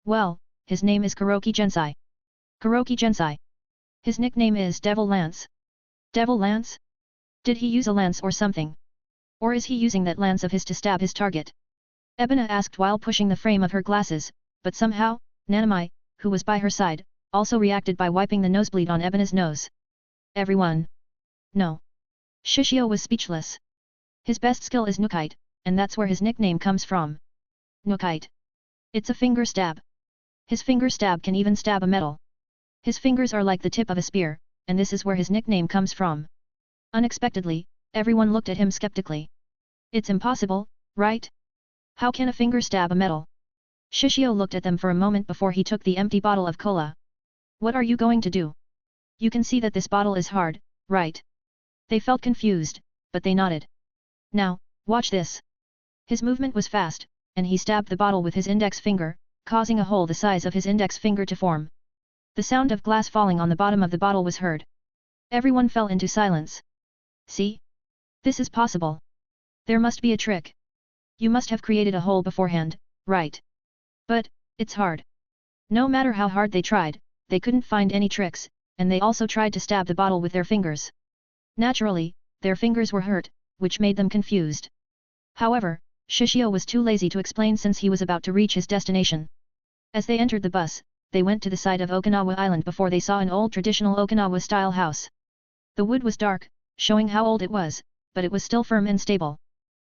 Well, his name is Kuroki Gensai. Kuroki Gensai. His nickname is Devil Lance. Devil Lance? Did he use a lance or something? Or is he using that lance of his to stab his target? Ebina asked while pushing the frame of her glasses, but somehow, Nanami, who was by her side, also reacted by wiping the nosebleed on Ebina's nose. Everyone. No. Shishio was speechless. His best skill is Nukite, and that's where his nickname comes from. Nukite. It's a finger stab. His finger stab can even stab a metal. His fingers are like the tip of a spear, and this is where his nickname comes from. Unexpectedly, everyone looked at him skeptically. It's impossible, right? How can a finger stab a metal? Shishio looked at them for a moment before he took the empty bottle of cola. What are you going to do? You can see that this bottle is hard, right? They felt confused, but they nodded. Now, watch this. His movement was fast, and he stabbed the bottle with his index finger, causing a hole the size of his index finger to form. The sound of glass falling on the bottom of the bottle was heard. Everyone fell into silence. See? This is possible. There must be a trick. You must have created a hole beforehand, right? But, it's hard. No matter how hard they tried, they couldn't find any tricks, and they also tried to stab the bottle with their fingers. Naturally, their fingers were hurt, which made them confused. However, Shishio was too lazy to explain since he was about to reach his destination. As they entered the bus, they went to the side of Okinawa Island before they saw an old traditional Okinawa-style house. The wood was dark, showing how old it was, but it was still firm and stable.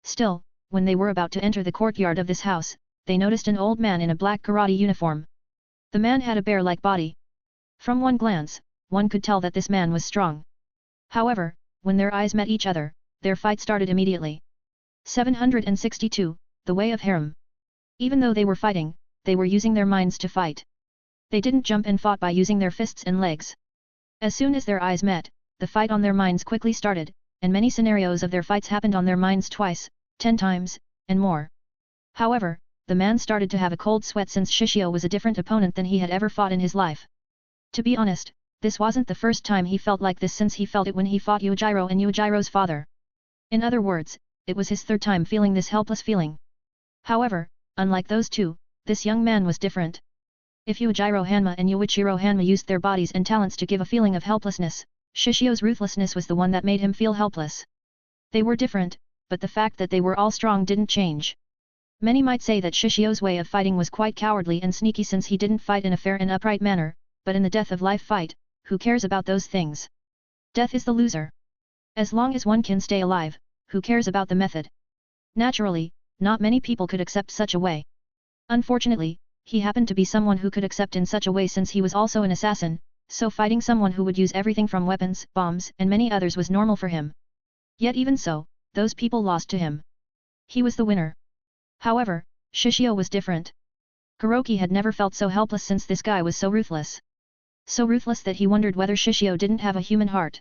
Still, when they were about to enter the courtyard of this house, they noticed an old man in a black karate uniform. The man had a bear-like body. From one glance, one could tell that this man was strong. However, when their eyes met each other, their fight started immediately. 762, The Way of Harem. Even though they were fighting, they were using their minds to fight. They didn't jump and fought by using their fists and legs. As soon as their eyes met, the fight on their minds quickly started, and many scenarios of their fights happened on their minds twice, 10 times, and more. However, the man started to have a cold sweat since Shishio was a different opponent than he had ever fought in his life. To be honest, this wasn't the first time he felt like this since he felt it when he fought Yujiro and Yujiro's father. In other words, it was his third time feeling this helpless feeling. However, unlike those two, this young man was different. If Yujiro Hanma and Yuichiro Hanma used their bodies and talents to give a feeling of helplessness, Shishio's ruthlessness was the one that made him feel helpless. They were different, but the fact that they were all strong didn't change. Many might say that Shishio's way of fighting was quite cowardly and sneaky since he didn't fight in a fair and upright manner, but in the death-of-life fight, who cares about those things? Death is the loser. As long as one can stay alive, who cares about the method? Naturally, not many people could accept such a way. Unfortunately, he happened to be someone who could accept in such a way since he was also an assassin, so fighting someone who would use everything from weapons, bombs, and many others was normal for him. Yet even so, those people lost to him. He was the winner. However, Shishio was different. Kuroki had never felt so helpless since this guy was so ruthless. So ruthless that he wondered whether Shishio didn't have a human heart.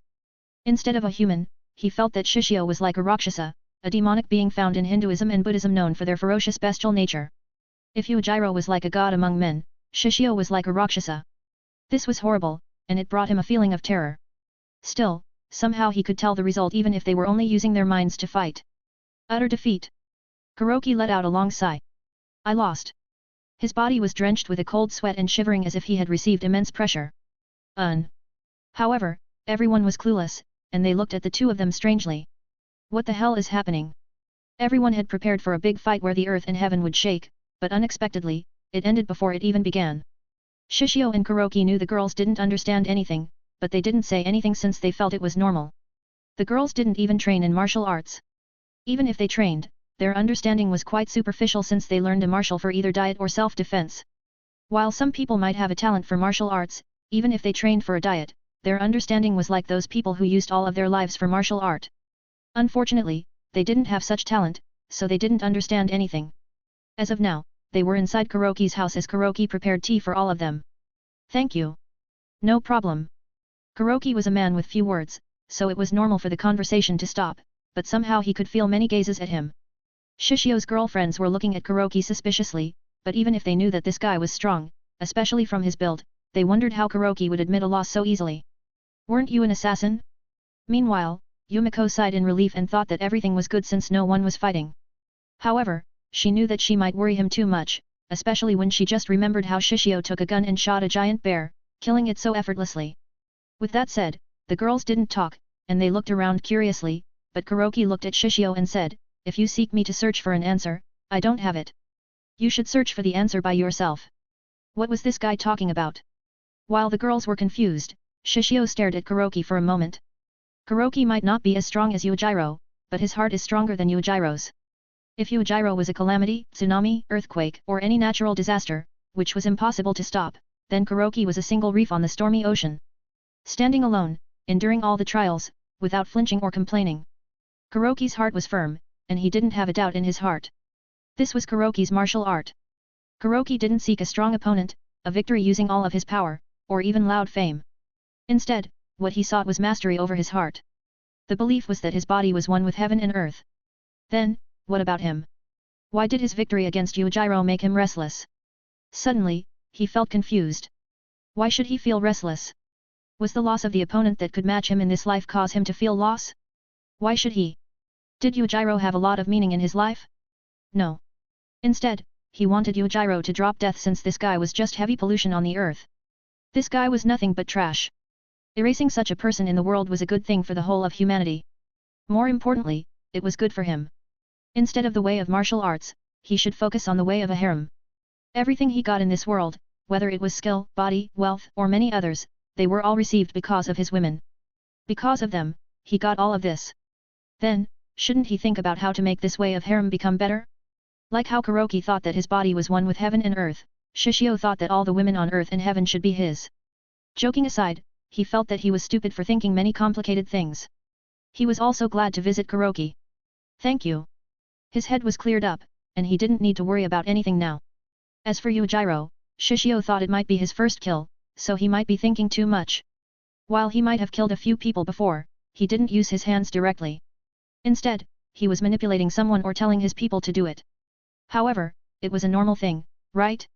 Instead of a human, he felt that Shishio was like a Rakshasa, a demonic being found in Hinduism and Buddhism known for their ferocious bestial nature. If Yujiro was like a god among men, Shishio was like a Rakshasa. This was horrible, and it brought him a feeling of terror. Still, somehow he could tell the result even if they were only using their minds to fight. Utter defeat. Kuroki let out a long sigh. I lost. His body was drenched with a cold sweat and shivering as if he had received immense pressure. However, everyone was clueless, and they looked at the two of them strangely. What the hell is happening? Everyone had prepared for a big fight where the earth and heaven would shake, but unexpectedly, it ended before it even began. Shishio and Kuroki knew the girls didn't understand anything, but they didn't say anything since they felt it was normal. The girls didn't even train in martial arts. Even if they trained, their understanding was quite superficial since they learned a martial for either diet or self-defense. While some people might have a talent for martial arts, even if they trained for a diet, their understanding was like those people who used all of their lives for martial art. Unfortunately, they didn't have such talent, so they didn't understand anything. As of now, they were inside Kuroki's house as Kuroki prepared tea for all of them. Thank you. No problem. Kuroki was a man with few words, so it was normal for the conversation to stop, but somehow he could feel many gazes at him. Shishio's girlfriends were looking at Kuroki suspiciously, but even if they knew that this guy was strong, especially from his build, they wondered how Kuroki would admit a loss so easily. Weren't you an assassin? Meanwhile, Yumiko sighed in relief and thought that everything was good since no one was fighting. However, she knew that she might worry him too much, especially when she just remembered how Shishio took a gun and shot a giant bear, killing it so effortlessly. With that said, the girls didn't talk, and they looked around curiously, but Kuroki looked at Shishio and said, if you seek me to search for an answer, I don't have it. You should search for the answer by yourself. What was this guy talking about? While the girls were confused, Shishio stared at Kuroki for a moment. Kuroki might not be as strong as Yujiro, but his heart is stronger than Yujiro's. If Yujiro was a calamity, tsunami, earthquake, or any natural disaster, which was impossible to stop, then Kuroki was a single reef on the stormy ocean. Standing alone, enduring all the trials, without flinching or complaining. Kuroki's heart was firm, and he didn't have a doubt in his heart. This was Kuroki's martial art. Kuroki didn't seek a strong opponent, a victory using all of his power, or even loud fame. Instead, what he sought was mastery over his heart. The belief was that his body was one with heaven and earth. Then, what about him? Why did his victory against Yujiro make him restless? Suddenly, he felt confused. Why should he feel restless? Was the loss of the opponent that could match him in this life cause him to feel loss? Why should he? Did Yujiro have a lot of meaning in his life? No. Instead, he wanted Yujiro to drop death since this guy was just heavy pollution on the earth. This guy was nothing but trash. Erasing such a person in the world was a good thing for the whole of humanity. More importantly, it was good for him. Instead of the way of martial arts, he should focus on the way of a harem. Everything he got in this world, whether it was skill, body, wealth, or many others, they were all received because of his women. Because of them, he got all of this. Then, shouldn't he think about how to make this way of harem become better? Like how Kuroki thought that his body was one with heaven and earth, Shishio thought that all the women on earth and heaven should be his. Joking aside, he felt that he was stupid for thinking many complicated things. He was also glad to visit Kuroki. Thank you. His head was cleared up, and he didn't need to worry about anything now. As for Yujiro, Shishio thought it might be his first kill, so he might be thinking too much. While he might have killed a few people before, he didn't use his hands directly. Instead, he was manipulating someone or telling his people to do it. However, it was a normal thing, right?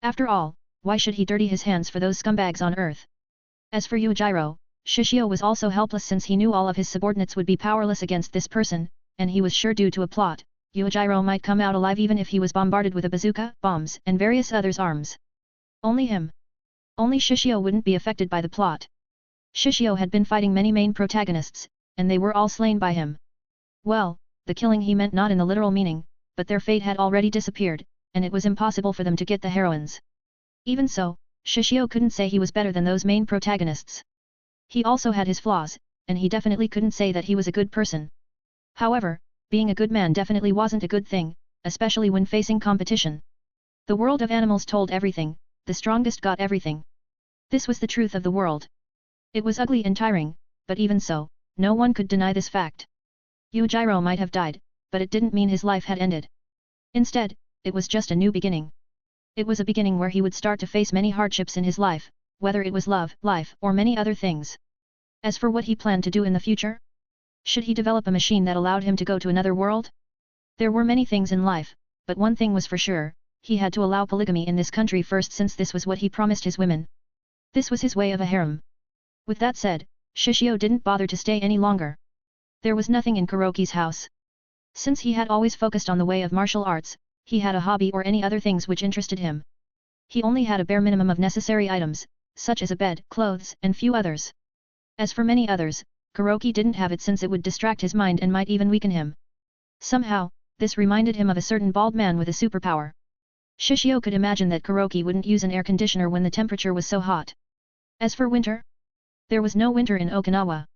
After all, why should he dirty his hands for those scumbags on earth? As for Yujiro, Shishio was also helpless since he knew all of his subordinates would be powerless against this person, and he was sure due to a plot, Yujiro might come out alive even if he was bombarded with a bazooka, bombs, and various others' arms. Only him. Only Shishio wouldn't be affected by the plot. Shishio had been fighting many main protagonists, and they were all slain by him. Well, the killing he meant not in the literal meaning, but their fate had already disappeared, and it was impossible for them to get the heroines. Even so, Shishio couldn't say he was better than those main protagonists. He also had his flaws, and he definitely couldn't say that he was a good person. However, being a good man definitely wasn't a good thing, especially when facing competition. The world of animals told everything, the strongest got everything. This was the truth of the world. It was ugly and tiring, but even so, no one could deny this fact. Yujiro might have died, but it didn't mean his life had ended. Instead, it was just a new beginning. It was a beginning where he would start to face many hardships in his life, whether it was love, life, or many other things. As for what he planned to do in the future? Should he develop a machine that allowed him to go to another world? There were many things in life, but one thing was for sure, he had to allow polygamy in this country first since this was what he promised his women. This was his way of a harem. With that said, Shishio didn't bother to stay any longer. There was nothing in Kuroki's house. Since he had always focused on the way of martial arts, he had a hobby or any other things which interested him. He only had a bare minimum of necessary items, such as a bed, clothes, and few others. As for many others, Kuroki didn't have it since it would distract his mind and might even weaken him. Somehow, this reminded him of a certain bald man with a superpower. Shishio could imagine that Kuroki wouldn't use an air conditioner when the temperature was so hot. As for winter? There was no winter in Okinawa.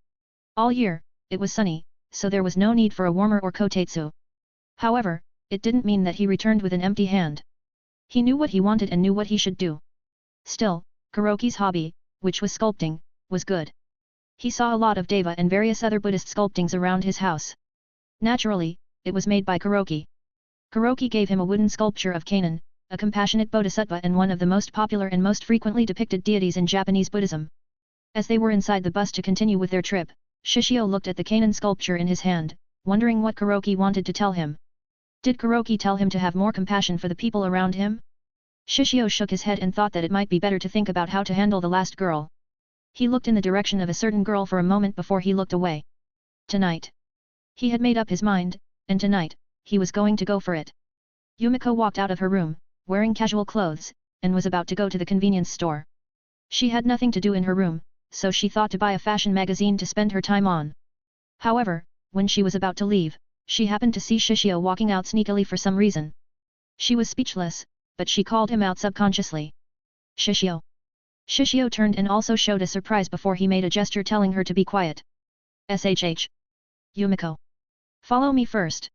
All year, it was sunny, so there was no need for a warmer or kotetsu. However, it didn't mean that he returned with an empty hand. He knew what he wanted and knew what he should do. Still, Kuroki's hobby, which was sculpting, was good. He saw a lot of Deva and various other Buddhist sculptings around his house. Naturally, it was made by Kuroki. Kuroki gave him a wooden sculpture of Kanon, a compassionate bodhisattva and one of the most popular and most frequently depicted deities in Japanese Buddhism. As they were inside the bus to continue with their trip, Shishio looked at the Kanon sculpture in his hand, wondering what Kuroki wanted to tell him. Did Kuroki tell him to have more compassion for the people around him? Shishio shook his head and thought that it might be better to think about how to handle the last girl. He looked in the direction of a certain girl for a moment before he looked away. Tonight. He had made up his mind, and tonight, he was going to go for it. Yumiko walked out of her room, wearing casual clothes, and was about to go to the convenience store. She had nothing to do in her room, so she thought to buy a fashion magazine to spend her time on. However, when she was about to leave, she happened to see Shishio walking out sneakily for some reason. She was speechless, but she called him out subconsciously. Shishio. Shishio turned and also showed a surprise before he made a gesture telling her to be quiet. SHH. Yumiko. Follow me first.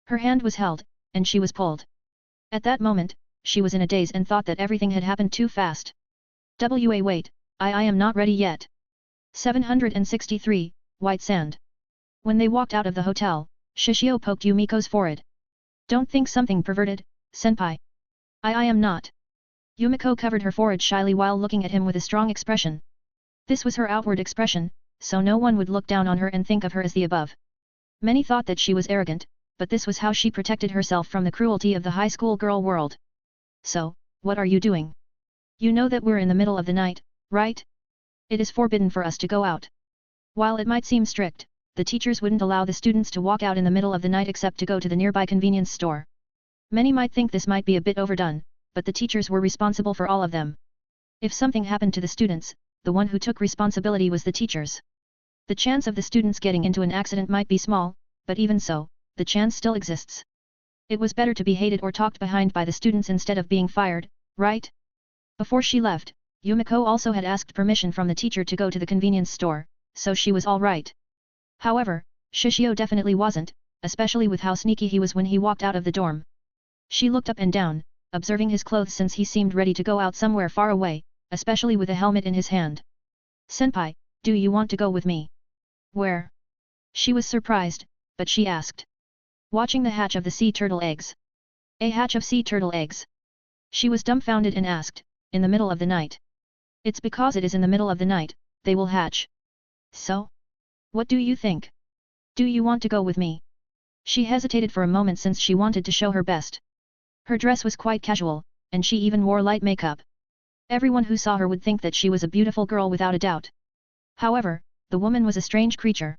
Her hand was held, and she was pulled. At that moment, she was in a daze and thought that everything had happened too fast. Wait, I am not ready yet. 763, White Sand. When they walked out of the hotel, Shishio poked Yumiko's forehead. Don't think something perverted, senpai. I am not. Yumiko covered her forehead shyly while looking at him with a strong expression. This was her outward expression, so no one would look down on her and think of her as the above. Many thought that she was arrogant, but this was how she protected herself from the cruelty of the high school girl world. So, what are you doing? You know that we're in the middle of the night, right? It is forbidden for us to go out. While it might seem strict, the teachers wouldn't allow the students to walk out in the middle of the night except to go to the nearby convenience store. Many might think this might be a bit overdone, but the teachers were responsible for all of them. If something happened to the students, the one who took responsibility was the teachers. The chance of the students getting into an accident might be small, but even so, the chance still exists. It was better to be hated or talked behind by the students instead of being fired, right? Before she left, Yumiko also had asked permission from the teacher to go to the convenience store, so she was all right. However, Shishio definitely wasn't, especially with how sneaky he was when he walked out of the dorm. She looked up and down, observing his clothes since he seemed ready to go out somewhere far away, especially with a helmet in his hand. Senpai, do you want to go with me? Where? She was surprised, but she asked. Watching the hatch of the sea turtle eggs. A hatch of sea turtle eggs. She was dumbfounded and asked, in the middle of the night. It's because it is in the middle of the night, they will hatch. So? What do you think? Do you want to go with me? She hesitated for a moment since she wanted to show her best. Her dress was quite casual, and she even wore light makeup. Everyone who saw her would think that she was a beautiful girl without a doubt. However, the woman was a strange creature.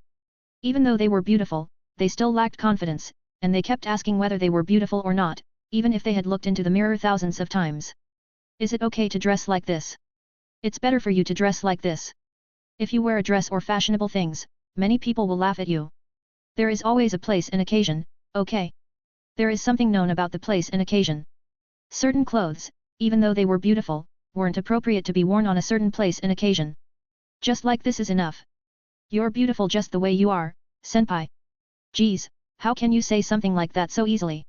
Even though they were beautiful, they still lacked confidence, and they kept asking whether they were beautiful or not, even if they had looked into the mirror thousands of times. Is it okay to dress like this? It's better for you to dress like this. If you wear a dress or fashionable things, many people will laugh at you. There is always a place and occasion, okay? There is something known about the place and occasion. Certain clothes, even though they were beautiful, weren't appropriate to be worn on a certain place and occasion. Just like this is enough. You're beautiful just the way you are, senpai. Geez, how can you say something like that so easily?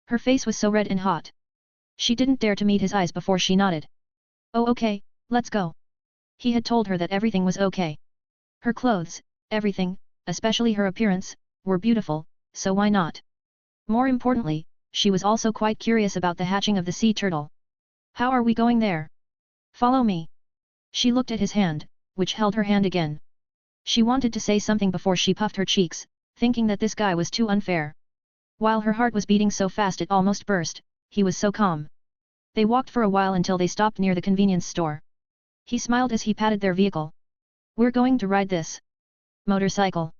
Her face was so red and hot. She didn't dare to meet his eyes before she nodded. Oh okay, let's go. He had told her that everything was okay. Her clothes, everything, especially her appearance, were beautiful, so why not? More importantly, she was also quite curious about the hatching of the sea turtle. How are we going there? Follow me. She looked at his hand, which held her hand again. She wanted to say something before she puffed her cheeks, thinking that this guy was too unfair. While her heart was beating so fast it almost burst, he was so calm. They walked for a while until they stopped near the convenience store. He smiled as he patted their vehicle. We're going to ride this motorcycle.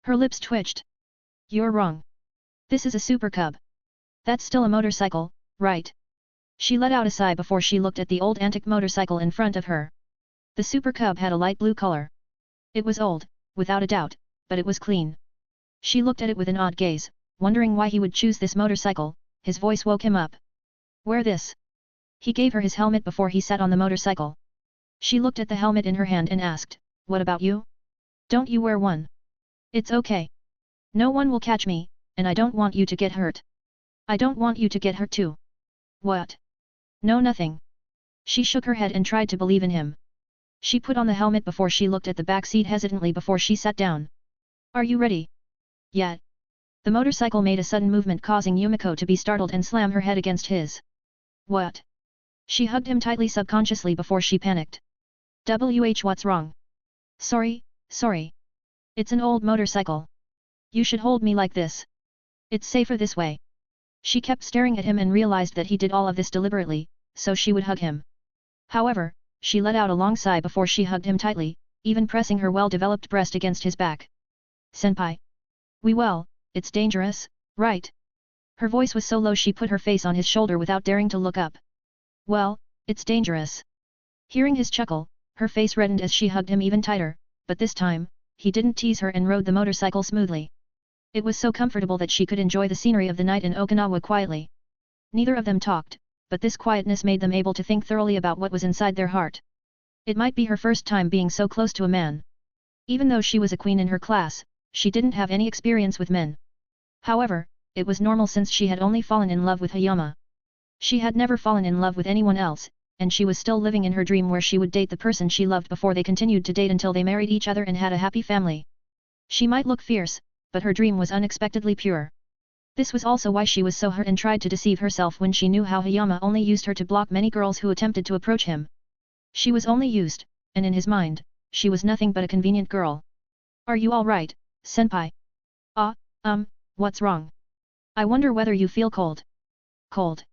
Her lips twitched. You're wrong. This is a super cub. That's still a motorcycle, right? She let out a sigh before she looked at the old antique motorcycle in front of her. The super cub had a light blue color. It was old, without a doubt, but it was clean. She looked at it with an odd gaze, wondering why he would choose this motorcycle. His voice woke him up. Wear this. He gave her his helmet before he sat on the motorcycle. She looked at the helmet in her hand and asked, what about you? Don't you wear one? It's okay. No one will catch me, and I don't want you to get hurt. I don't want you to get hurt too. What? No, nothing. She shook her head and tried to believe in him. She put on the helmet before she looked at the back seat hesitantly before she sat down. Are you ready? Yeah. The motorcycle made a sudden movement causing Yumiko to be startled and slam her head against his. What? She hugged him tightly subconsciously before she panicked. What's wrong? Sorry. It's an old motorcycle. You should hold me like this. It's safer this way. She kept staring at him and realized that he did all of this deliberately, so she would hug him. However, she let out a long sigh before she hugged him tightly, even pressing her well-developed breast against his back. Senpai. It's dangerous, right? Her voice was so low she put her face on his shoulder without daring to look up. Well, it's dangerous. Hearing his chuckle, her face reddened as she hugged him even tighter, but this time, he didn't tease her and rode the motorcycle smoothly. It was so comfortable that she could enjoy the scenery of the night in Okinawa quietly. Neither of them talked, but this quietness made them able to think thoroughly about what was inside their heart. It might be her first time being so close to a man. Even though she was a queen in her class, she didn't have any experience with men. However, it was normal since she had only fallen in love with Hayama. She had never fallen in love with anyone else, and she was still living in her dream where she would date the person she loved before they continued to date until they married each other and had a happy family. She might look fierce, but her dream was unexpectedly pure. This was also why she was so hurt and tried to deceive herself when she knew how Hayama only used her to block many girls who attempted to approach him. She was only used, and in his mind, she was nothing but a convenient girl. Are you alright, senpai? What's wrong? I wonder whether you feel cold. Cold.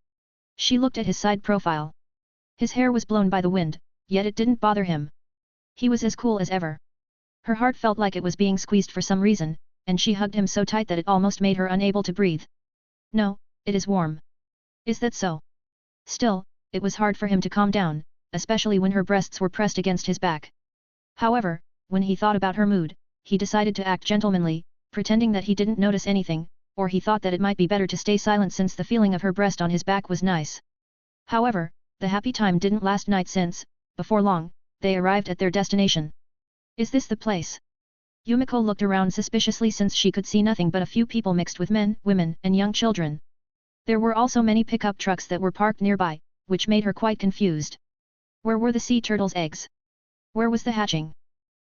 She looked at his side profile. His hair was blown by the wind, yet it didn't bother him. He was as cool as ever. Her heart felt like it was being squeezed for some reason, and she hugged him so tight that it almost made her unable to breathe. No, it is warm. Is that so? Still, it was hard for him to calm down, especially when her breasts were pressed against his back. However, when he thought about her mood, he decided to act gentlemanly, pretending that he didn't notice anything, or he thought that it might be better to stay silent since the feeling of her breast on his back was nice. However, the happy time didn't last night since, before long, they arrived at their destination. Is this the place? Yumiko looked around suspiciously since she could see nothing but a few people mixed with men, women, and young children. There were also many pickup trucks that were parked nearby, which made her quite confused. Where were the sea turtles' eggs? Where was the hatching?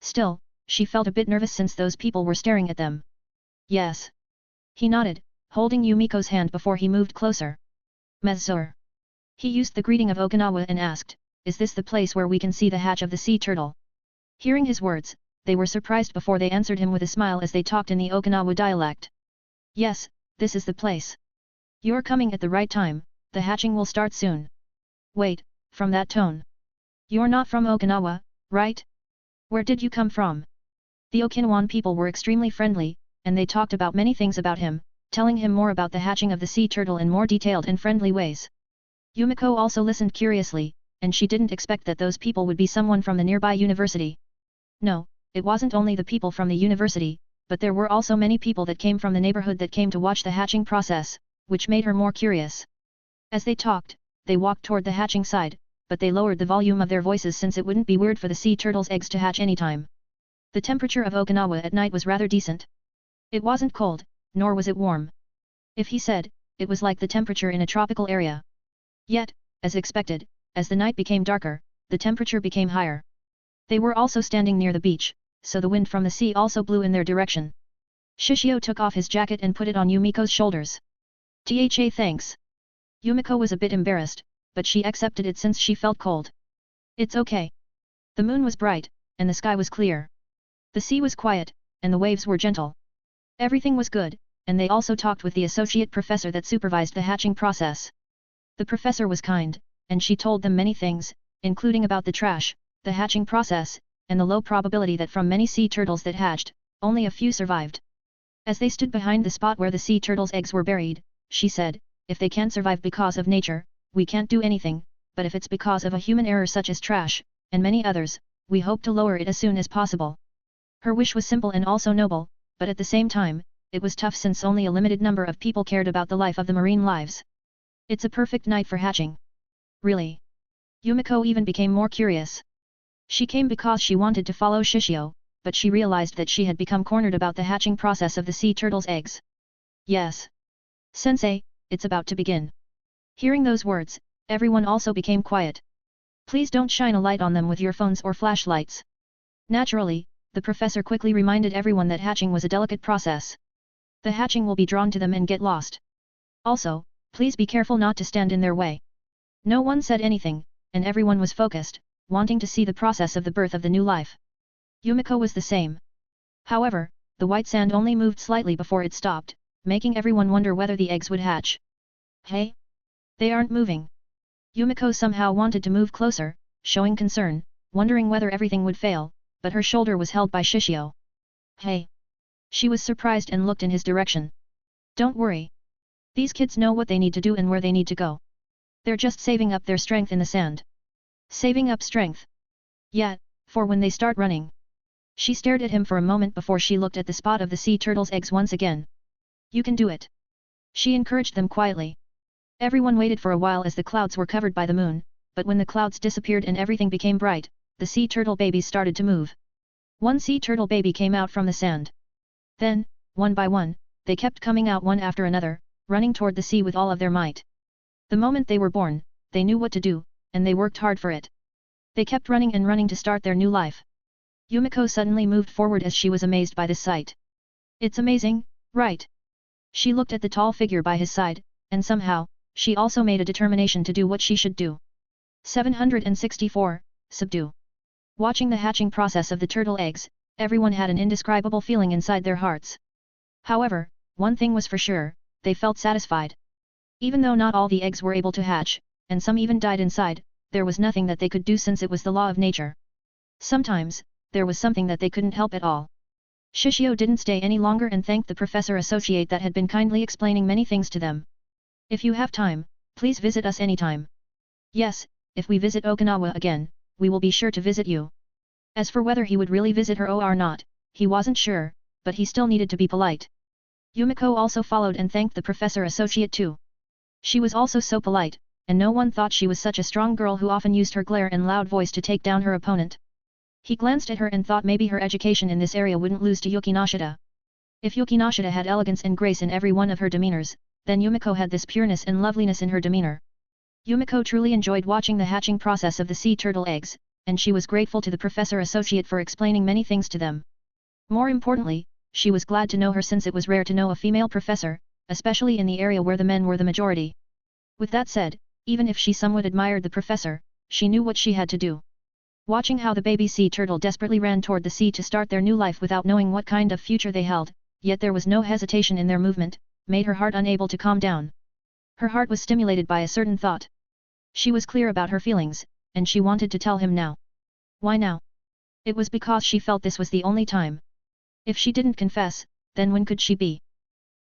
Still, she felt a bit nervous since those people were staring at them. Yes. He nodded, holding Yumiko's hand before he moved closer. Mezur. He used the greeting of Okinawa and asked, is this the place where we can see the hatch of the sea turtle? Hearing his words, they were surprised before they answered him with a smile as they talked in the Okinawa dialect. Yes, this is the place. You're coming at the right time, the hatching will start soon. Wait, from that tone. You're not from Okinawa, right? Where did you come from? The Okinawan people were extremely friendly, and they talked about many things about him, telling him more about the hatching of the sea turtle in more detailed and friendly ways. Yumiko also listened curiously, and she didn't expect that those people would be someone from the nearby university. No, it wasn't only the people from the university, but there were also many people that came from the neighborhood that came to watch the hatching process, which made her more curious. As they talked, they walked toward the hatching side, but they lowered the volume of their voices since it wouldn't be weird for the sea turtle's eggs to hatch anytime. The temperature of Okinawa at night was rather decent. It wasn't cold, nor was it warm. If he said, it was like the temperature in a tropical area. Yet, as expected, as the night became darker, the temperature became higher. They were also standing near the beach, so the wind from the sea also blew in their direction. Shishio took off his jacket and put it on Yumiko's shoulders. Tha thanks. Yumiko was a bit embarrassed, but she accepted it since she felt cold. It's okay. The moon was bright, and the sky was clear. The sea was quiet, and the waves were gentle. Everything was good, and they also talked with the associate professor that supervised the hatching process. The professor was kind, and she told them many things, including about the trash, the hatching process, and the low probability that from many sea turtles that hatched, only a few survived. As they stood behind the spot where the sea turtles' eggs were buried, she said, if they can't survive because of nature, we can't do anything, but if it's because of a human error such as trash, and many others, we hope to lower it as soon as possible. Her wish was simple and also noble, but at the same time, it was tough since only a limited number of people cared about the life of the marine lives. It's a perfect night for hatching. Really? Yumiko even became more curious. She came because she wanted to follow Shishio, but she realized that she had become cornered about the hatching process of the sea turtle's eggs. Yes. Sensei, it's about to begin. Hearing those words, everyone also became quiet. Please don't shine a light on them with your phones or flashlights. Naturally, the professor quickly reminded everyone that hatching was a delicate process. The hatching will be drawn to them and get lost. Also, please be careful not to stand in their way. No one said anything, and everyone was focused, wanting to see the process of the birth of the new life. Yumiko was the same. However, the white sand only moved slightly before it stopped, making everyone wonder whether the eggs would hatch. Hey? They aren't moving. Yumiko somehow wanted to move closer, showing concern, wondering whether everything would fail, but her shoulder was held by Shishio. Hey! She was surprised and looked in his direction. Don't worry. These kids know what they need to do and where they need to go. They're just saving up their strength in the sand. Saving up strength. Yeah, for when they start running. She stared at him for a moment before she looked at the spot of the sea turtle's eggs once again. You can do it. She encouraged them quietly. Everyone waited for a while as the clouds were covered by the moon, but when the clouds disappeared and everything became bright, the sea turtle babies started to move. One sea turtle baby came out from the sand. Then, one by one, they kept coming out one after another, running toward the sea with all of their might. The moment they were born, they knew what to do, and they worked hard for it. They kept running and running to start their new life. Yumiko suddenly moved forward as she was amazed by this sight. It's amazing, right? She looked at the tall figure by his side, and somehow, she also made a determination to do what she should do. 764, Subdue. Watching the hatching process of the turtle eggs, everyone had an indescribable feeling inside their hearts. However, one thing was for sure, they felt satisfied. Even though not all the eggs were able to hatch, and some even died inside, there was nothing that they could do since it was the law of nature. Sometimes, there was something that they couldn't help at all. Shishio didn't stay any longer and thanked the professor associate that had been kindly explaining many things to them. If you have time, please visit us anytime. Yes, if we visit Okinawa again, we will be sure to visit you. As for whether he would really visit her or not, he wasn't sure, but he still needed to be polite. Yumiko also followed and thanked the professor associate too. She was also so polite, and no one thought she was such a strong girl who often used her glare and loud voice to take down her opponent. He glanced at her and thought maybe her education in this area wouldn't lose to Yuki Nashida. If Yuki Nashida had elegance and grace in every one of her demeanors, then Yumiko had this pureness and loveliness in her demeanor. Yumiko truly enjoyed watching the hatching process of the sea turtle eggs, and she was grateful to the professor associate for explaining many things to them. More importantly, she was glad to know her since it was rare to know a female professor, especially in the area where the men were the majority. With that said, even if she somewhat admired the professor, she knew what she had to do. Watching how the baby sea turtle desperately ran toward the sea to start their new life without knowing what kind of future they held, yet there was no hesitation in their movement, made her heart unable to calm down. Her heart was stimulated by a certain thought. She was clear about her feelings, and she wanted to tell him now. Why now? It was because she felt this was the only time. If she didn't confess, then when could she be?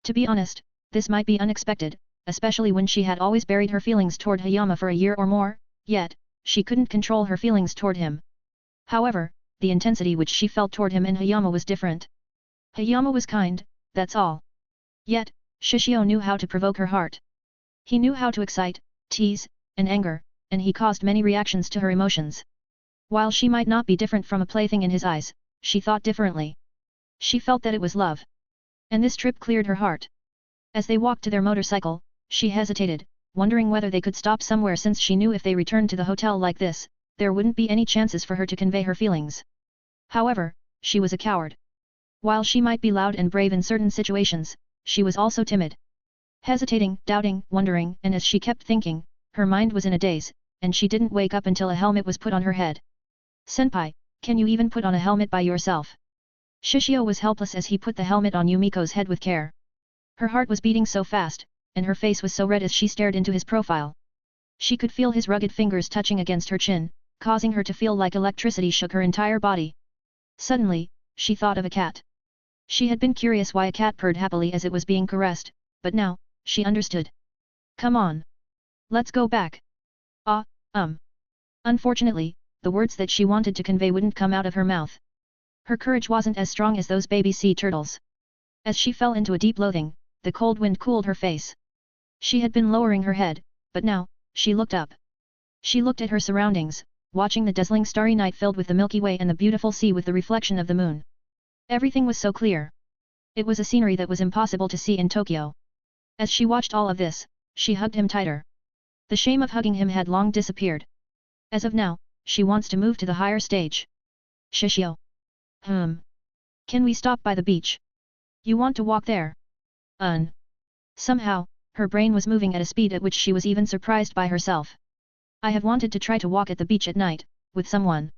To be honest, this might be unexpected, especially when she had always buried her feelings toward Hayama for a year or more, yet, she couldn't control her feelings toward him. However, the intensity which she felt toward him and Hayama was different. Hayama was kind, that's all. Yet, Shishio knew how to provoke her heart. He knew how to excite, tease, and anger, and he caused many reactions to her emotions. While she might not be different from a plaything in his eyes, she thought differently. She felt that it was love. And this trip cleared her heart. As they walked to their motorcycle, she hesitated, wondering whether they could stop somewhere since she knew if they returned to the hotel like this, there wouldn't be any chances for her to convey her feelings. However, she was a coward. While she might be loud and brave in certain situations, she was also timid. Hesitating, doubting, wondering, and as she kept thinking, her mind was in a daze, and she didn't wake up until a helmet was put on her head. Senpai, can you even put on a helmet by yourself? Shishio was helpless as he put the helmet on Yumiko's head with care. Her heart was beating so fast, and her face was so red as she stared into his profile. She could feel his rugged fingers touching against her chin, causing her to feel like electricity shook her entire body. Suddenly, she thought of a cat. She had been curious why a cat purred happily as it was being caressed, but now, she understood. Come on. Let's go back. Unfortunately, the words that she wanted to convey wouldn't come out of her mouth. Her courage wasn't as strong as those baby sea turtles. As she fell into a deep loathing, the cold wind cooled her face. She had been lowering her head, but now, she looked up. She looked at her surroundings, watching the dazzling starry night filled with the Milky Way and the beautiful sea with the reflection of the moon. Everything was so clear. It was a scenery that was impossible to see in Tokyo. As she watched all of this, she hugged him tighter. The shame of hugging him had long disappeared. As of now, she wants to move to the higher stage. Shishio. Can we stop by the beach? You want to walk there? Somehow, her brain was moving at a speed at which she was even surprised by herself. I have wanted to try to walk at the beach at night, with someone.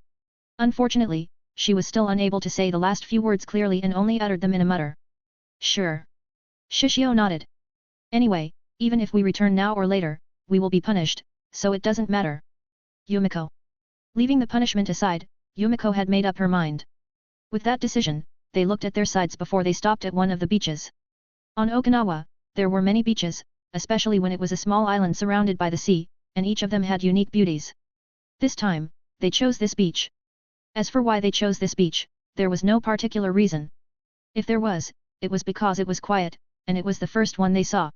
Unfortunately, she was still unable to say the last few words clearly and only uttered them in a mutter. Sure. Shishio nodded. Anyway, even if we return now or later, we will be punished, so it doesn't matter. Yumiko. Leaving the punishment aside, Yumiko had made up her mind. With that decision, they looked at their sides before they stopped at one of the beaches. On Okinawa, there were many beaches, especially when it was a small island surrounded by the sea, and each of them had unique beauties. This time, they chose this beach. As for why they chose this beach, there was no particular reason. If there was, it was because it was quiet, and it was the first one they saw.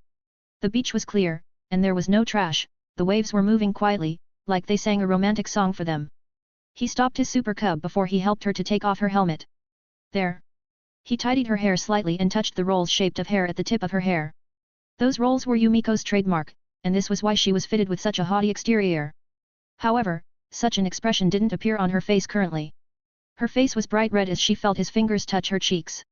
The beach was clear, and there was no trash, the waves were moving quietly, like they sang a romantic song for them. He stopped his super cub before he helped her to take off her helmet. There. He tidied her hair slightly and touched the rolls shaped of hair at the tip of her hair. Those rolls were Yumiko's trademark, and this was why she was fitted with such a haughty exterior. However, such an expression didn't appear on her face currently. Her face was bright red as she felt his fingers touch her cheeks.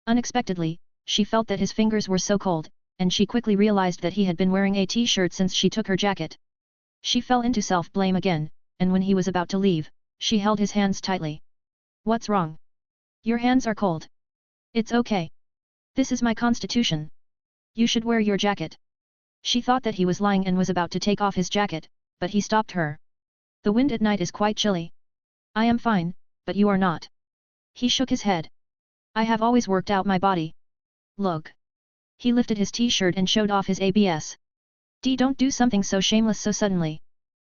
Unexpectedly, she felt that his fingers were so cold, and she quickly realized that he had been wearing a t-shirt since she took her jacket. She fell into self-blame again, and when he was about to leave, she held his hands tightly. What's wrong? Your hands are cold. It's okay. This is my constitution. You should wear your jacket. She thought that he was lying and was about to take off his jacket, but he stopped her. The wind at night is quite chilly. I am fine, but you are not. He shook his head. I have always worked out my body. Look. He lifted his t-shirt and showed off his abs. Don't do something so shameless so suddenly.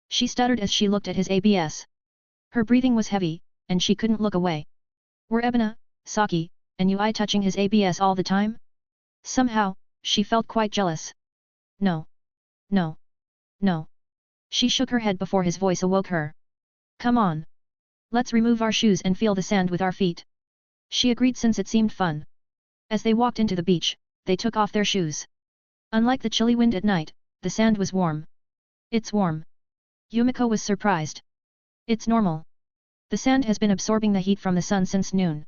She stuttered as she looked at his abs. Her breathing was heavy, and she couldn't look away. Were Ebina, Saki, and Yui touching his abs all the time? Somehow, she felt quite jealous. No. No. No. She shook her head before his voice awoke her. Come on. Let's remove our shoes and feel the sand with our feet. She agreed since it seemed fun. As they walked into the beach, they took off their shoes. Unlike the chilly wind at night, the sand was warm. It's warm. Yumiko was surprised. It's normal. The sand has been absorbing the heat from the sun since noon.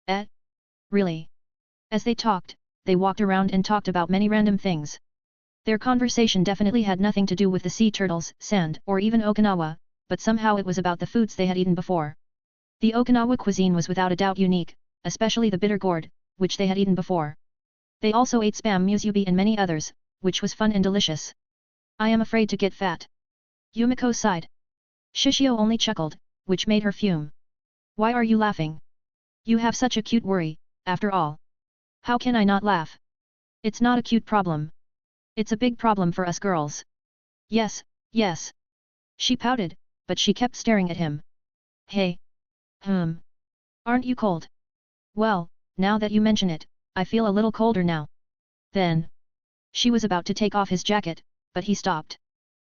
Eh? Really? As they talked, they walked around and talked about many random things. Their conversation definitely had nothing to do with the sea turtles, sand, or even Okinawa, but somehow it was about the foods they had eaten before. The Okinawa cuisine was without a doubt unique, especially the bitter gourd, which they had eaten before. They also ate spam musubi and many others, which was fun and delicious. I am afraid to get fat. Yumiko sighed. Shishio only chuckled, which made her fume. Why are you laughing? You have such a cute worry, after all. How can I not laugh? It's not a cute problem. It's a big problem for us girls. Yes, yes. She pouted, but she kept staring at him. Hey. Aren't you cold? Well, now that you mention it, I feel a little colder now. Then. She was about to take off his jacket, but he stopped.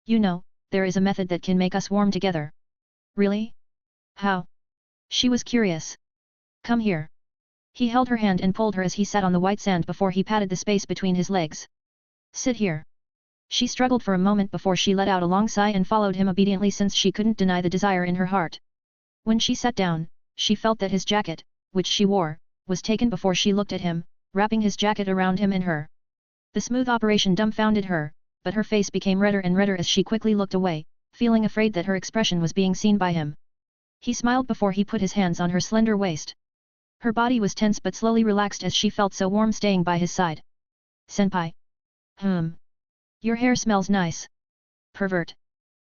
You know, there is a method that can make us warm together. Really? How? She was curious. Come here. He held her hand and pulled her as he sat on the white sand before he patted the space between his legs. Sit here. She struggled for a moment before she let out a long sigh and followed him obediently since she couldn't deny the desire in her heart. When she sat down, she felt that his jacket, which she wore, was taken before she looked at him, wrapping his jacket around him and her. The smooth operation dumbfounded her, but her face became redder and redder as she quickly looked away, feeling afraid that her expression was being seen by him. He smiled before he put his hands on her slender waist. Her body was tense but slowly relaxed as she felt so warm staying by his side. Senpai. Your hair smells nice. Pervert.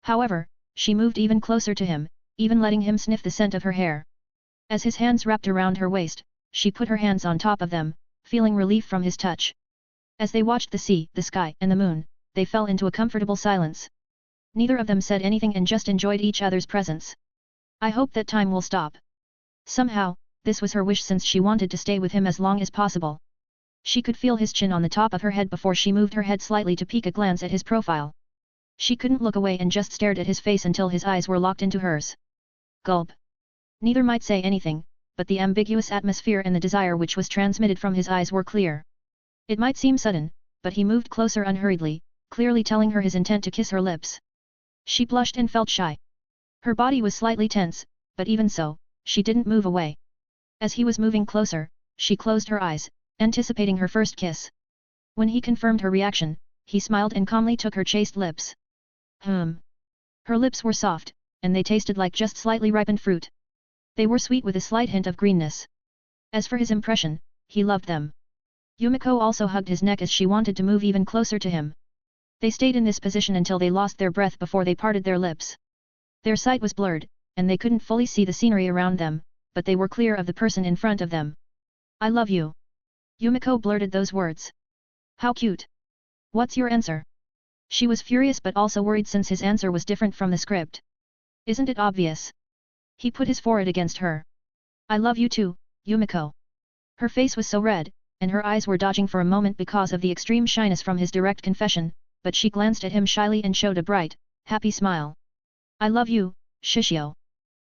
However, she moved even closer to him, even letting him sniff the scent of her hair. As his hands wrapped around her waist, she put her hands on top of them, feeling relief from his touch. As they watched the sea, the sky, and the moon, they fell into a comfortable silence. Neither of them said anything and just enjoyed each other's presence. I hope that time will stop. Somehow, this was her wish since she wanted to stay with him as long as possible. She could feel his chin on the top of her head before she moved her head slightly to peek a glance at his profile. She couldn't look away and just stared at his face until his eyes were locked into hers. Gulp. Neither might say anything, but the ambiguous atmosphere and the desire which was transmitted from his eyes were clear. It might seem sudden, but he moved closer unhurriedly, clearly telling her his intent to kiss her lips. She blushed and felt shy. Her body was slightly tense, but even so, she didn't move away. As he was moving closer, she closed her eyes, anticipating her first kiss. When he confirmed her reaction, he smiled and calmly took her chaste lips. Her lips were soft, and they tasted like just slightly ripened fruit. They were sweet with a slight hint of greenness. As for his impression, he loved them. Yumiko also hugged his neck as she wanted to move even closer to him. They stayed in this position until they lost their breath before they parted their lips. Their sight was blurred, and they couldn't fully see the scenery around them, but they were clear of the person in front of them. I love you. Yumiko blurted those words. How cute. What's your answer? She was furious but also worried since his answer was different from the script. Isn't it obvious? He put his forehead against her. I love you too, Yumiko. Her face was so red, and her eyes were dodging for a moment because of the extreme shyness from his direct confession, but she glanced at him shyly and showed a bright, happy smile. I love you, Shishio.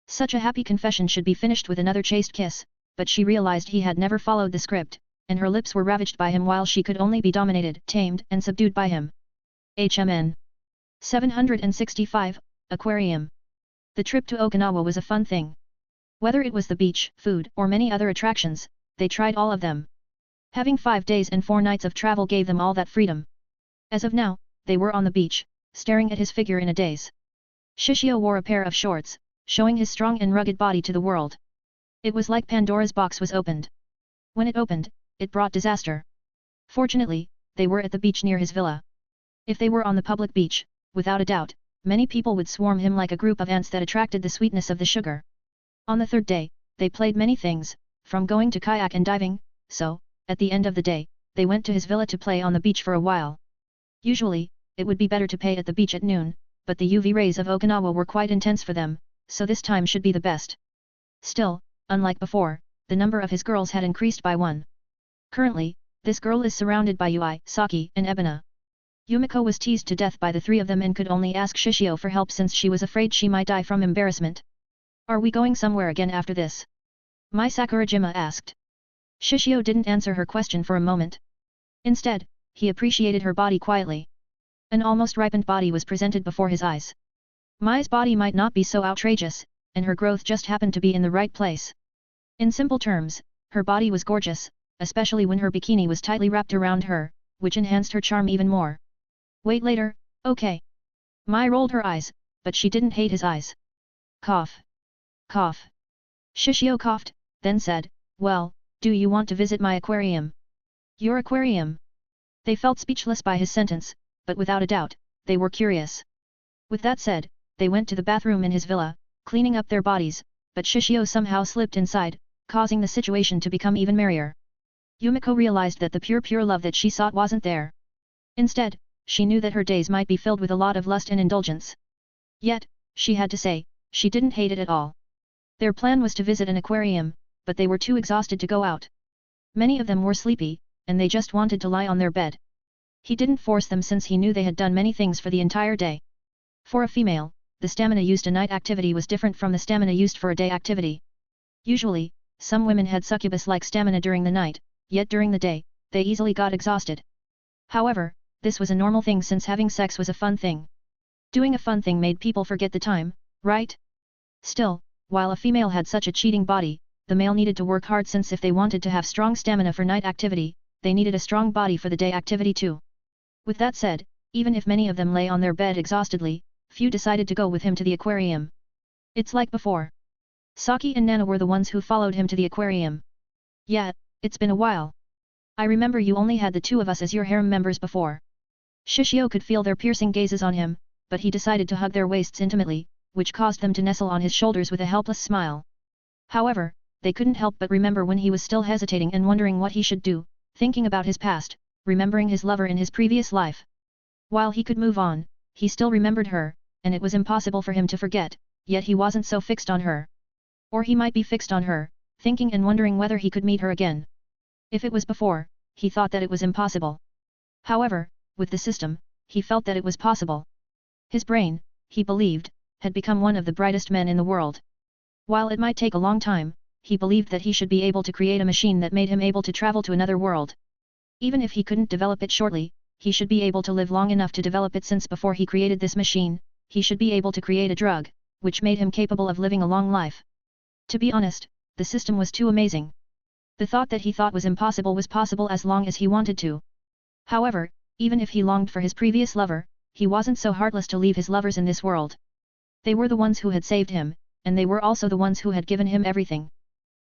Such a happy confession should be finished with another chaste kiss, but she realized he had never followed the script, and her lips were ravaged by him while she could only be dominated, tamed, and subdued by him. HMN 765, Aquarium. The trip to Okinawa was a fun thing. Whether it was the beach, food, or many other attractions, they tried all of them. Having 5 days and 4 nights of travel gave them all that freedom. As of now, they were on the beach, staring at his figure in a daze. Shishio wore a pair of shorts, showing his strong and rugged body to the world. It was like Pandora's box was opened. When it opened, it brought disaster. Fortunately, they were at the beach near his villa. If they were on the public beach, without a doubt, many people would swarm him like a group of ants that attracted the sweetness of the sugar. On the 3rd day, they played many things, from going to kayak and diving, so, at the end of the day, they went to his villa to play on the beach for a while. Usually, it would be better to play at the beach at noon, but the UV rays of Okinawa were quite intense for them, so this time should be the best. Still, unlike before, the number of his girls had increased by 1. Currently, this girl is surrounded by Yui, Saki, and Ebina. Yumiko was teased to death by the 3 of them and could only ask Shishio for help since she was afraid she might die from embarrassment. Are we going somewhere again after this? Mai Sakurajima asked. Shishio didn't answer her question for a moment. Instead, he appreciated her body quietly. An almost ripened body was presented before his eyes. Mai's body might not be so outrageous, and her growth just happened to be in the right place. In simple terms, her body was gorgeous, especially when her bikini was tightly wrapped around her, which enhanced her charm even more. Wait later, okay. Mai rolled her eyes, but she didn't hate his eyes. Cough. Cough. Shishio coughed, then said, well, do you want to visit my aquarium? Your aquarium? They felt speechless by his sentence, but without a doubt, they were curious. With that said, they went to the bathroom in his villa, cleaning up their bodies, but Shishio somehow slipped inside, causing the situation to become even merrier. Yumiko realized that the pure love that she sought wasn't there. Instead, she knew that her days might be filled with a lot of lust and indulgence. Yet, she had to say, she didn't hate it at all. Their plan was to visit an aquarium, but they were too exhausted to go out. Many of them were sleepy, and they just wanted to lie on their bed. He didn't force them since he knew they had done many things for the entire day. For a female, the stamina used a night activity was different from the stamina used for a day activity. Usually, some women had succubus-like stamina during the night, yet during the day, they easily got exhausted. However, this was a normal thing since having sex was a fun thing. Doing a fun thing made people forget the time, right? Still, while a female had such a cheating body, the male needed to work hard since if they wanted to have strong stamina for night activity, they needed a strong body for the day activity too. With that said, even if many of them lay on their bed exhaustedly, few decided to go with him to the aquarium. It's like before. Saki and Nana were the ones who followed him to the aquarium. Yeah, it's been a while. I remember you only had the 2 of us as your harem members before. Shishio could feel their piercing gazes on him, but he decided to hug their waists intimately, which caused them to nestle on his shoulders with a helpless smile. However, they couldn't help but remember when he was still hesitating and wondering what he should do, thinking about his past, remembering his lover in his previous life. While he could move on, he still remembered her, and it was impossible for him to forget, yet he wasn't so fixed on her. Or he might be fixed on her, thinking and wondering whether he could meet her again. If it was before, he thought that it was impossible. However, with the system, he felt that it was possible. His brain, he believed, had become one of the brightest men in the world. While it might take a long time, he believed that he should be able to create a machine that made him able to travel to another world. Even if he couldn't develop it shortly, he should be able to live long enough to develop it since before he created this machine, he should be able to create a drug, which made him capable of living a long life. To be honest, the system was too amazing. The thought that he thought was impossible was possible as long as he wanted to. However, even if he longed for his previous lover, he wasn't so heartless to leave his lovers in this world. They were the ones who had saved him, and they were also the ones who had given him everything.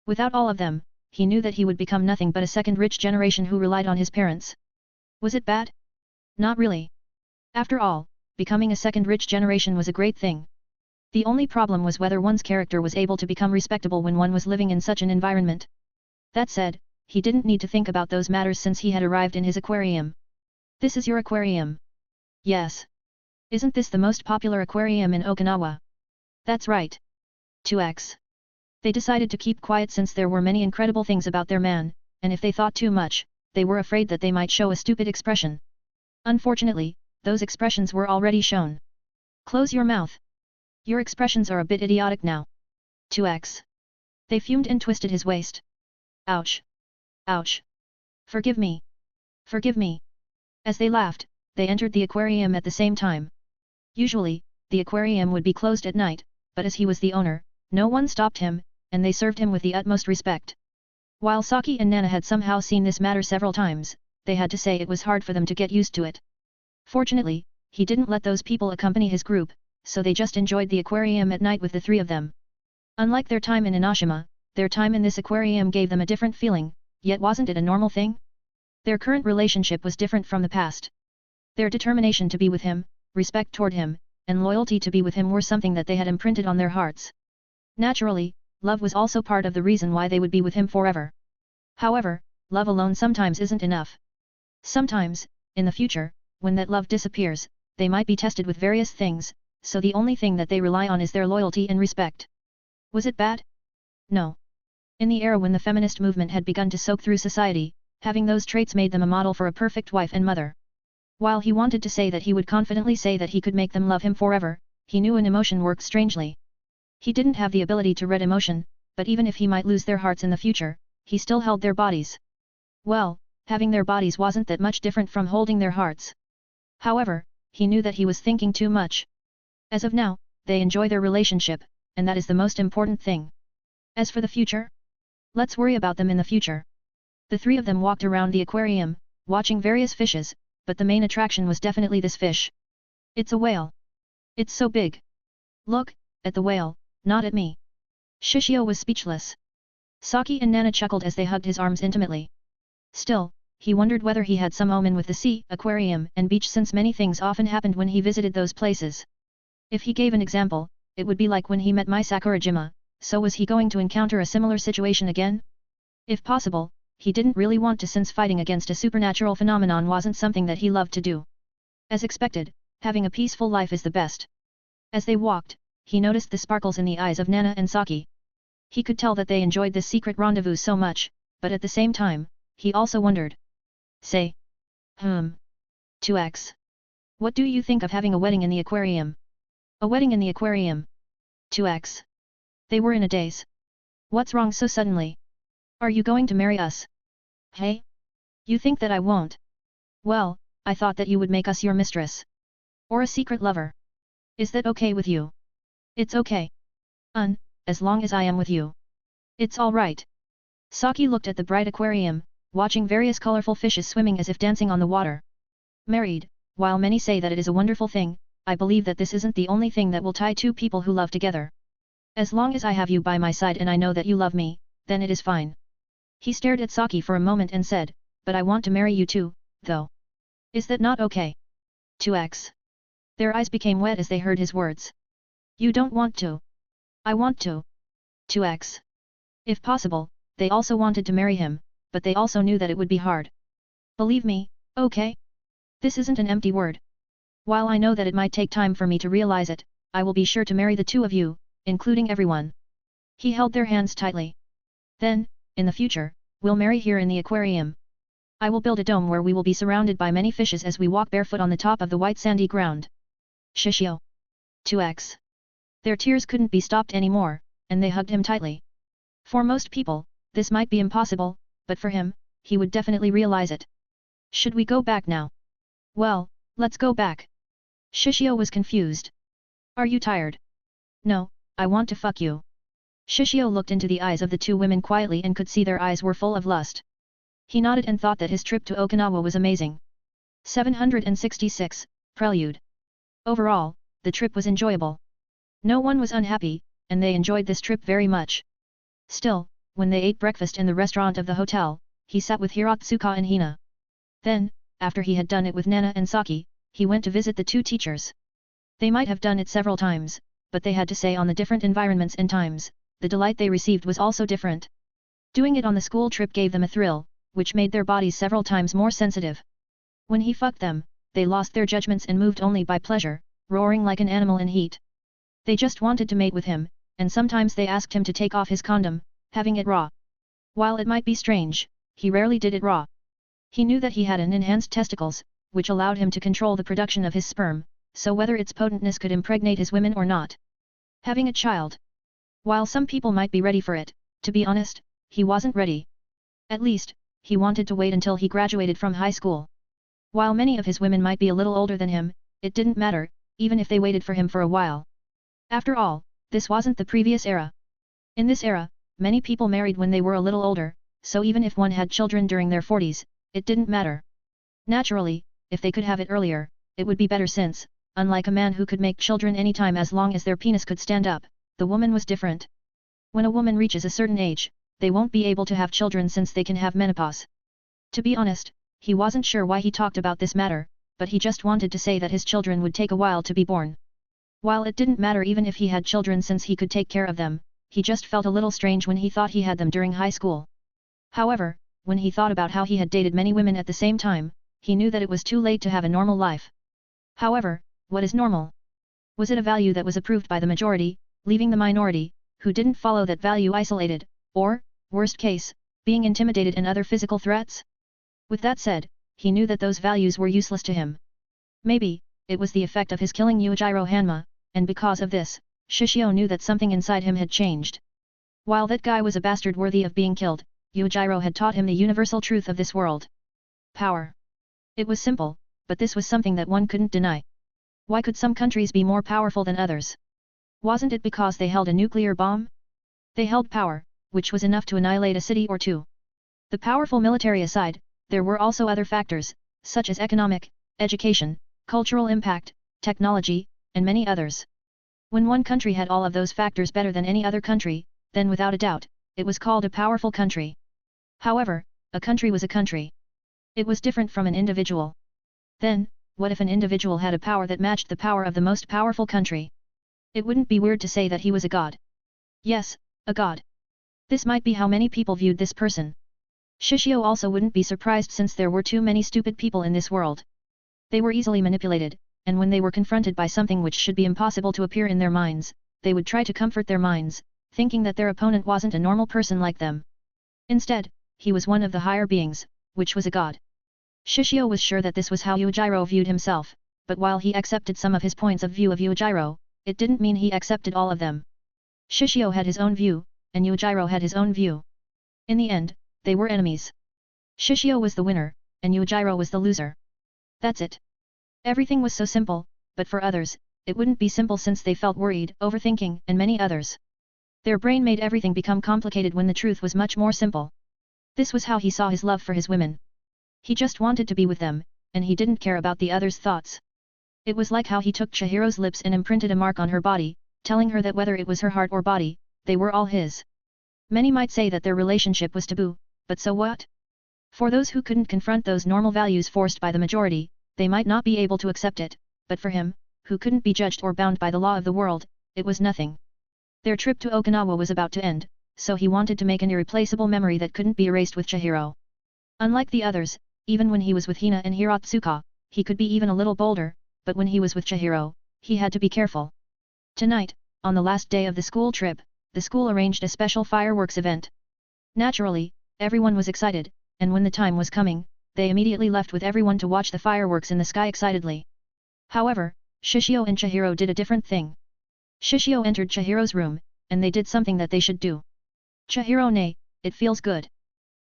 Without all of them, he knew that he would become nothing but a second rich generation who relied on his parents. Was it bad? Not really. After all, becoming a second rich generation was a great thing. The only problem was whether one's character was able to become respectable when one was living in such an environment. That said, he didn't need to think about those matters since he had arrived in his aquarium. This is your aquarium? Yes. Isn't this the most popular aquarium in Okinawa? That's right. 2x. They decided to keep quiet since there were many incredible things about their man, and if they thought too much, they were afraid that they might show a stupid expression. Unfortunately, those expressions were already shown. Close your mouth. Your expressions are a bit idiotic now. 2x. They fumed and twisted his waist. Ouch. Ouch. Forgive me. Forgive me. As they laughed, they entered the aquarium at the same time. Usually, the aquarium would be closed at night, but as he was the owner, no one stopped him, and they served him with the utmost respect. While Saki and Nana had somehow seen this matter several times, they had to say it was hard for them to get used to it. Fortunately, he didn't let those people accompany his group, so they just enjoyed the aquarium at night with the three of them. Unlike their time in Inoshima, their time in this aquarium gave them a different feeling, yet wasn't it a normal thing? Their current relationship was different from the past. Their determination to be with him, respect toward him, and loyalty to be with him were something that they had imprinted on their hearts. Naturally, love was also part of the reason why they would be with him forever. However, love alone sometimes isn't enough. Sometimes, in the future, when that love disappears, they might be tested with various things, so the only thing that they rely on is their loyalty and respect. Was it bad? No. In the era when the feminist movement had begun to soak through society, having those traits made them a model for a perfect wife and mother. While he wanted to say that he would confidently say that he could make them love him forever, he knew an emotion worked strangely. He didn't have the ability to read emotion, but even if he might lose their hearts in the future, he still held their bodies. Well, having their bodies wasn't that much different from holding their hearts. However, he knew that he was thinking too much. As of now, they enjoy their relationship, and that is the most important thing. As for the future? Let's worry about them in the future. The three of them walked around the aquarium, watching various fishes, but the main attraction was definitely this fish. It's a whale. It's so big. Look, at the whale, not at me. Shishio was speechless. Saki and Nana chuckled as they hugged his arms intimately. Still, he wondered whether he had some omen with the sea, aquarium, and beach since many things often happened when he visited those places. If he gave an example, it would be like when he met Mai Sakurajima, so was he going to encounter a similar situation again? If possible, he didn't really want to since fighting against a supernatural phenomenon wasn't something that he loved to do. As expected, having a peaceful life is the best. As they walked, he noticed the sparkles in the eyes of Nana and Saki. He could tell that they enjoyed this secret rendezvous so much, but at the same time, he also wondered. Say. 2x. What do you think of having a wedding in the aquarium? A wedding in the aquarium. 2x. They were in a daze. What's wrong so suddenly? Are you going to marry us? Hey? You think that I won't? Well, I thought that you would make us your mistress. Or a secret lover. Is that okay with you? It's okay. As long as I am with you. It's all right. Saki looked at the bright aquarium, watching various colorful fishes swimming as if dancing on the water. Married, while many say that it is a wonderful thing, I believe that this isn't the only thing that will tie two people who love together. As long as I have you by my side and I know that you love me, then it is fine. He stared at Saki for a moment and said, but I want to marry you too, though. Is that not okay? 2x. Their eyes became wet as they heard his words. You don't want to. I want to. 2x. If possible, they also wanted to marry him, but they also knew that it would be hard. Believe me, okay? This isn't an empty word. While I know that it might take time for me to realize it, I will be sure to marry the two of you, including everyone. He held their hands tightly. Then, in the future, we'll marry here in the aquarium. I will build a dome where we will be surrounded by many fishes as we walk barefoot on the top of the white sandy ground. Shishio. 2x. Their tears couldn't be stopped anymore, and they hugged him tightly. For most people, this might be impossible, but for him, he would definitely realize it. Should we go back now? Well, let's go back. Shishio was confused. Are you tired? No, I want to fuck you. Shishio looked into the eyes of the two women quietly and could see their eyes were full of lust. He nodded and thought that his trip to Okinawa was amazing. 766, Prelude. Overall, the trip was enjoyable. No one was unhappy, and they enjoyed this trip very much. Still, when they ate breakfast in the restaurant of the hotel, he sat with Hiratsuka and Hina. Then, after he had done it with Nana and Saki, he went to visit the two teachers. They might have done it several times, but they had to say on the different environments and times, the delight they received was also different. Doing it on the school trip gave them a thrill, which made their bodies several times more sensitive. When he fucked them, they lost their judgments and moved only by pleasure, roaring like an animal in heat. They just wanted to mate with him, and sometimes they asked him to take off his condom, having it raw. While it might be strange, he rarely did it raw. He knew that he had an enhanced testicles, which allowed him to control the production of his sperm, so whether its potentness could impregnate his women or not. Having a child. While some people might be ready for it, to be honest, he wasn't ready. At least, he wanted to wait until he graduated from high school. While many of his women might be a little older than him, it didn't matter, even if they waited for him for a while. After all, this wasn't the previous era. In this era, many people married when they were a little older, so even if one had children during their 40s, it didn't matter. Naturally, if they could have it earlier, it would be better since, unlike a man who could make children anytime as long as their penis could stand up, the woman was different. When a woman reaches a certain age, they won't be able to have children since they can have menopause. To be honest, he wasn't sure why he talked about this matter, but he just wanted to say that his children would take a while to be born. While it didn't matter even if he had children since he could take care of them, he just felt a little strange when he thought he had them during high school. However, when he thought about how he had dated many women at the same time, he knew that it was too late to have a normal life. However, what is normal? Was it a value that was approved by the majority, leaving the minority, who didn't follow that value isolated, or, worst case, being intimidated and other physical threats? With that said, he knew that those values were useless to him. Maybe, it was the effect of his killing Yujiro Hanma, and because of this, Shishio knew that something inside him had changed. While that guy was a bastard worthy of being killed, Yujiro had taught him the universal truth of this world. Power. It was simple, but this was something that one couldn't deny. Why could some countries be more powerful than others? Wasn't it because they held a nuclear bomb? They held power, which was enough to annihilate a city or two. The powerful military aside, there were also other factors, such as economic, education, cultural impact, technology, and many others. When one country had all of those factors better than any other country, then without a doubt, it was called a powerful country. However, a country was a country. It was different from an individual. Then, what if an individual had a power that matched the power of the most powerful country? It wouldn't be weird to say that he was a god. Yes, a god. This might be how many people viewed this person. Shishio also wouldn't be surprised since there were too many stupid people in this world. They were easily manipulated, and when they were confronted by something which should be impossible to appear in their minds, they would try to comfort their minds, thinking that their opponent wasn't a normal person like them. Instead, he was one of the higher beings, which was a god. Shishio was sure that this was how Yujiro viewed himself, but while he accepted some of his points of view of Yujiro, it didn't mean he accepted all of them. Shishio had his own view, and Yujiro had his own view. In the end, they were enemies. Shishio was the winner, and Yujiro was the loser. That's it. Everything was so simple, but for others, it wouldn't be simple since they felt worried, overthinking, and many others. Their brain made everything become complicated when the truth was much more simple. This was how he saw his love for his women. He just wanted to be with them, and he didn't care about the others' thoughts. It was like how he took Chihiro's lips and imprinted a mark on her body, telling her that whether it was her heart or body, they were all his. Many might say that their relationship was taboo, but so what? For those who couldn't confront those normal values forced by the majority, they might not be able to accept it, but for him, who couldn't be judged or bound by the law of the world, it was nothing. Their trip to Okinawa was about to end, so he wanted to make an irreplaceable memory that couldn't be erased with Chihiro. Unlike the others, even when he was with Hina and Hiratsuka, he could be even a little bolder, but when he was with Chihiro, he had to be careful. Tonight, on the last day of the school trip, the school arranged a special fireworks event. Naturally, everyone was excited, and when the time was coming, they immediately left with everyone to watch the fireworks in the sky excitedly. However, Shishio and Chihiro did a different thing. Shishio entered Chihiro's room, and they did something that they should do. Chihiro, nay, it feels good.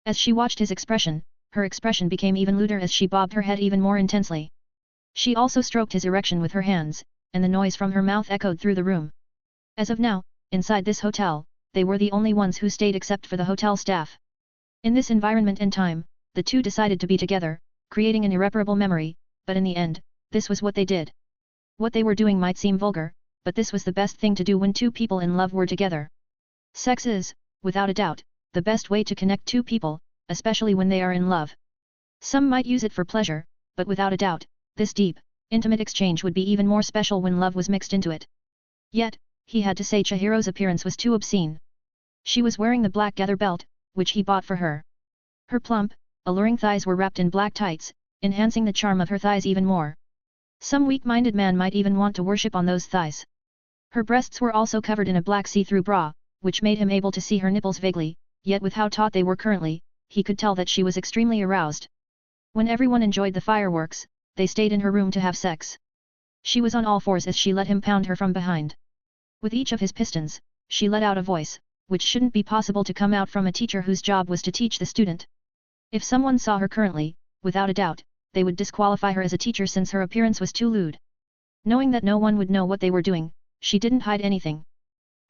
As she watched his expression, her expression became even lewder as she bobbed her head even more intensely. She also stroked his erection with her hands, and the noise from her mouth echoed through the room. As of now, inside this hotel, they were the only ones who stayed except for the hotel staff. In this environment and time, the two decided to be together, creating an irreparable memory, but in the end, this was what they did. What they were doing might seem vulgar, but this was the best thing to do when two people in love were together. Sex is, without a doubt, the best way to connect two people, especially when they are in love. Some might use it for pleasure, but without a doubt, this deep, intimate exchange would be even more special when love was mixed into it. Yet, he had to say Chihiro's appearance was too obscene. She was wearing the black leather belt, which he bought for her. Her plump, alluring thighs were wrapped in black tights, enhancing the charm of her thighs even more. Some weak-minded man might even want to worship on those thighs. Her breasts were also covered in a black see-through bra, which made him able to see her nipples vaguely, yet with how taut they were currently, he could tell that she was extremely aroused. When everyone enjoyed the fireworks, they stayed in her room to have sex. She was on all fours as she let him pound her from behind. With each of his pistons, she let out a voice, which shouldn't be possible to come out from a teacher whose job was to teach the student. If someone saw her currently, without a doubt, they would disqualify her as a teacher since her appearance was too lewd. Knowing that no one would know what they were doing, she didn't hide anything.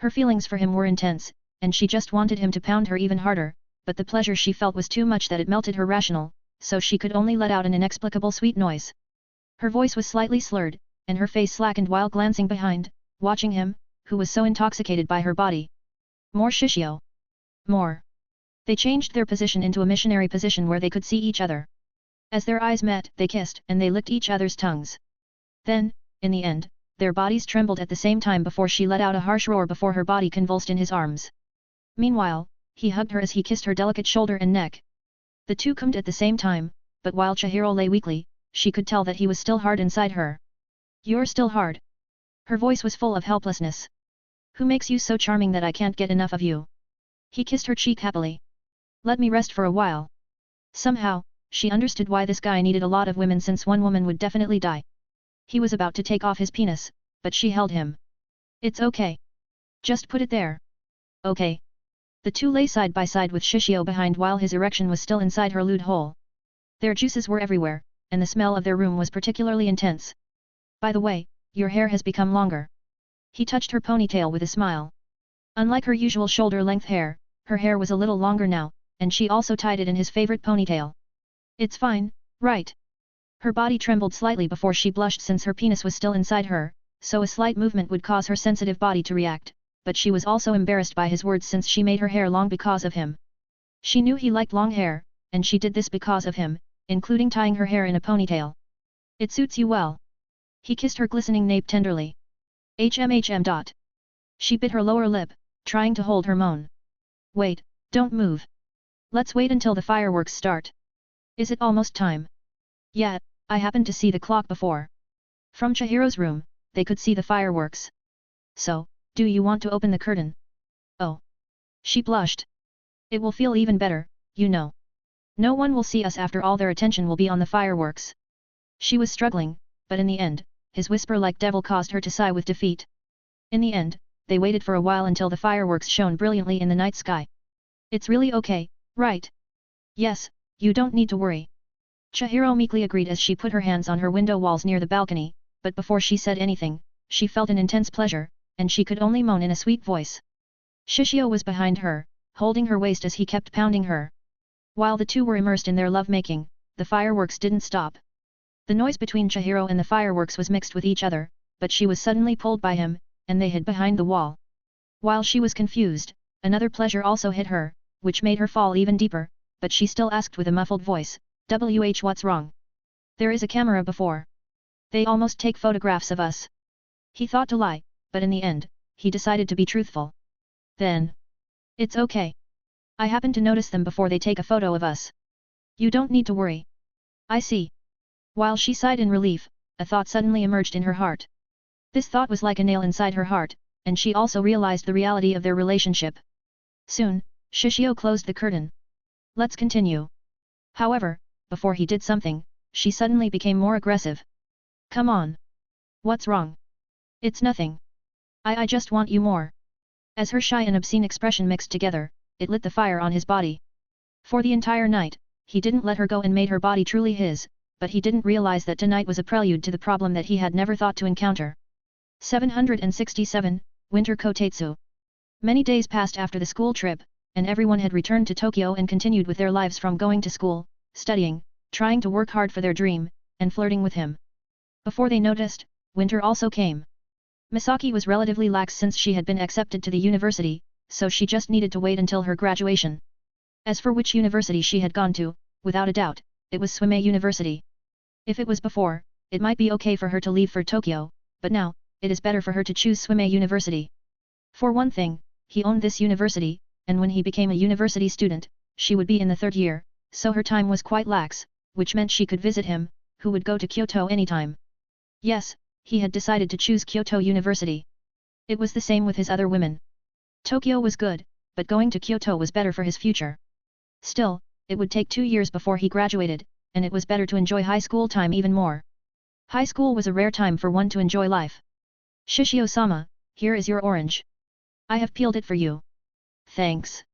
Her feelings for him were intense, and she just wanted him to pound her even harder, but the pleasure she felt was too much that it melted her rational, so she could only let out an inexplicable sweet noise. Her voice was slightly slurred, and her face slackened while glancing behind, watching him, who was so intoxicated by her body. More Shishio. More. They changed their position into a missionary position where they could see each other. As their eyes met, they kissed and they licked each other's tongues. Then, in the end, their bodies trembled at the same time before she let out a harsh roar before her body convulsed in his arms. Meanwhile, he hugged her as he kissed her delicate shoulder and neck. The two cummed at the same time, but while Chihiro lay weakly, she could tell that he was still hard inside her. You're still hard. Her voice was full of helplessness. Who makes you so charming that I can't get enough of you? He kissed her cheek happily. Let me rest for a while. Somehow, she understood why this guy needed a lot of women since one woman would definitely die. He was about to take off his penis, but she held him. It's okay. Just put it there. Okay. The two lay side by side with Shishio behind while his erection was still inside her lewd hole. Their juices were everywhere, and the smell of their room was particularly intense. By the way, your hair has become longer. He touched her ponytail with a smile. Unlike her usual shoulder-length hair, her hair was a little longer now, and she also tied it in his favorite ponytail. It's fine, right? Her body trembled slightly before she blushed since her penis was still inside her, so a slight movement would cause her sensitive body to react, but she was also embarrassed by his words since she made her hair long because of him. She knew he liked long hair, and she did this because of him, including tying her hair in a ponytail. It suits you well. He kissed her glistening nape tenderly. HMHM. She bit her lower lip, trying to hold her moan. Wait, don't move. Let's wait until the fireworks start. Is it almost time? Yeah, I happened to see the clock before. From Chihiro's room, they could see the fireworks. So, do you want to open the curtain? Oh. She blushed. It will feel even better, you know. No one will see us after all their attention will be on the fireworks. She was struggling, but in the end, his whisper-like devil caused her to sigh with defeat. In the end, they waited for a while until the fireworks shone brilliantly in the night sky. It's really okay, right? Yes, you don't need to worry. Chihiro meekly agreed as she put her hands on her window walls near the balcony, but before she said anything, she felt an intense pleasure, and she could only moan in a sweet voice. Shishio was behind her, holding her waist as he kept pounding her. While the two were immersed in their lovemaking, the fireworks didn't stop. The noise between Chihiro and the fireworks was mixed with each other, but she was suddenly pulled by him, and they hid behind the wall. While she was confused, another pleasure also hit her, which made her fall even deeper, but she still asked with a muffled voice, what's wrong? There is a camera before. They almost take photographs of us. He thought to lie, but in the end, he decided to be truthful. Then. It's okay. I happened to notice them before they take a photo of us. You don't need to worry. I see. While she sighed in relief, a thought suddenly emerged in her heart. This thought was like a nail inside her heart, and she also realized the reality of their relationship. Soon, Shishio closed the curtain. Let's continue. However, before he did something, she suddenly became more aggressive. Come on. What's wrong? It's nothing. I just want you more. As her shy and obscene expression mixed together, it lit the fire on his body. For the entire night, he didn't let her go and made her body truly his, but he didn't realize that tonight was a prelude to the problem that he had never thought to encounter. 767, Winter Kotetsu. Many days passed after the school trip, and everyone had returned to Tokyo and continued with their lives from going to school, studying, trying to work hard for their dream, and flirting with him. Before they noticed, winter also came. Misaki was relatively lax since she had been accepted to the university, so she just needed to wait until her graduation. As for which university she had gone to, without a doubt, it was Swimei University. If it was before, it might be okay for her to leave for Tokyo, but now, it is better for her to choose Swimei University. For one thing, he owned this university, and when he became a university student, she would be in the third year, so her time was quite lax, which meant she could visit him, who would go to Kyoto anytime. Yes, he had decided to choose Kyoto University. It was the same with his other women. Tokyo was good, but going to Kyoto was better for his future. Still, it would take 2 years before he graduated, and it was better to enjoy high school time even more. High school was a rare time for one to enjoy life. Shishio-sama, here is your orange. I have peeled it for you. Thanks.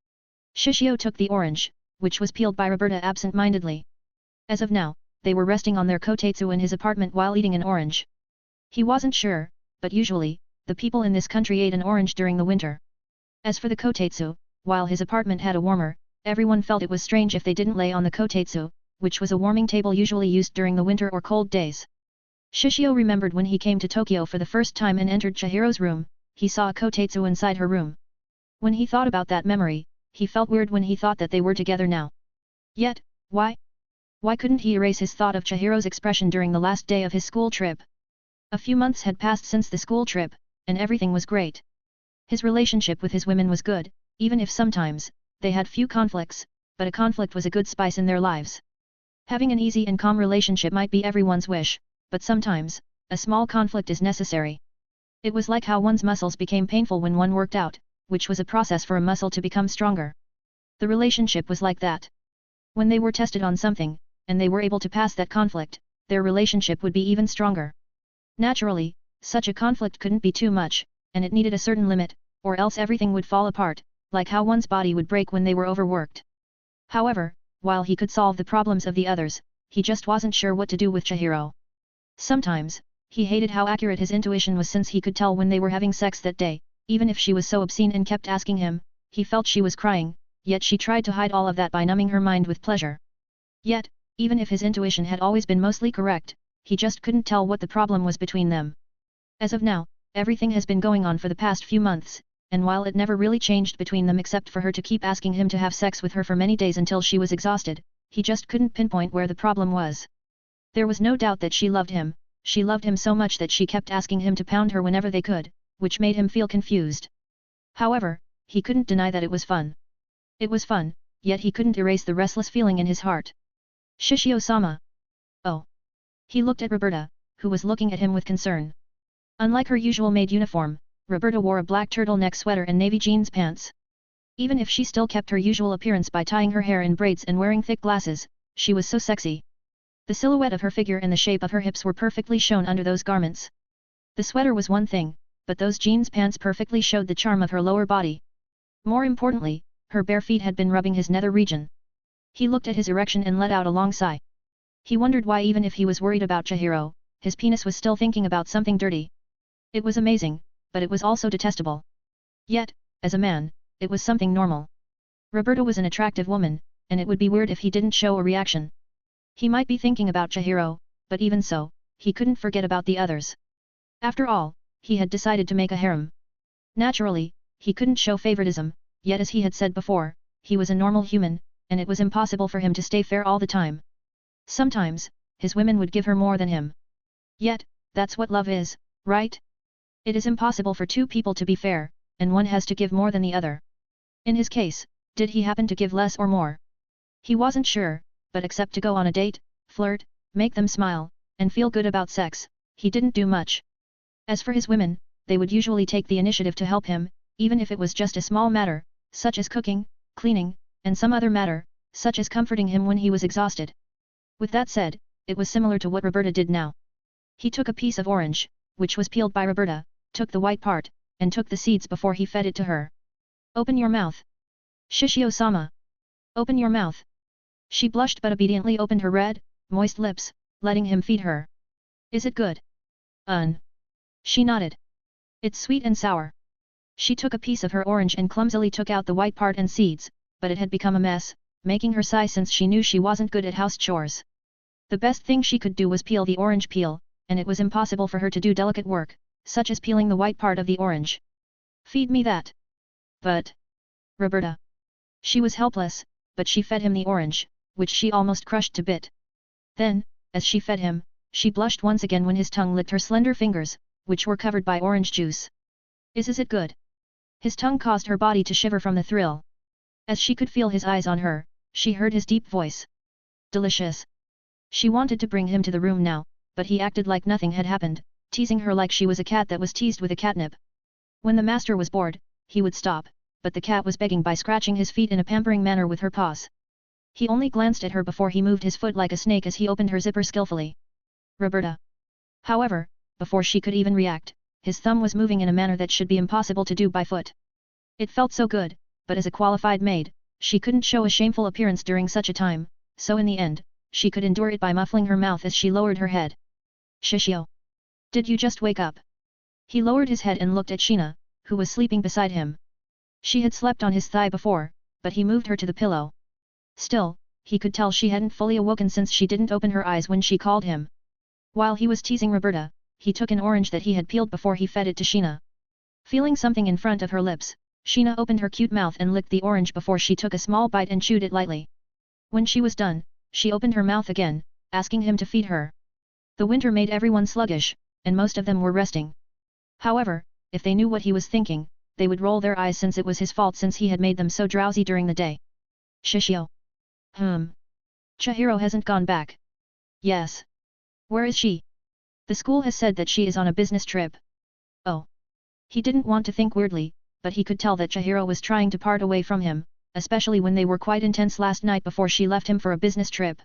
Shishio took the orange, which was peeled by Roberta absent-mindedly. As of now, they were resting on their kotetsu in his apartment while eating an orange. He wasn't sure, but usually, the people in this country ate an orange during the winter. As for the kotetsu, while his apartment had a warmer, everyone felt it was strange if they didn't lay on the kotetsu, which was a warming table usually used during the winter or cold days. Shishio remembered when he came to Tokyo for the first time and entered Chihiro's room, he saw a kotetsu inside her room. When he thought about that memory, he felt weird when he thought that they were together now. Yet, why? Why couldn't he erase his thought of Chihiro's expression during the last day of his school trip? A few months had passed since the school trip, and everything was great. His relationship with his women was good, even if sometimes, they had few conflicts, but a conflict was a good spice in their lives. Having an easy and calm relationship might be everyone's wish, but sometimes, a small conflict is necessary. It was like how one's muscles became painful when one worked out, which was a process for a muscle to become stronger. The relationship was like that. When they were tested on something, and they were able to pass that conflict, their relationship would be even stronger. Naturally, such a conflict couldn't be too much, and it needed a certain limit, or else everything would fall apart, like how one's body would break when they were overworked. However, while he could solve the problems of the others, he just wasn't sure what to do with Chihiro. Sometimes, he hated how accurate his intuition was since he could tell when they were having sex that day, even if she was so obscene and kept asking him, he felt she was crying, yet she tried to hide all of that by numbing her mind with pleasure. Yet, even if his intuition had always been mostly correct, he just couldn't tell what the problem was between them. As of now, everything has been going on for the past few months, and while it never really changed between them except for her to keep asking him to have sex with her for many days until she was exhausted, he just couldn't pinpoint where the problem was. There was no doubt that she loved him so much that she kept asking him to pound her whenever they could, which made him feel confused. However, he couldn't deny that it was fun. It was fun, yet he couldn't erase the restless feeling in his heart. Shishio-sama. Oh. He looked at Roberta, who was looking at him with concern. Unlike her usual maid uniform, Roberta wore a black turtleneck sweater and navy jeans pants. Even if she still kept her usual appearance by tying her hair in braids and wearing thick glasses, she was so sexy. The silhouette of her figure and the shape of her hips were perfectly shown under those garments. The sweater was one thing, but those jeans pants perfectly showed the charm of her lower body. More importantly, her bare feet had been rubbing his nether region. He looked at his erection and let out a long sigh. He wondered why even if he was worried about Chihiro, his penis was still thinking about something dirty. It was amazing, but it was also detestable. Yet, as a man, it was something normal. Roberta was an attractive woman, and it would be weird if he didn't show a reaction. He might be thinking about Chihiro, but even so, he couldn't forget about the others. After all, he had decided to make a harem. Naturally, he couldn't show favoritism, yet as he had said before, he was a normal human, and it was impossible for him to stay fair all the time. Sometimes, his women would give her more than him. Yet, that's what love is, right? It is impossible for two people to be fair, and one has to give more than the other. In his case, did he happen to give less or more? He wasn't sure, but except to go on a date, flirt, make them smile, and feel good about sex, he didn't do much. As for his women, they would usually take the initiative to help him, even if it was just a small matter, such as cooking, cleaning, and some other matter, such as comforting him when he was exhausted. With that said, it was similar to what Roberta did now. He took a piece of orange, which was peeled by Roberta, took the white part, and took the seeds before he fed it to her. Open your mouth. Shishio-sama. Open your mouth. She blushed but obediently opened her red, moist lips, letting him feed her. Is it good? She nodded. It's sweet and sour. She took a piece of her orange and clumsily took out the white part and seeds, but it had become a mess, making her sigh since she knew she wasn't good at house chores. The best thing she could do was peel the orange peel, and it was impossible for her to do delicate work, such as peeling the white part of the orange. Feed me that. But... Roberta. She was helpless, but she fed him the orange, which she almost crushed to bit. Then, as she fed him, she blushed once again when his tongue licked her slender fingers, which were covered by orange juice. Is it good? His tongue caused her body to shiver from the thrill. As she could feel his eyes on her, she heard his deep voice. Delicious. She wanted to bring him to the room now, but he acted like nothing had happened, teasing her like she was a cat that was teased with a catnip. When the master was bored, he would stop, but the cat was begging by scratching his feet in a pampering manner with her paws. He only glanced at her before he moved his foot like a snake as he opened her zipper skillfully. Roberta. However, before she could even react, his thumb was moving in a manner that should be impossible to do by foot. It felt so good, but as a qualified maid, she couldn't show a shameful appearance during such a time, so in the end, she could endure it by muffling her mouth as she lowered her head. Shishio. Did you just wake up? He lowered his head and looked at Sheena, who was sleeping beside him. She had slept on his thigh before, but he moved her to the pillow. Still, he could tell she hadn't fully awoken since she didn't open her eyes when she called him. While he was teasing Roberta, he took an orange that he had peeled before he fed it to Sheena. Feeling something in front of her lips, Sheena opened her cute mouth and licked the orange before she took a small bite and chewed it lightly. When she was done, she opened her mouth again, asking him to feed her. The winter made everyone sluggish, and most of them were resting. However, if they knew what he was thinking, they would roll their eyes since it was his fault since he had made them so drowsy during the day. Shishio. Chihiro hasn't gone back. Yes. Where is she? The school has said that she is on a business trip. Oh. He didn't want to think weirdly, but he could tell that Chihiro was trying to part away from him, especially when they were quite intense last night before she left him for a business trip.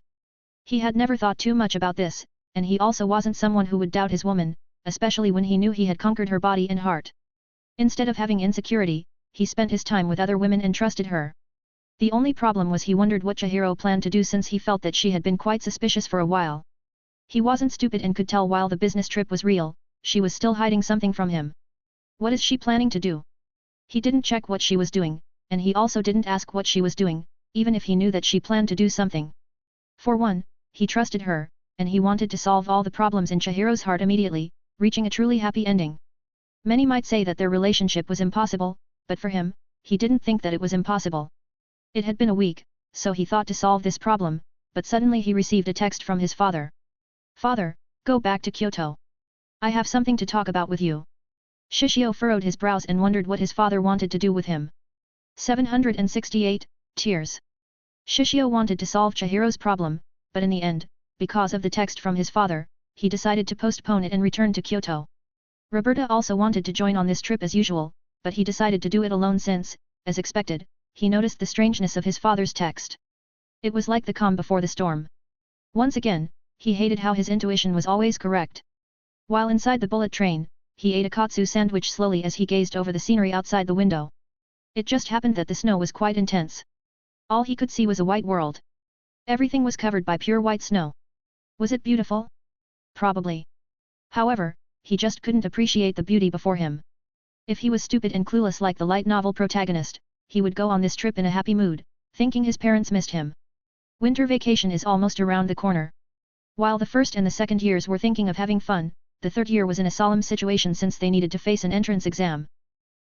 He had never thought too much about this, and he also wasn't someone who would doubt his woman, especially when he knew he had conquered her body and heart. Instead of having insecurity, he spent his time with other women and trusted her. The only problem was he wondered what Chihiro planned to do since he felt that she had been quite suspicious for a while. He wasn't stupid and could tell while the business trip was real, she was still hiding something from him. What is she planning to do? He didn't check what she was doing, and he also didn't ask what she was doing, even if he knew that she planned to do something. For one, he trusted her, and he wanted to solve all the problems in Chihiro's heart immediately, reaching a truly happy ending. Many might say that their relationship was impossible, but for him, he didn't think that it was impossible. It had been a week, so he thought to solve this problem, but suddenly he received a text from his father. Father, go back to Kyoto. I have something to talk about with you. Shishio furrowed his brows and wondered what his father wanted to do with him. 768, Tears. Shishio wanted to solve Chihiro's problem, but in the end, because of the text from his father, he decided to postpone it and return to Kyoto. Roberta also wanted to join on this trip as usual, but he decided to do it alone since, as expected, he noticed the strangeness of his father's text. It was like the calm before the storm. Once again, he hated how his intuition was always correct. While inside the bullet train, he ate a katsu sandwich slowly as he gazed over the scenery outside the window. It just happened that the snow was quite intense. All he could see was a white world. Everything was covered by pure white snow. Was it beautiful? Probably. However, he just couldn't appreciate the beauty before him. If he was stupid and clueless like the light novel protagonist, he would go on this trip in a happy mood, thinking his parents missed him. Winter vacation is almost around the corner. While the first and the second years were thinking of having fun, the third year was in a solemn situation since they needed to face an entrance exam.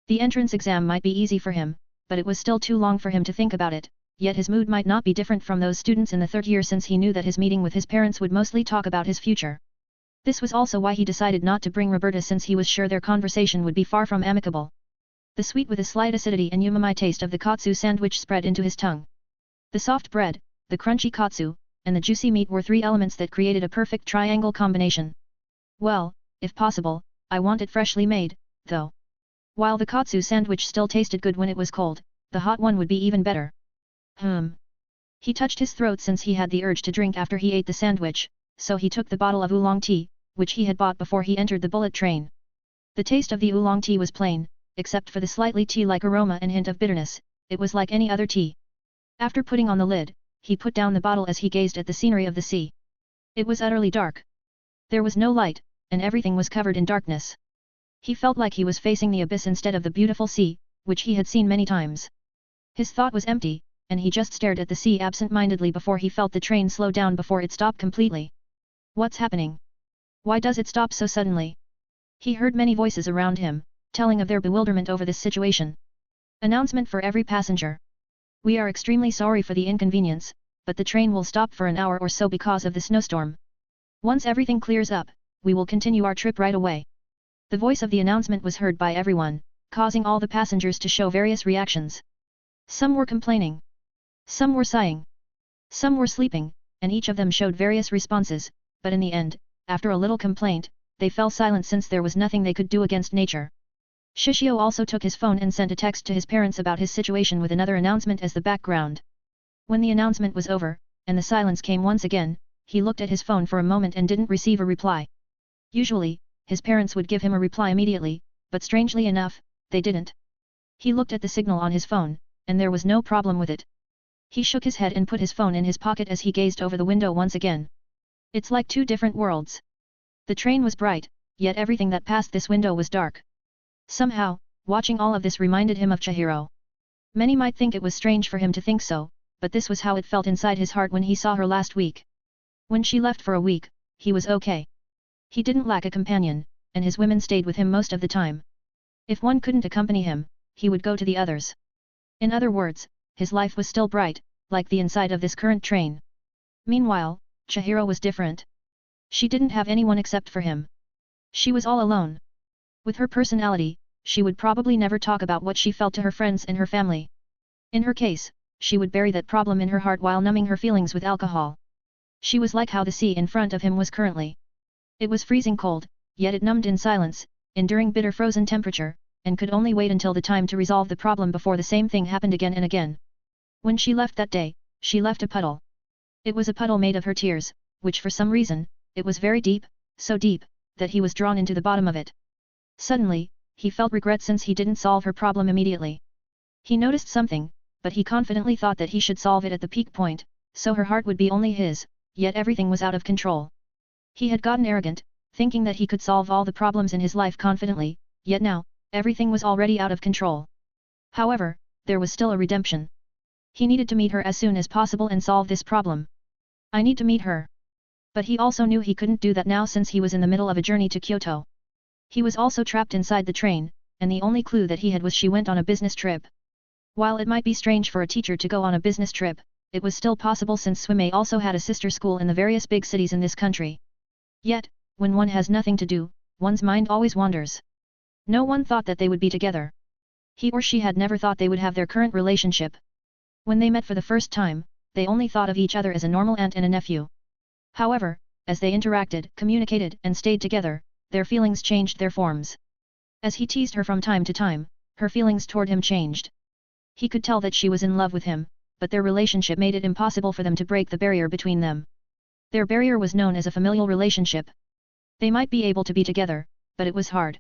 The entrance exam might be easy for him, but it was still too long for him to think about it, yet his mood might not be different from those students in the third year since he knew that his meeting with his parents would mostly talk about his future. This was also why he decided not to bring Roberta since he was sure their conversation would be far from amicable. The sweet with a slight acidity and umami taste of the katsu sandwich spread into his tongue. The soft bread, the crunchy katsu, and the juicy meat were three elements that created a perfect triangle combination. Well, if possible, I want it freshly made, though. While the katsu sandwich still tasted good when it was cold, the hot one would be even better. He touched his throat since he had the urge to drink after he ate the sandwich, so he took the bottle of oolong tea, which he had bought before he entered the bullet train. The taste of the oolong tea was plain, except for the slightly tea-like aroma and hint of bitterness, it was like any other tea. After putting on the lid, he put down the bottle as he gazed at the scenery of the sea. It was utterly dark. There was no light, and everything was covered in darkness. He felt like he was facing the abyss instead of the beautiful sea, which he had seen many times. His thought was empty, and he just stared at the sea absent-mindedly before he felt the train slow down before it stopped completely. What's happening? Why does it stop so suddenly? He heard many voices around him, telling of their bewilderment over this situation. Announcement for every passenger. We are extremely sorry for the inconvenience, but the train will stop for an hour or so because of the snowstorm. Once everything clears up, we will continue our trip right away. The voice of the announcement was heard by everyone, causing all the passengers to show various reactions. Some were complaining. Some were sighing. Some were sleeping, and each of them showed various responses, but in the end, after a little complaint, they fell silent since there was nothing they could do against nature. Shishio also took his phone and sent a text to his parents about his situation with another announcement as the background. When the announcement was over, and the silence came once again, he looked at his phone for a moment and didn't receive a reply. Usually, his parents would give him a reply immediately, but strangely enough, they didn't. He looked at the signal on his phone, and there was no problem with it. He shook his head and put his phone in his pocket as he gazed over the window once again. It's like two different worlds. The train was bright, yet everything that passed this window was dark. Somehow, watching all of this reminded him of Chihiro. Many might think it was strange for him to think so, but this was how it felt inside his heart when he saw her last week. When she left for a week, he was okay. He didn't lack a companion, and his women stayed with him most of the time. If one couldn't accompany him, he would go to the others. In other words, his life was still bright, like the inside of this current train. Meanwhile, Chihiro was different. She didn't have anyone except for him. She was all alone. With her personality, she would probably never talk about what she felt to her friends and her family. In her case, she would bury that problem in her heart while numbing her feelings with alcohol. She was like how the sea in front of him was currently. It was freezing cold, yet it numbed in silence, enduring bitter frozen temperature, and could only wait until the time to resolve the problem before the same thing happened again and again. When she left that day, she left a puddle. It was a puddle made of her tears, which for some reason, it was very deep, so deep, that he was drawn into the bottom of it. Suddenly, he felt regret since he didn't solve her problem immediately. He noticed something, but he confidently thought that he should solve it at the peak point, so her heart would be only his, yet everything was out of control. He had gotten arrogant, thinking that he could solve all the problems in his life confidently, yet now, everything was already out of control. However, there was still a redemption. He needed to meet her as soon as possible and solve this problem. I need to meet her. But he also knew he couldn't do that now since he was in the middle of a journey to Kyoto. He was also trapped inside the train, and the only clue that he had was she went on a business trip. While it might be strange for a teacher to go on a business trip, it was still possible since Swimei also had a sister school in the various big cities in this country. Yet, when one has nothing to do, one's mind always wanders. No one thought that they would be together. He or she had never thought they would have their current relationship. When they met for the first time, they only thought of each other as a normal aunt and a nephew. However, as they interacted, communicated, and stayed together, their feelings changed their forms. As he teased her from time to time, her feelings toward him changed. He could tell that she was in love with him, but their relationship made it impossible for them to break the barrier between them. Their barrier was known as a familial relationship. They might be able to be together, but it was hard.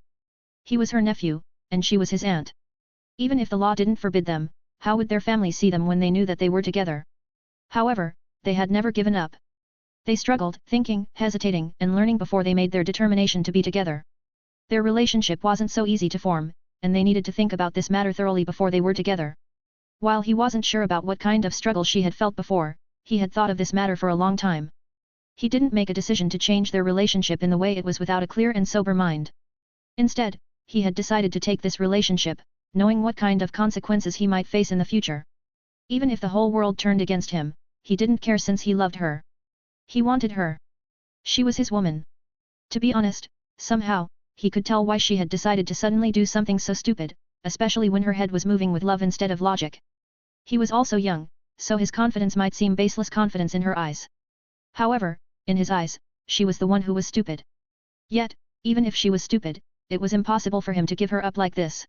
He was her nephew, and she was his aunt. Even if the law didn't forbid them, how would their family see them when they knew that they were together? However, they had never given up. They struggled, thinking, hesitating, and learning before they made their determination to be together. Their relationship wasn't so easy to form, and they needed to think about this matter thoroughly before they were together. While he wasn't sure about what kind of struggle she had felt before, he had thought of this matter for a long time. He didn't make a decision to change their relationship in the way it was without a clear and sober mind. Instead, he had decided to take this relationship, knowing what kind of consequences he might face in the future. Even if the whole world turned against him, he didn't care since he loved her. He wanted her. She was his woman. To be honest, somehow, he could tell why she had decided to suddenly do something so stupid, especially when her head was moving with love instead of logic. He was also young, so his confidence might seem baseless confidence in her eyes. However, in his eyes, she was the one who was stupid. Yet, even if she was stupid, it was impossible for him to give her up like this.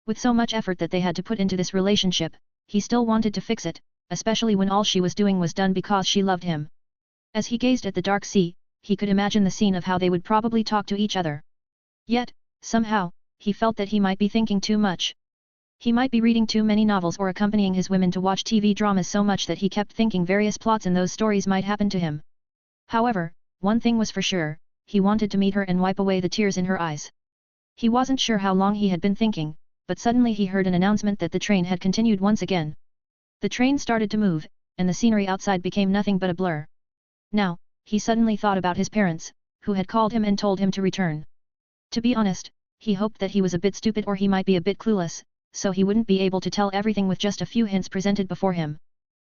With so much effort that they had to put into this relationship, he still wanted to fix it, especially when all she was doing was done because she loved him. As he gazed at the dark sea, he could imagine the scene of how they would probably talk to each other. Yet, somehow, he felt that he might be thinking too much. He might be reading too many novels or accompanying his women to watch TV dramas so much that he kept thinking various plots in those stories might happen to him. However, one thing was for sure, he wanted to meet her and wipe away the tears in her eyes. He wasn't sure how long he had been thinking, but suddenly he heard an announcement that the train had continued once again. The train started to move, and the scenery outside became nothing but a blur. Now, he suddenly thought about his parents, who had called him and told him to return. To be honest, he hoped that he was a bit stupid or he might be a bit clueless, so he wouldn't be able to tell everything with just a few hints presented before him.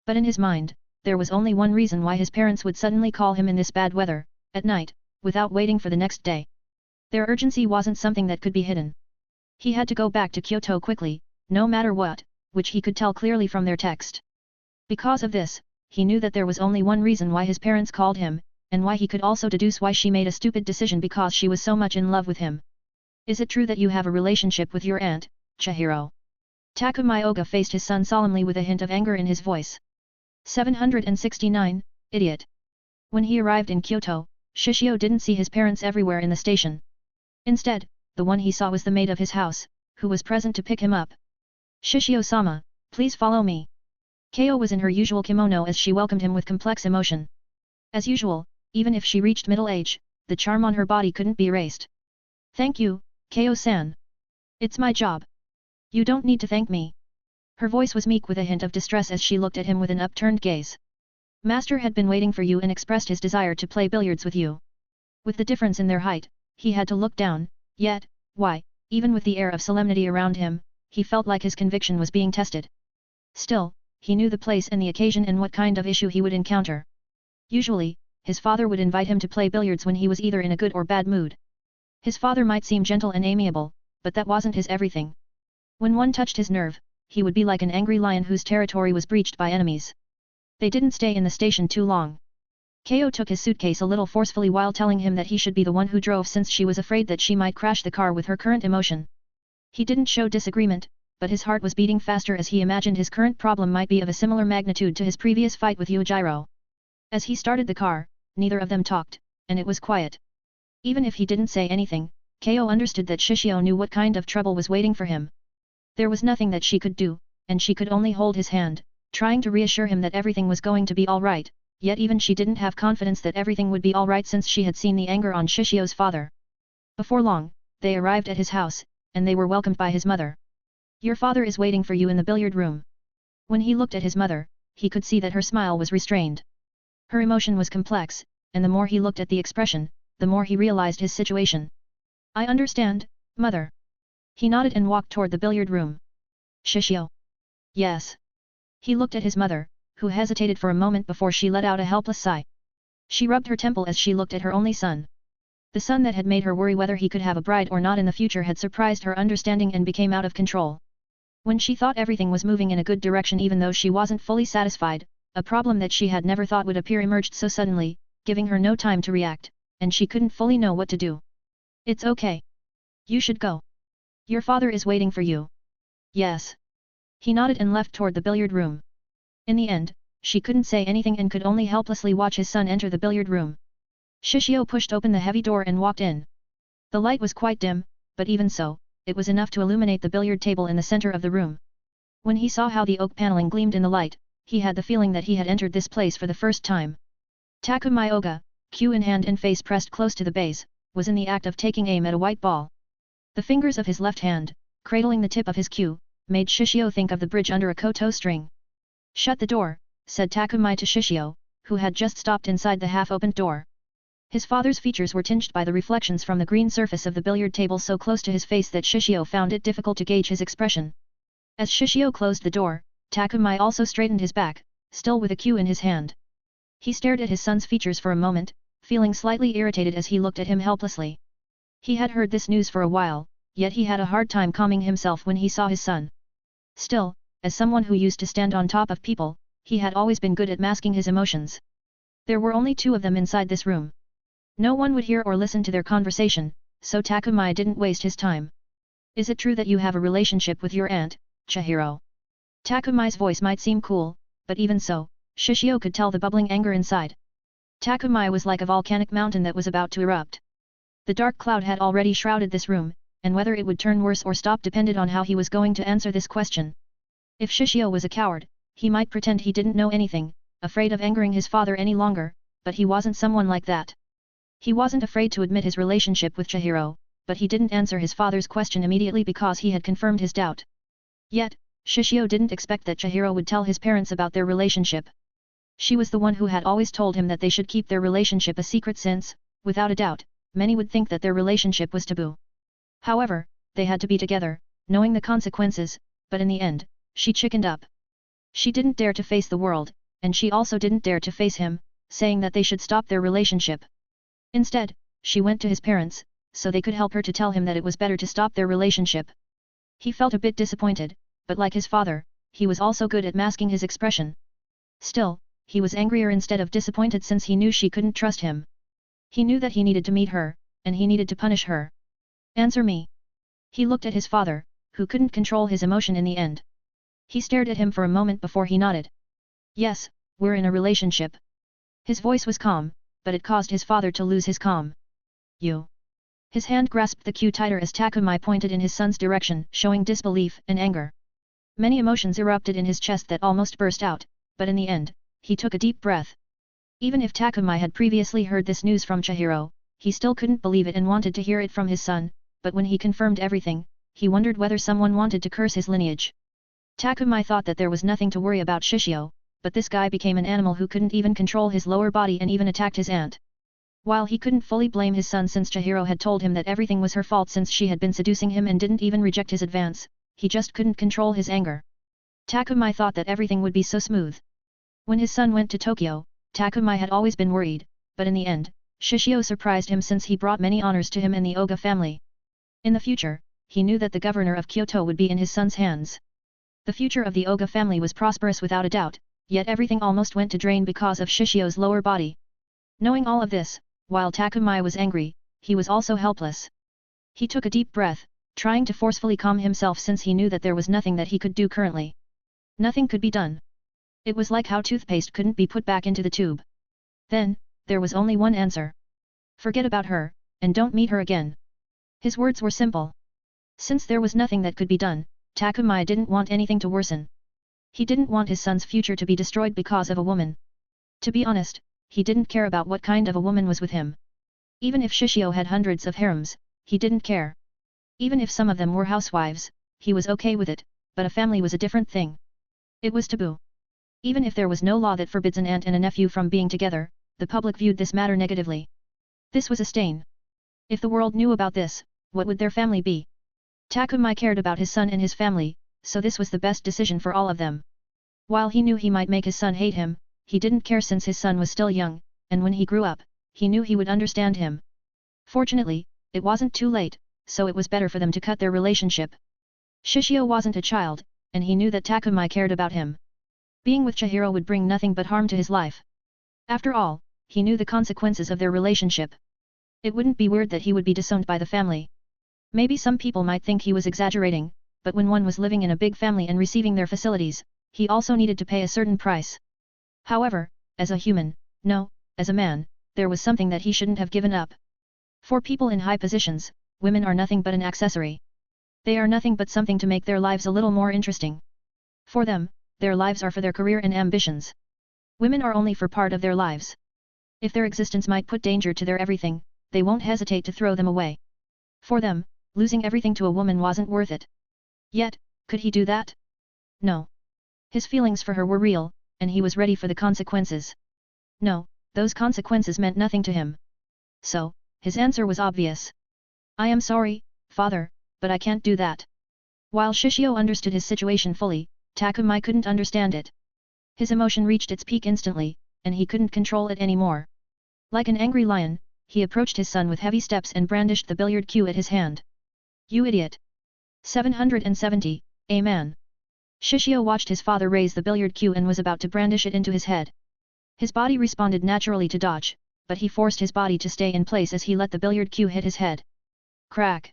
But in his mind, there was only one reason why his parents would suddenly call him in this bad weather, at night, without waiting for the next day. Their urgency wasn't something that could be hidden. He had to go back to Kyoto quickly, no matter what, which he could tell clearly from their text. Because of this, he knew that there was only one reason why his parents called him, and why he could also deduce why she made a stupid decision because she was so much in love with him. Is it true that you have a relationship with your aunt, Chihiro? Takumaoga faced his son solemnly with a hint of anger in his voice. 769, idiot. When he arrived in Kyoto, Shishio didn't see his parents everywhere in the station. Instead, the one he saw was the maid of his house, who was present to pick him up. Shishio-sama, please follow me. Ko was in her usual kimono as she welcomed him with complex emotion. As usual, even if she reached middle age, the charm on her body couldn't be erased. Thank you, Ko-san. It's my job. You don't need to thank me. Her voice was meek with a hint of distress as she looked at him with an upturned gaze. Master had been waiting for you and expressed his desire to play billiards with you. With the difference in their height, he had to look down, yet, why, even with the air of solemnity around him, he felt like his conviction was being tested. Still, he knew the place and the occasion and what kind of issue he would encounter. Usually, his father would invite him to play billiards when he was either in a good or bad mood. His father might seem gentle and amiable, but that wasn't his everything. When one touched his nerve, he would be like an angry lion whose territory was breached by enemies. They didn't stay in the station too long. Ko took his suitcase a little forcefully while telling him that he should be the one who drove since she was afraid that she might crash the car with her current emotion. He didn't show disagreement, but his heart was beating faster as he imagined his current problem might be of a similar magnitude to his previous fight with Yujiro. As he started the car, neither of them talked, and it was quiet. Even if he didn't say anything, Ko understood that Shishio knew what kind of trouble was waiting for him. There was nothing that she could do, and she could only hold his hand, trying to reassure him that everything was going to be alright, yet even she didn't have confidence that everything would be alright since she had seen the anger on Shishio's father. Before long, they arrived at his house, and they were welcomed by his mother. Your father is waiting for you in the billiard room. When he looked at his mother, he could see that her smile was restrained. Her emotion was complex, and the more he looked at the expression, the more he realized his situation. I understand, mother. He nodded and walked toward the billiard room. Shishio. Yes. He looked at his mother, who hesitated for a moment before she let out a helpless sigh. She rubbed her temple as she looked at her only son. The son that had made her worry whether he could have a bride or not in the future had surprised her understanding and became out of control. When she thought everything was moving in a good direction even though she wasn't fully satisfied, a problem that she had never thought would appear emerged so suddenly, giving her no time to react, and she couldn't fully know what to do. It's okay. You should go. Your father is waiting for you. Yes. He nodded and left toward the billiard room. In the end, she couldn't say anything and could only helplessly watch his son enter the billiard room. Shishio pushed open the heavy door and walked in. The light was quite dim, but even so, it was enough to illuminate the billiard table in the center of the room. When he saw how the oak paneling gleamed in the light, he had the feeling that he had entered this place for the first time. Takumyoga, cue in hand and face pressed close to the base, was in the act of taking aim at a white ball. The fingers of his left hand, cradling the tip of his cue, made Shishio think of the bridge under a koto string. Shut the door, said Takumai to Shishio, who had just stopped inside the half-opened door. His father's features were tinged by the reflections from the green surface of the billiard table so close to his face that Shishio found it difficult to gauge his expression. As Shishio closed the door, Takumai also straightened his back, still with a cue in his hand. He stared at his son's features for a moment, feeling slightly irritated as he looked at him helplessly. He had heard this news for a while, yet he had a hard time calming himself when he saw his son. Still, as someone who used to stand on top of people, he had always been good at masking his emotions. There were only two of them inside this room. No one would hear or listen to their conversation, so Takumai didn't waste his time. Is it true that you have a relationship with your aunt, Chihiro? Takumai's voice might seem cool, but even so, Shishio could tell the bubbling anger inside. Takumai was like a volcanic mountain that was about to erupt. The dark cloud had already shrouded this room, and whether it would turn worse or stop depended on how he was going to answer this question. If Shishio was a coward, he might pretend he didn't know anything, afraid of angering his father any longer, but he wasn't someone like that. He wasn't afraid to admit his relationship with Chihiro, but he didn't answer his father's question immediately because he had confirmed his doubt. Yet, Shishio didn't expect that Chihiro would tell his parents about their relationship. She was the one who had always told him that they should keep their relationship a secret since, without a doubt, many would think that their relationship was taboo. However, they had to be together, knowing the consequences, but in the end, she chickened up. She didn't dare to face the world, and she also didn't dare to face him, saying that they should stop their relationship. Instead, she went to his parents, so they could help her to tell him that it was better to stop their relationship. He felt a bit disappointed, but like his father, he was also good at masking his expression. Still, he was angrier instead of disappointed since he knew she couldn't trust him. He knew that he needed to meet her, and he needed to punish her. Answer me. He looked at his father, who couldn't control his emotion in the end. He stared at him for a moment before he nodded. Yes, we're in a relationship. His voice was calm, but it caused his father to lose his calm. You. His hand grasped the cue tighter as Takumai pointed in his son's direction, showing disbelief and anger. Many emotions erupted in his chest that almost burst out, but in the end, he took a deep breath. Even if Takumai had previously heard this news from Chihiro, he still couldn't believe it and wanted to hear it from his son, but when he confirmed everything, he wondered whether someone wanted to curse his lineage. Takumai thought that there was nothing to worry about Shishio, but this guy became an animal who couldn't even control his lower body and even attacked his aunt. While he couldn't fully blame his son since Chihiro had told him that everything was her fault since she had been seducing him and didn't even reject his advance, he just couldn't control his anger. Takumai thought that everything would be so smooth. When his son went to Tokyo, Takumai had always been worried, but in the end, Shishio surprised him since he brought many honors to him and the Oga family. In the future, he knew that the governor of Kyoto would be in his son's hands. The future of the Oga family was prosperous without a doubt, yet everything almost went to drain because of Shishio's lower body. Knowing all of this, while Takumai was angry, he was also helpless. He took a deep breath, trying to forcefully calm himself since he knew that there was nothing that he could do currently. Nothing could be done. It was like how toothpaste couldn't be put back into the tube. Then, there was only one answer. Forget about her, and don't meet her again. His words were simple. Since there was nothing that could be done, Takumai didn't want anything to worsen. He didn't want his son's future to be destroyed because of a woman. To be honest, he didn't care about what kind of a woman was with him. Even if Shishio had hundreds of harems, he didn't care. Even if some of them were housewives, he was okay with it, but a family was a different thing. It was taboo. Even if there was no law that forbids an aunt and a nephew from being together, the public viewed this matter negatively. This was a stain. If the world knew about this, what would their family be? Takumai cared about his son and his family, so this was the best decision for all of them. While he knew he might make his son hate him, he didn't care since his son was still young, and when he grew up, he knew he would understand him. Fortunately, it wasn't too late, so it was better for them to cut their relationship. Shishio wasn't a child, and he knew that Takumai cared about him. Being with Chihiro would bring nothing but harm to his life. After all, he knew the consequences of their relationship. It wouldn't be weird that he would be disowned by the family. Maybe some people might think he was exaggerating, but when one was living in a big family and receiving their facilities, he also needed to pay a certain price. However, as a human, no, as a man, there was something that he shouldn't have given up. For people in high positions, women are nothing but an accessory. They are nothing but something to make their lives a little more interesting. For them, their lives are for their career and ambitions. Women are only for part of their lives. If their existence might put danger to their everything, they won't hesitate to throw them away. For them, losing everything to a woman wasn't worth it. Yet, could he do that? No. His feelings for her were real, and he was ready for the consequences. No, those consequences meant nothing to him. So, his answer was obvious. I am sorry, father, but I can't do that. While Shishio understood his situation fully, Takumai couldn't understand it. His emotion reached its peak instantly, and he couldn't control it anymore. Like an angry lion, he approached his son with heavy steps and brandished the billiard cue at his hand. You idiot! 770, a man. Shishio watched his father raise the billiard cue and was about to brandish it into his head. His body responded naturally to dodge, but he forced his body to stay in place as he let the billiard cue hit his head. Crack!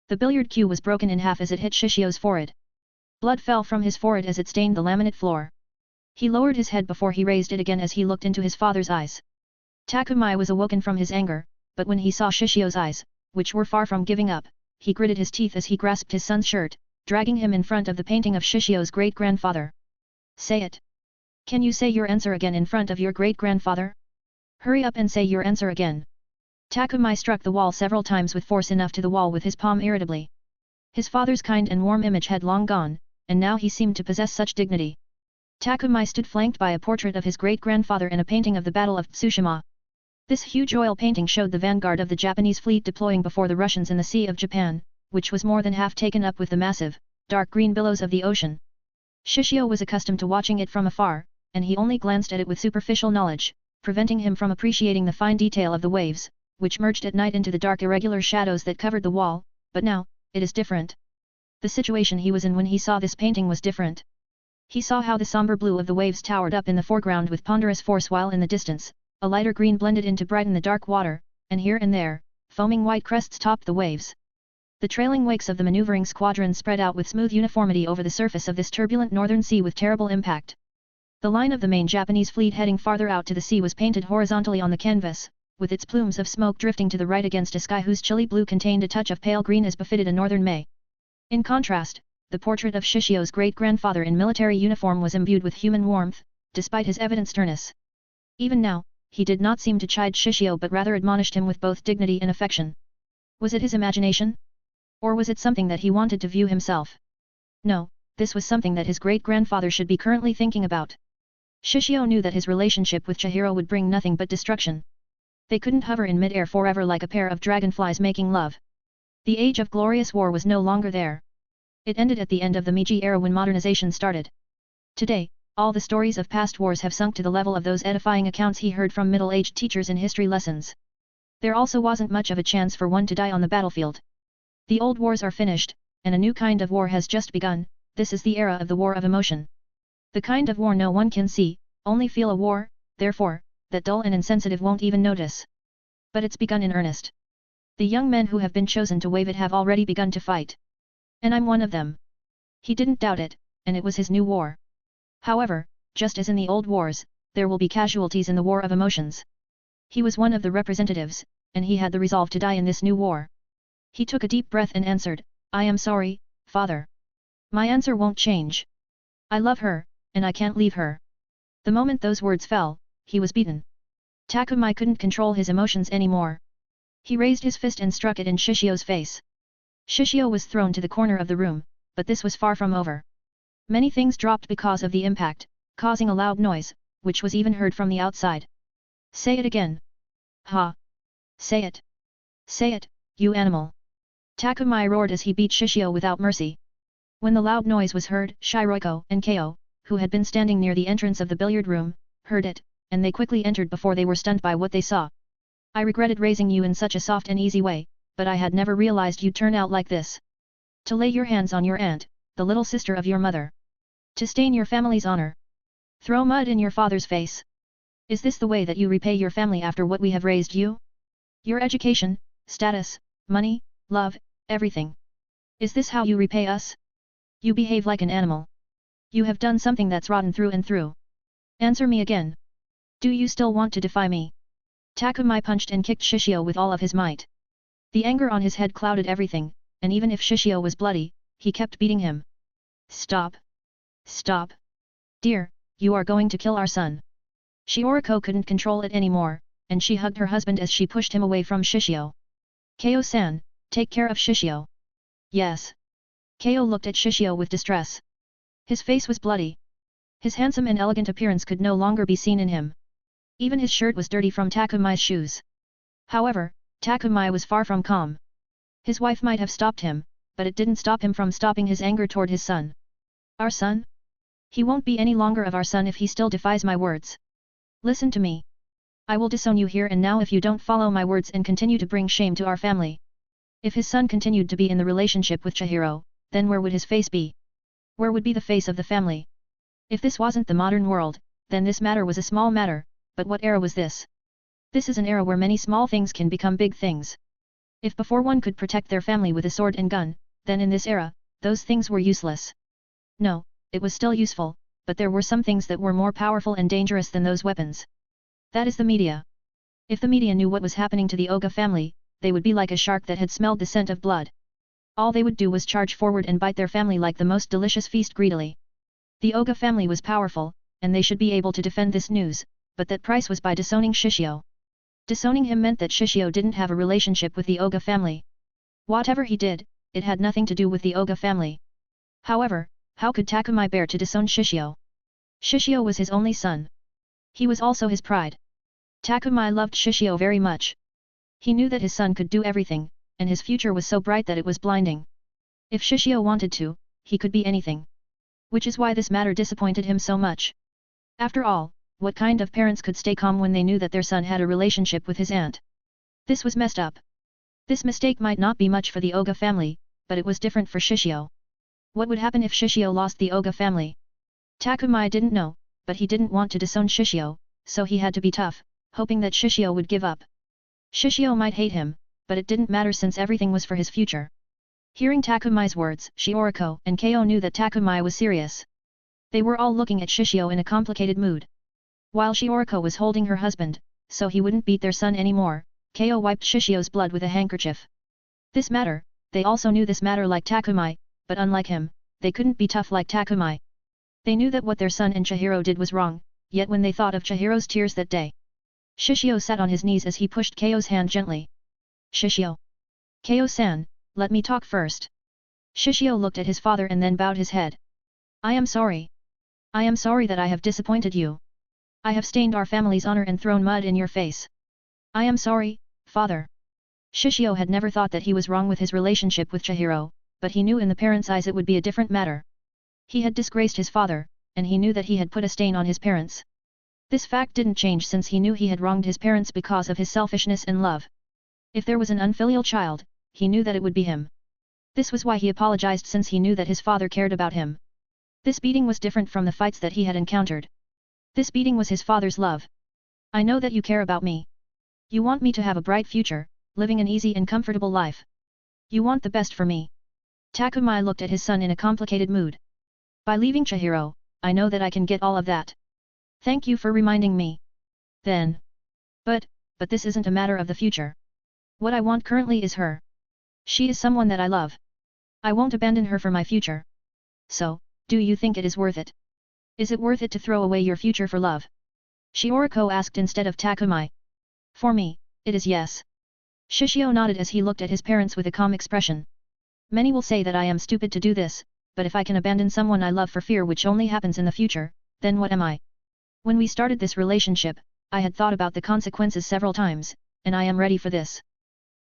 The billiard cue was broken in half as it hit Shishio's forehead. Blood fell from his forehead as it stained the laminate floor. He lowered his head before he raised it again as he looked into his father's eyes. Takumai was awoken from his anger, but when he saw Shishio's eyes, which were far from giving up, he gritted his teeth as he grasped his son's shirt, dragging him in front of the painting of Shishio's great-grandfather. Say it. Can you say your answer again in front of your great-grandfather? Hurry up and say your answer again. Takumai struck the wall several times with force enough to the wall with his palm irritably. His father's kind and warm image had long gone, and now he seemed to possess such dignity. Takumai stood flanked by a portrait of his great-grandfather and a painting of the Battle of Tsushima. This huge oil painting showed the vanguard of the Japanese fleet deploying before the Russians in the Sea of Japan, which was more than half taken up with the massive, dark green billows of the ocean. Shishio was accustomed to watching it from afar, and he only glanced at it with superficial knowledge, preventing him from appreciating the fine detail of the waves, which merged at night into the dark irregular shadows that covered the wall, but now, it is different. The situation he was in when he saw this painting was different. He saw how the somber blue of the waves towered up in the foreground with ponderous force while in the distance, a lighter green blended in to brighten the dark water, and here and there, foaming white crests topped the waves. The trailing wakes of the maneuvering squadron spread out with smooth uniformity over the surface of this turbulent northern sea with terrible impact. The line of the main Japanese fleet heading farther out to the sea was painted horizontally on the canvas, with its plumes of smoke drifting to the right against a sky whose chilly blue contained a touch of pale green as befitted a northern May. In contrast, the portrait of Shishio's great-grandfather in military uniform was imbued with human warmth, despite his evident sternness. Even now, he did not seem to chide Shishio but rather admonished him with both dignity and affection. Was it his imagination? Or was it something that he wanted to view himself? No, this was something that his great-grandfather should be currently thinking about. Shishio knew that his relationship with Chihiro would bring nothing but destruction. They couldn't hover in mid-air forever like a pair of dragonflies making love. The age of glorious war was no longer there. It ended at the end of the Meiji era when modernization started. Today, all the stories of past wars have sunk to the level of those edifying accounts he heard from middle-aged teachers in history lessons. There also wasn't much of a chance for one to die on the battlefield. The old wars are finished, and a new kind of war has just begun. This is the era of the war of emotion. The kind of war no one can see, only feel a war, therefore, that dull and insensitive won't even notice. But it's begun in earnest. The young men who have been chosen to wave it have already begun to fight. And I'm one of them. He didn't doubt it, and it was his new war. However, just as in the old wars, there will be casualties in the war of emotions. He was one of the representatives, and he had the resolve to die in this new war. He took a deep breath and answered, I am sorry, father. My answer won't change. I love her, and I can't leave her. The moment those words fell, he was beaten. Takumai couldn't control his emotions anymore. He raised his fist and struck it in Shishio's face. Shishio was thrown to the corner of the room, but this was far from over. Many things dropped because of the impact, causing a loud noise, which was even heard from the outside. Say it again. Ha! Say it! Say it, you animal! Takumai roared as he beat Shishio without mercy. When the loud noise was heard, Shiroiko and Ko, who had been standing near the entrance of the billiard room, heard it, and they quickly entered before they were stunned by what they saw. I regretted raising you in such a soft and easy way, but I had never realized you'd turn out like this. To lay your hands on your aunt, the little sister of your mother. To stain your family's honor. Throw mud in your father's face. Is this the way that you repay your family after what we have raised you? Your education, status, money, love, everything. Is this how you repay us? You behave like an animal. You have done something that's rotten through and through. Answer me again. Do you still want to defy me? Takumai punched and kicked Shishio with all of his might. The anger on his head clouded everything, and even if Shishio was bloody, he kept beating him. Stop! Stop! Dear, you are going to kill our son. Shioriko couldn't control it anymore, and she hugged her husband as she pushed him away from Shishio. Ko-san, take care of Shishio. Yes. Ko looked at Shishio with distress. His face was bloody. His handsome and elegant appearance could no longer be seen in him. Even his shirt was dirty from Takumai's shoes. However, Takumai was far from calm. His wife might have stopped him, but it didn't stop him from stopping his anger toward his son. Our son? He won't be any longer of our son if he still defies my words. Listen to me. I will disown you here and now if you don't follow my words and continue to bring shame to our family. If his son continued to be in the relationship with Chihiro, then where would his face be? Where would be the face of the family? If this wasn't the modern world, then this matter was a small matter, but what era was this? This is an era where many small things can become big things. If before one could protect their family with a sword and gun, then in this era, those things were useless. No, it was still useful, but there were some things that were more powerful and dangerous than those weapons. That is the media. If the media knew what was happening to the Oga family, they would be like a shark that had smelled the scent of blood. All they would do was charge forward and bite their family like the most delicious feast greedily. The Oga family was powerful, and they should be able to defend this news, but that price was by disowning Shishio. Disowning him meant that Shishio didn't have a relationship with the Oga family. Whatever he did, it had nothing to do with the Oga family. However, how could Takumai bear to disown Shishio? Shishio was his only son. He was also his pride. Takumai loved Shishio very much. He knew that his son could do everything, and his future was so bright that it was blinding. If Shishio wanted to, he could be anything. Which is why this matter disappointed him so much. After all, what kind of parents could stay calm when they knew that their son had a relationship with his aunt? This was messed up. This mistake might not be much for the Oga family, but it was different for Shishio. What would happen if Shishio lost the Oga family? Takumai didn't know, but he didn't want to disown Shishio, so he had to be tough, hoping that Shishio would give up. Shishio might hate him, but it didn't matter since everything was for his future. Hearing Takumai's words, Shioriko and Ko knew that Takumai was serious. They were all looking at Shishio in a complicated mood. While Shioriko was holding her husband, so he wouldn't beat their son anymore, Ko wiped Shishio's blood with a handkerchief. This matter, they also knew this matter like Takumai, but unlike him, they couldn't be tough like Takumai. They knew that what their son and Chihiro did was wrong, yet when they thought of Chihiro's tears that day. Shishio sat on his knees as he pushed Ko's hand gently. Shishio. Ko-san, let me talk first. Shishio looked at his father and then bowed his head. I am sorry. I am sorry that I have disappointed you. I have stained our family's honor and thrown mud in your face. I am sorry, father. Shishio had never thought that he was wrong with his relationship with Chihiro, but he knew in the parents' eyes it would be a different matter. He had disgraced his father, and he knew that he had put a stain on his parents. This fact didn't change since he knew he had wronged his parents because of his selfishness and love. If there was an unfilial child, he knew that it would be him. This was why he apologized since he knew that his father cared about him. This beating was different from the fights that he had encountered. This beating was his father's love. I know that you care about me. You want me to have a bright future, living an easy and comfortable life. You want the best for me. Takumai looked at his son in a complicated mood. By leaving Chihiro, I know that I can get all of that. Thank you for reminding me. Then. But this isn't a matter of the future. What I want currently is her. She is someone that I love. I won't abandon her for my future. So, do you think it is worth it? Is it worth it to throw away your future for love? Shioriko asked instead of Takumai. For me, it is yes. Shishio nodded as he looked at his parents with a calm expression. Many will say that I am stupid to do this, but if I can abandon someone I love for fear which only happens in the future, then what am I? When we started this relationship, I had thought about the consequences several times, and I am ready for this.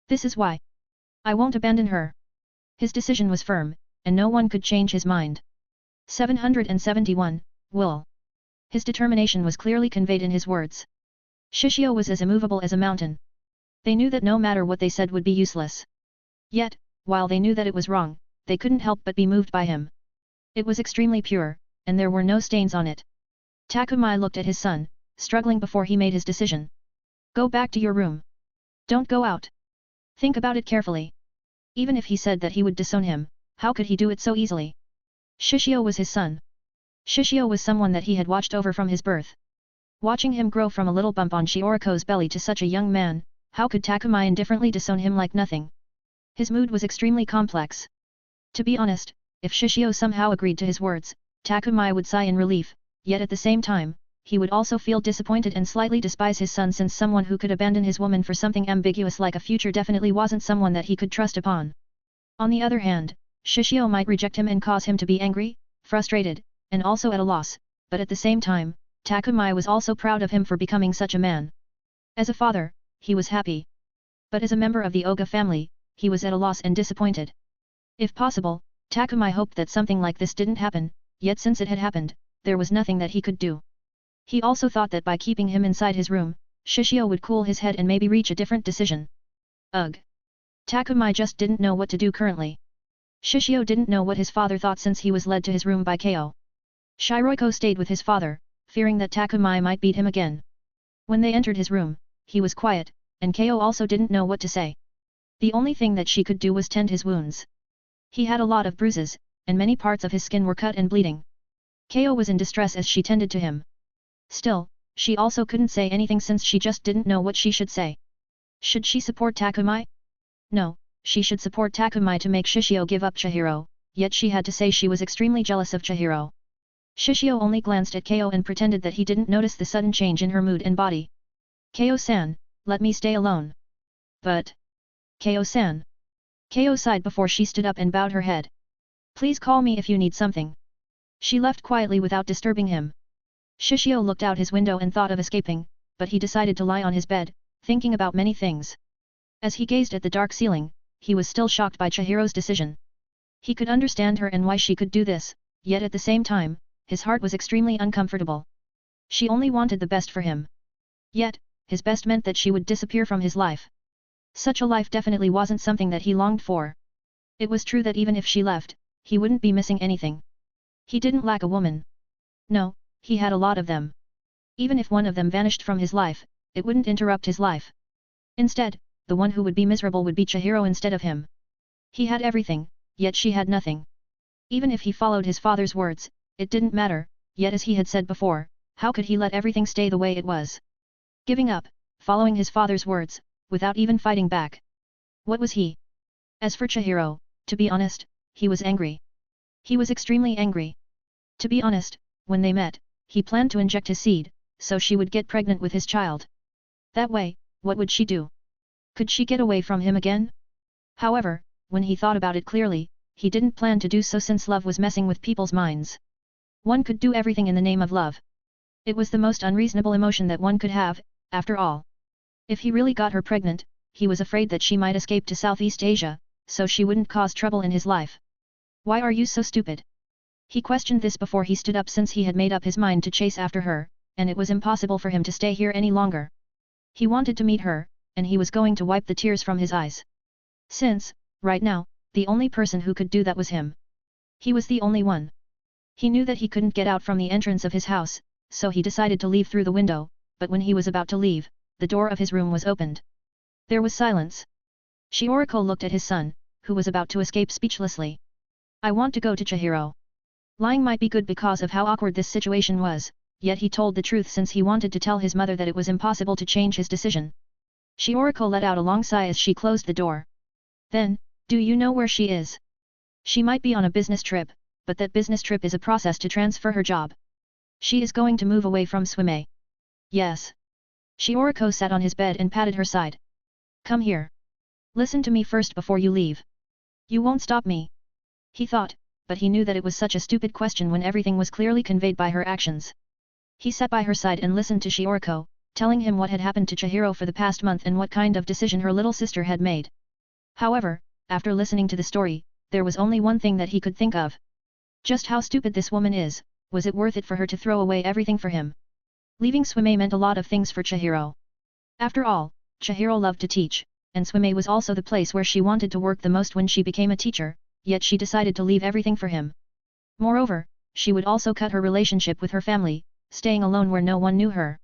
This is why. I won't abandon her. His decision was firm, and no one could change his mind. 771, Will. His determination was clearly conveyed in his words. Shishio was as immovable as a mountain. They knew that no matter what they said would be useless. Yet, while they knew that it was wrong, they couldn't help but be moved by him. It was extremely pure, and there were no stains on it. Takumai looked at his son, struggling before he made his decision. Go back to your room. Don't go out. Think about it carefully. Even if he said that he would disown him, how could he do it so easily? Shishio was his son. Shishio was someone that he had watched over from his birth. Watching him grow from a little bump on Shioriko's belly to such a young man, how could Takumai indifferently disown him like nothing? His mood was extremely complex. To be honest, if Shishio somehow agreed to his words, Takumai would sigh in relief, yet at the same time, he would also feel disappointed and slightly despise his son since someone who could abandon his woman for something ambiguous like a future definitely wasn't someone that he could trust upon. On the other hand, Shishio might reject him and cause him to be angry, frustrated, and also at a loss, but at the same time, Takumai was also proud of him for becoming such a man. As a father, he was happy. But as a member of the Oga family, he was at a loss and disappointed. If possible, Takumai hoped that something like this didn't happen, yet since it had happened, there was nothing that he could do. He also thought that by keeping him inside his room, Shishio would cool his head and maybe reach a different decision. Ugh. Takumai just didn't know what to do currently. Shishio didn't know what his father thought since he was led to his room by Ko. Shiroiko stayed with his father, fearing that Takumai might beat him again. When they entered his room, he was quiet, and Ko also didn't know what to say. The only thing that she could do was tend his wounds. He had a lot of bruises, and many parts of his skin were cut and bleeding. Ko was in distress as she tended to him. Still, she also couldn't say anything since she just didn't know what she should say. Should she support Takumai? No, she should support Takumai to make Shishio give up Chihiro, yet she had to say she was extremely jealous of Chihiro. Shishio only glanced at Ko and pretended that he didn't notice the sudden change in her mood and body. Ko-san, let me stay alone. But... Ko-san. Ko sighed before she stood up and bowed her head. Please call me if you need something. She left quietly without disturbing him. Shishio looked out his window and thought of escaping, but he decided to lie on his bed, thinking about many things. As he gazed at the dark ceiling, he was still shocked by Chihiro's decision. He could understand her and why she could do this, yet at the same time, his heart was extremely uncomfortable. She only wanted the best for him. Yet, his best meant that she would disappear from his life. Such a life definitely wasn't something that he longed for. It was true that even if she left, he wouldn't be missing anything. He didn't lack a woman. No, he had a lot of them. Even if one of them vanished from his life, it wouldn't interrupt his life. Instead, the one who would be miserable would be Chihiro instead of him. He had everything, yet she had nothing. Even if he followed his father's words, it didn't matter, yet as he had said before, how could he let everything stay the way it was? Giving up, following his father's words, without even fighting back. What was he? As for Chihiro, to be honest, he was angry. He was extremely angry. To be honest, when they met, he planned to inject his seed, so she would get pregnant with his child. That way, what would she do? Could she get away from him again? However, when he thought about it clearly, he didn't plan to do so since love was messing with people's minds. One could do everything in the name of love. It was the most unreasonable emotion that one could have, after all. If he really got her pregnant, he was afraid that she might escape to Southeast Asia, so she wouldn't cause trouble in his life. Why are you so stupid? He questioned this before he stood up since he had made up his mind to chase after her, and it was impossible for him to stay here any longer. He wanted to meet her, and he was going to wipe the tears from his eyes. Since, right now, the only person who could do that was him. He was the only one. He knew that he couldn't get out from the entrance of his house, so he decided to leave through the window, but when he was about to leave, the door of his room was opened. There was silence. Shioriko looked at his son, who was about to escape speechlessly. I want to go to Chihiro. Lying might be good because of how awkward this situation was, yet he told the truth since he wanted to tell his mother that it was impossible to change his decision. Shioriko let out a long sigh as she closed the door. Then, do you know where she is? She might be on a business trip, but that business trip is a process to transfer her job. She is going to move away from Swime. Yes. Shioriko sat on his bed and patted her side. Come here. Listen to me first before you leave. You won't stop me. He thought, but he knew that it was such a stupid question when everything was clearly conveyed by her actions. He sat by her side and listened to Shioriko, telling him what had happened to Chihiro for the past month and what kind of decision her little sister had made. However, after listening to the story, there was only one thing that he could think of. Just how stupid this woman is, was it worth it for her to throw away everything for him? Leaving Swime meant a lot of things for Chihiro. After all, Chihiro loved to teach, and Swime was also the place where she wanted to work the most when she became a teacher, yet she decided to leave everything for him. Moreover, she would also cut her relationship with her family, staying alone where no one knew her.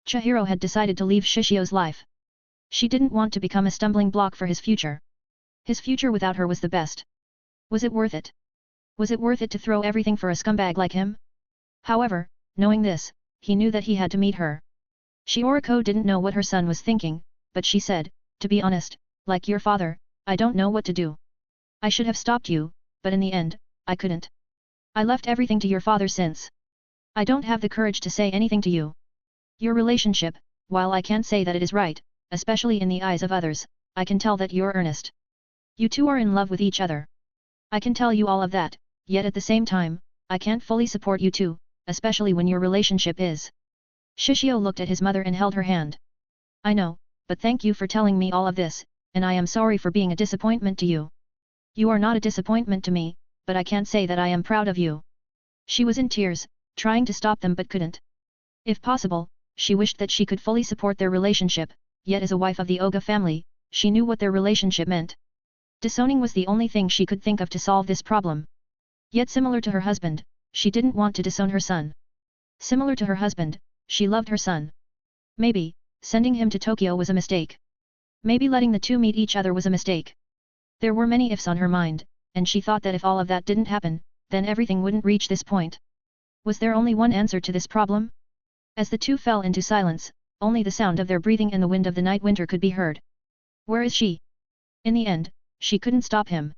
Chihiro had decided to leave Shishio's life. She didn't want to become a stumbling block for his future. His future without her was the best. Was it worth it? Was it worth it to throw everything for a scumbag like him? However, knowing this, he knew that he had to meet her. Shioriko didn't know what her son was thinking, but she said, to be honest, like your father, I don't know what to do. I should have stopped you, but in the end, I couldn't. I left everything to your father since. I don't have the courage to say anything to you. Your relationship, while I can't say that it is right, especially in the eyes of others, I can tell that you're earnest. You two are in love with each other. I can tell you all of that, yet at the same time, I can't fully support you two, especially when your relationship is. Shishio looked at his mother and held her hand. I know, but thank you for telling me all of this, and I am sorry for being a disappointment to you. You are not a disappointment to me, but I can't say that I am proud of you. She was in tears, trying to stop them but couldn't. If possible, she wished that she could fully support their relationship, yet as a wife of the Oga family, she knew what their relationship meant. Disowning was the only thing she could think of to solve this problem. Yet similar to her husband, she didn't want to disown her son. Similar to her husband, she loved her son. Maybe, sending him to Tokyo was a mistake. Maybe letting the two meet each other was a mistake. There were many ifs on her mind, and she thought that if all of that didn't happen, then everything wouldn't reach this point. Was there only one answer to this problem? As the two fell into silence, only the sound of their breathing and the wind of the night winter could be heard. Where is she? In the end, she couldn't stop him.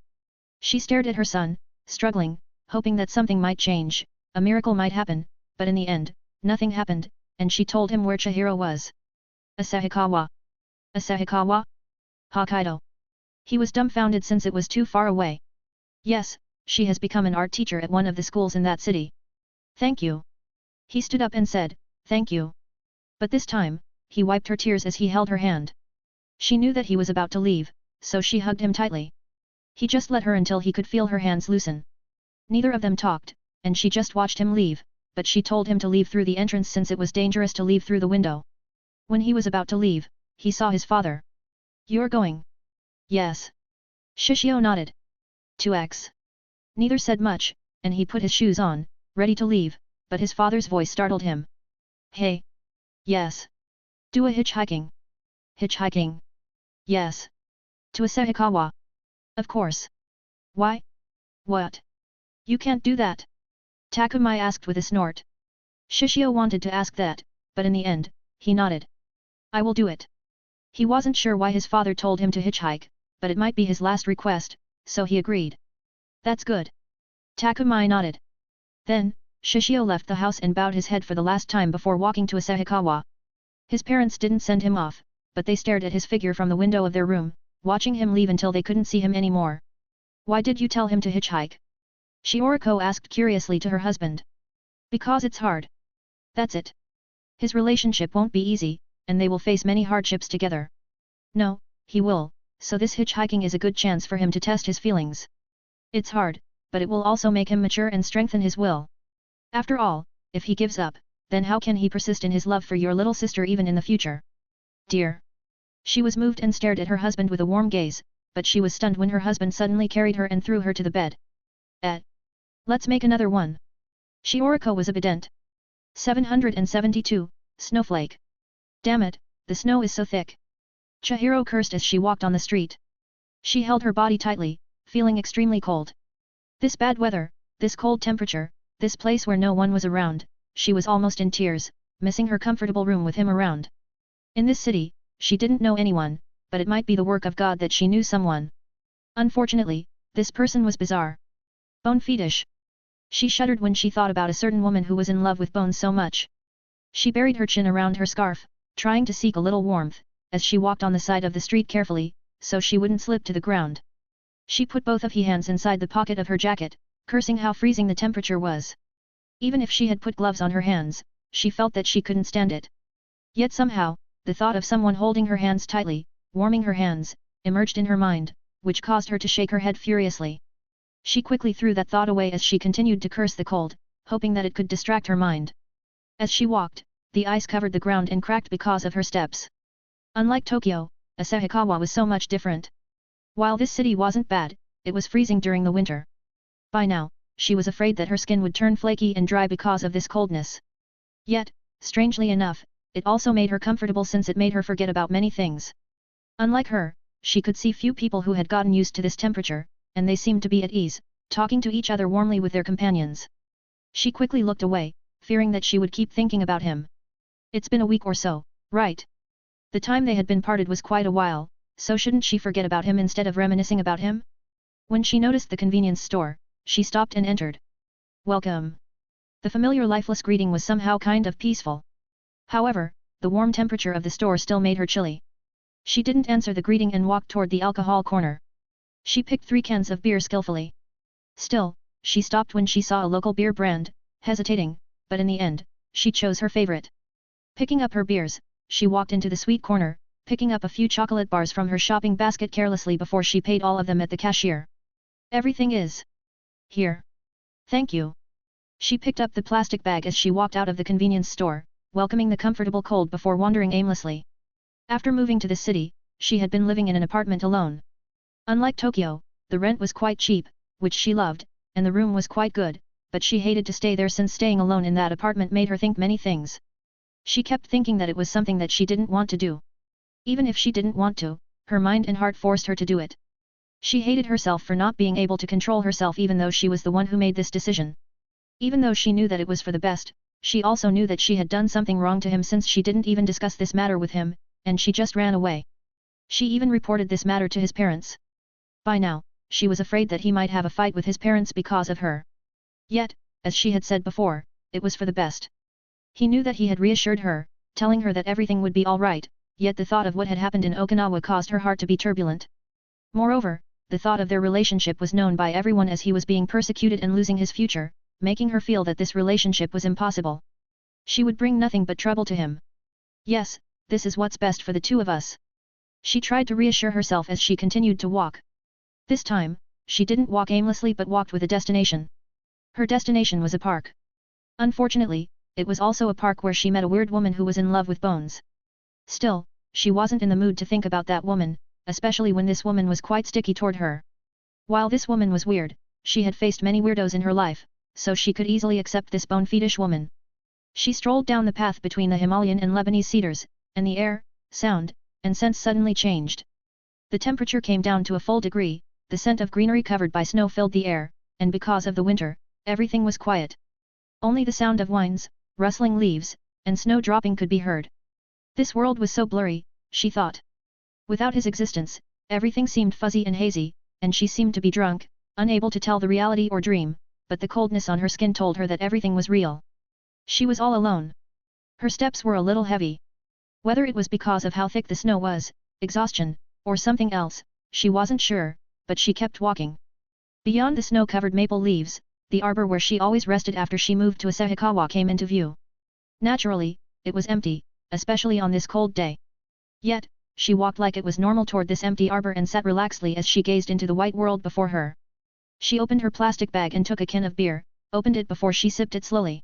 She stared at her son, struggling, hoping that something might change, a miracle might happen, but in the end, nothing happened, and she told him where Chihiro was. Asahikawa. Asahikawa? Hokkaido. He was dumbfounded since it was too far away. Yes, she has become an art teacher at one of the schools in that city. Thank you. He stood up and said, thank you. But this time, he wiped her tears as he held her hand. She knew that he was about to leave, so she hugged him tightly. He just let her until he could feel her hands loosen. Neither of them talked, and she just watched him leave, but she told him to leave through the entrance since it was dangerous to leave through the window. When he was about to leave, he saw his father. You're going? Yes. Shishio nodded. 2x. Neither said much, and he put his shoes on, ready to leave, but his father's voice startled him. Hey. Yes. Do a hitchhiking. Hitchhiking. Yes. To Asahikawa. Of course. Why? What? You can't do that. Takumai asked with a snort. Shishio wanted to ask that, but in the end, he nodded. I will do it. He wasn't sure why his father told him to hitchhike, but it might be his last request, so he agreed. That's good. Takumai nodded. Then, Shishio left the house and bowed his head for the last time before walking to Asahikawa. His parents didn't send him off, but they stared at his figure from the window of their room, watching him leave until they couldn't see him anymore. Why did you tell him to hitchhike? Shioriko asked curiously to her husband. Because it's hard. That's it. His relationship won't be easy, and they will face many hardships together. No, he will, so this hitchhiking is a good chance for him to test his feelings. It's hard, but it will also make him mature and strengthen his will. After all, if he gives up, then how can he persist in his love for your little sister even in the future? Dear. She was moved and stared at her husband with a warm gaze, but she was stunned when her husband suddenly carried her and threw her to the bed. Let's make another one. Shioriko was obedient. 772, Snowflake. Damn it, the snow is so thick. Chihiro cursed as she walked on the street. She held her body tightly, feeling extremely cold. This bad weather, this cold temperature, this place where no one was around, she was almost in tears, missing her comfortable room with him around. In this city, she didn't know anyone, but it might be the work of God that she knew someone. Unfortunately, this person was bizarre. Bone fetish. She shuddered when she thought about a certain woman who was in love with Bones so much. She buried her chin around her scarf, trying to seek a little warmth, as she walked on the side of the street carefully, so she wouldn't slip to the ground. She put both of her hands inside the pocket of her jacket, cursing how freezing the temperature was. Even if she had put gloves on her hands, she felt that she couldn't stand it. Yet somehow, the thought of someone holding her hands tightly, warming her hands, emerged in her mind, which caused her to shake her head furiously. She quickly threw that thought away as she continued to curse the cold, hoping that it could distract her mind. As she walked, the ice covered the ground and cracked because of her steps. Unlike Tokyo, Asahikawa was so much different. While this city wasn't bad, it was freezing during the winter. By now, she was afraid that her skin would turn flaky and dry because of this coldness. Yet, strangely enough, it also made her comfortable since it made her forget about many things. Unlike her, she could see few people who had gotten used to this temperature, and they seemed to be at ease, talking to each other warmly with their companions. She quickly looked away, fearing that she would keep thinking about him. It's been a week or so, right? The time they had been parted was quite a while, so shouldn't she forget about him instead of reminiscing about him? When she noticed the convenience store, she stopped and entered. Welcome. The familiar lifeless greeting was somehow kind of peaceful. However, the warm temperature of the store still made her chilly. She didn't answer the greeting and walked toward the alcohol corner. She picked 3 cans of beer skillfully. Still, she stopped when she saw a local beer brand, hesitating, but in the end, she chose her favorite. Picking up her beers, she walked into the sweet corner, picking up a few chocolate bars from her shopping basket carelessly before she paid all of them at the cashier. Everything is here. Thank you. She picked up the plastic bag as she walked out of the convenience store, welcoming the comfortable cold before wandering aimlessly. After moving to the city, she had been living in an apartment alone. Unlike Tokyo, the rent was quite cheap, which she loved, and the room was quite good, but she hated to stay there since staying alone in that apartment made her think many things. She kept thinking that it was something that she didn't want to do. Even if she didn't want to, her mind and heart forced her to do it. She hated herself for not being able to control herself even though she was the one who made this decision. Even though she knew that it was for the best, she also knew that she had done something wrong to him since she didn't even discuss this matter with him, and she just ran away. She even reported this matter to his parents. By now, she was afraid that he might have a fight with his parents because of her. Yet, as she had said before, it was for the best. He knew that he had reassured her, telling her that everything would be alright, yet the thought of what had happened in Okinawa caused her heart to be turbulent. Moreover, the thought of their relationship was known by everyone as he was being persecuted and losing his future, making her feel that this relationship was impossible. She would bring nothing but trouble to him. Yes, this is what's best for the two of us. She tried to reassure herself as she continued to walk. This time, she didn't walk aimlessly but walked with a destination. Her destination was a park. Unfortunately, it was also a park where she met a weird woman who was in love with Bones. Still, she wasn't in the mood to think about that woman, especially when this woman was quite sticky toward her. While this woman was weird, she had faced many weirdos in her life, so she could easily accept this bone fetish woman. She strolled down the path between the Himalayan and Lebanese cedars, and the air, sound, and scent suddenly changed. The temperature came down to a full degree, the scent of greenery covered by snow filled the air, and because of the winter, everything was quiet. Only the sound of winds, rustling leaves, and snow dropping could be heard. This world was so blurry, she thought. Without his existence, everything seemed fuzzy and hazy, and she seemed to be drunk, unable to tell the reality or dream, but the coldness on her skin told her that everything was real. She was all alone. Her steps were a little heavy. Whether it was because of how thick the snow was, exhaustion, or something else, she wasn't sure, but she kept walking. Beyond the snow-covered maple leaves, the arbor where she always rested after she moved to Asahikawa came into view. Naturally, it was empty, especially on this cold day. Yet, she walked like it was normal toward this empty arbor and sat relaxedly as she gazed into the white world before her. She opened her plastic bag and took a can of beer, opened it before she sipped it slowly.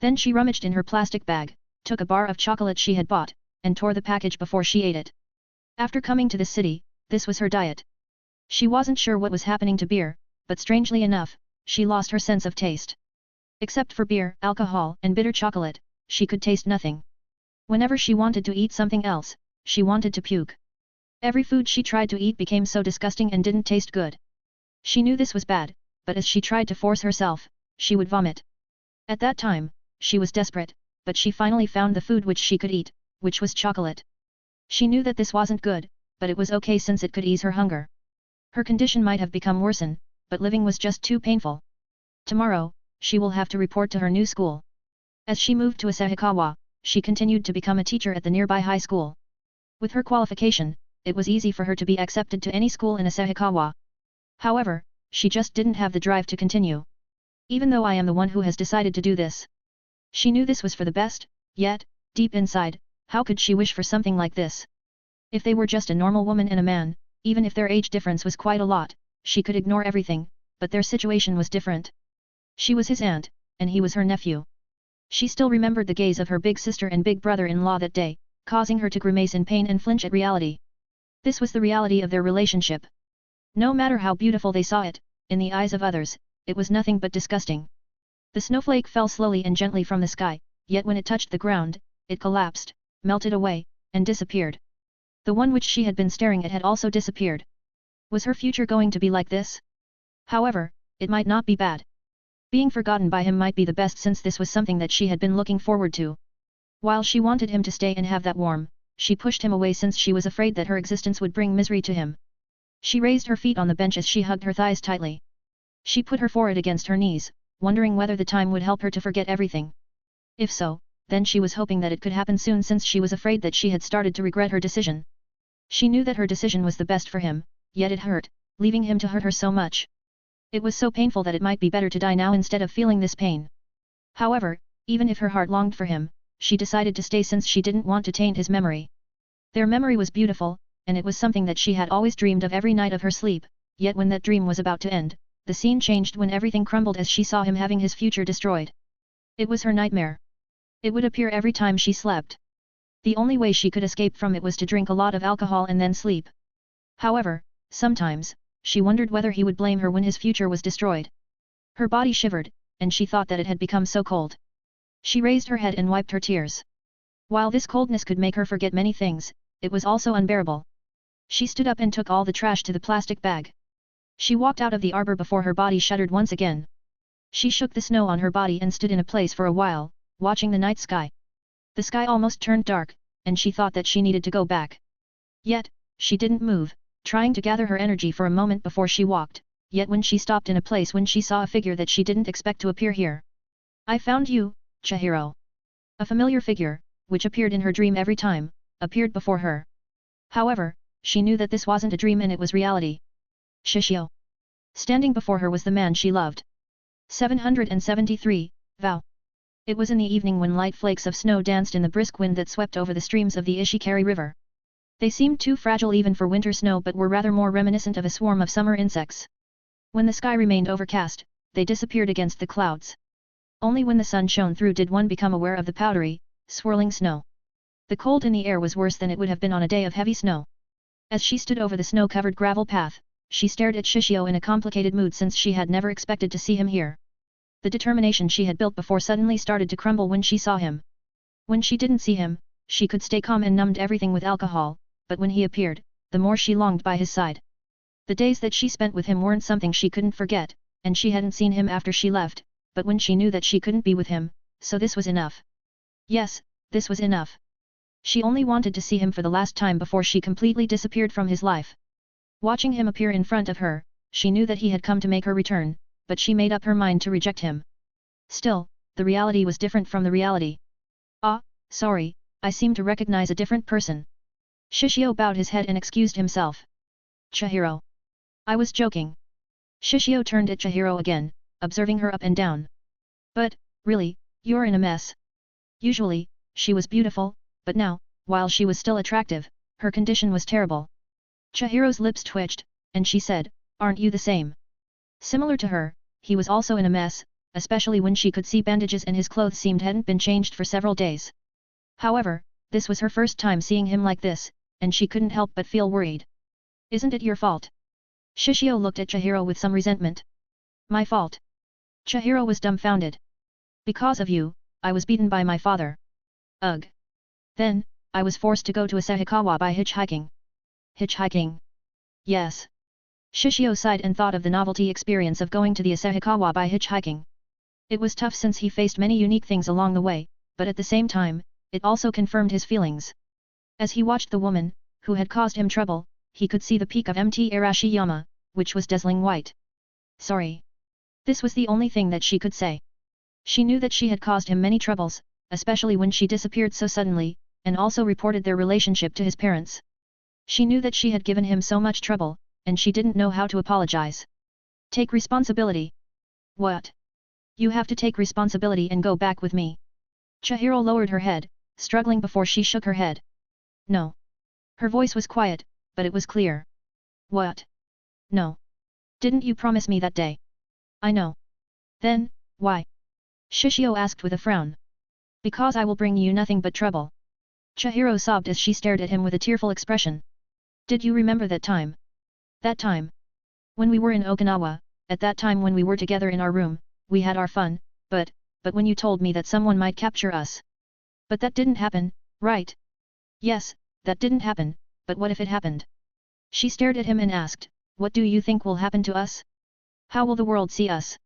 Then she rummaged in her plastic bag, took a bar of chocolate she had bought, and tore the package before she ate it. After coming to the city, this was her diet. She wasn't sure what was happening to beer, but strangely enough, she lost her sense of taste. Except for beer, alcohol, and bitter chocolate, she could taste nothing. Whenever she wanted to eat something else, she wanted to puke. Every food she tried to eat became so disgusting and didn't taste good. She knew this was bad, but as she tried to force herself, she would vomit. At that time, she was desperate, but she finally found the food which she could eat, which was chocolate. She knew that this wasn't good, but it was okay since it could ease her hunger. Her condition might have become worsened, but living was just too painful. Tomorrow, she will have to report to her new school. As she moved to Asahikawa, she continued to become a teacher at the nearby high school. With her qualification, it was easy for her to be accepted to any school in Asahikawa. However, she just didn't have the drive to continue. Even though I am the one who has decided to do this. She knew this was for the best, yet, deep inside, how could she wish for something like this? If they were just a normal woman and a man, even if their age difference was quite a lot, she could ignore everything, but their situation was different. She was his aunt, and he was her nephew. She still remembered the gaze of her big sister and big brother-in-law that day, causing her to grimace in pain and flinch at reality. This was the reality of their relationship. No matter how beautiful they saw it, in the eyes of others, it was nothing but disgusting. The snowflake fell slowly and gently from the sky, yet when it touched the ground, it collapsed, melted away, and disappeared. The one which she had been staring at had also disappeared. Was her future going to be like this? However, it might not be bad. Being forgotten by him might be the best since this was something that she had been looking forward to. While she wanted him to stay and have that warm, she pushed him away since she was afraid that her existence would bring misery to him. She raised her feet on the bench as she hugged her thighs tightly. She put her forehead against her knees, wondering whether the time would help her to forget everything. If so, then she was hoping that it could happen soon since she was afraid that she had started to regret her decision. She knew that her decision was the best for him, yet it hurt, leaving him to hurt her so much. It was so painful that it might be better to die now instead of feeling this pain. However, even if her heart longed for him, she decided to stay since she didn't want to taint his memory. Their memory was beautiful, and it was something that she had always dreamed of every night of her sleep, yet when that dream was about to end, the scene changed when everything crumbled as she saw him having his future destroyed. It was her nightmare. It would appear every time she slept. The only way she could escape from it was to drink a lot of alcohol and then sleep. However, sometimes, she wondered whether he would blame her when his future was destroyed. Her body shivered, and she thought that it had become so cold. She raised her head and wiped her tears. While this coldness could make her forget many things, it was also unbearable. She stood up and took all the trash to the plastic bag. She walked out of the arbor before her body shuddered once again. She shook the snow on her body and stood in a place for a while, watching the night sky. The sky almost turned dark, and she thought that she needed to go back. Yet, she didn't move, trying to gather her energy for a moment before she walked, yet when she stopped in a place when she saw a figure that she didn't expect to appear here. "I found you, Chihiro." A familiar figure, which appeared in her dream every time, appeared before her. However, she knew that this wasn't a dream and it was reality. Shishio. Standing before her was the man she loved. 773, Vow. It was in the evening when light flakes of snow danced in the brisk wind that swept over the streams of the Ishikari River. They seemed too fragile even for winter snow but were rather more reminiscent of a swarm of summer insects. When the sky remained overcast, they disappeared against the clouds. Only when the sun shone through did one become aware of the powdery, swirling snow. The cold in the air was worse than it would have been on a day of heavy snow. As she stood over the snow-covered gravel path, she stared at Shishio in a complicated mood since she had never expected to see him here. The determination she had built before suddenly started to crumble when she saw him. When she didn't see him, she could stay calm and numbed everything with alcohol, but when he appeared, the more she longed by his side. The days that she spent with him weren't something she couldn't forget, and she hadn't seen him after she left, but when she knew that she couldn't be with him, so this was enough. Yes, this was enough. She only wanted to see him for the last time before she completely disappeared from his life. Watching him appear in front of her, she knew that he had come to make her return, but she made up her mind to reject him. Still, the reality was different from the reality. Ah, sorry, I seem to recognize a different person. Shishio bowed his head and excused himself. Chihiro. I was joking. Shishio turned at Chihiro again, observing her up and down. But, really, you're in a mess. Usually, she was beautiful, but now, while she was still attractive, her condition was terrible. Chihiro's lips twitched, and she said, aren't you the same? Similar to her, he was also in a mess, especially when she could see bandages and his clothes seemed hadn't been changed for several days. However, this was her first time seeing him like this, and she couldn't help but feel worried. Isn't it your fault? Shishio looked at Chihiro with some resentment. My fault? Chihiro was dumbfounded. Because of you, I was beaten by my father. Ugh. Then, I was forced to go to Asahikawa by hitchhiking. Hitchhiking? Yes. Shishio sighed and thought of the novelty experience of going to the Asahikawa by hitchhiking. It was tough since he faced many unique things along the way, but at the same time, it also confirmed his feelings. As he watched the woman, who had caused him trouble, he could see the peak of Mt. Arashiyama, which was dazzling white. Sorry. This was the only thing that she could say. She knew that she had caused him many troubles, especially when she disappeared so suddenly, and also reported their relationship to his parents. She knew that she had given him so much trouble, and she didn't know how to apologize. Take responsibility. What? You have to take responsibility and go back with me. Chihiro lowered her head, struggling before she shook her head. No. Her voice was quiet, but it was clear. What? No. Didn't you promise me that day? I know. Then, why? Shishio asked with a frown. Because I will bring you nothing but trouble. Chihiro sobbed as she stared at him with a tearful expression. Did you remember that time? That time? When we were in Okinawa, at that time when we were together in our room, we had our fun, but when you told me that someone might capture us. But that didn't happen, right? Yes, that didn't happen, but what if it happened? She stared at him and asked, what do you think will happen to us? How will the world see us?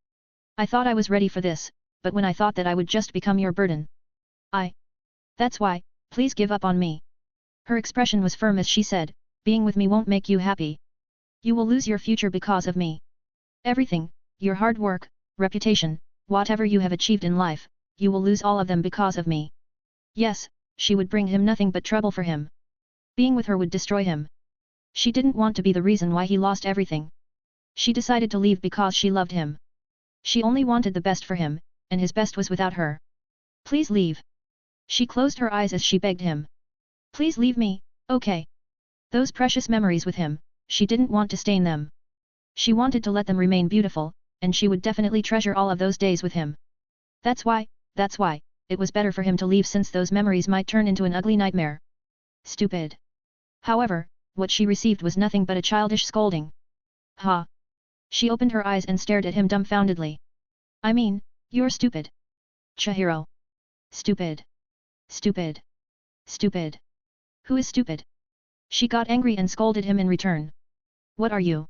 I thought I was ready for this, but when I thought that I would just become your burden. That's why, please give up on me. Her expression was firm as she said, being with me won't make you happy. You will lose your future because of me. Everything, your hard work, reputation, whatever you have achieved in life, you will lose all of them because of me. Yes, she would bring him nothing but trouble for him. Being with her would destroy him. She didn't want to be the reason why he lost everything. She decided to leave because she loved him. She only wanted the best for him, and his best was without her. Please leave. She closed her eyes as she begged him. Please leave me, okay? Those precious memories with him, she didn't want to stain them. She wanted to let them remain beautiful, and she would definitely treasure all of those days with him. That's why, it was better for him to leave since those memories might turn into an ugly nightmare. Stupid. However, what she received was nothing but a childish scolding. Ha! She opened her eyes and stared at him dumbfoundedly. I mean, you're stupid. Chihiro. Stupid. Stupid. Stupid. Who is stupid? She got angry and scolded him in return. What are you?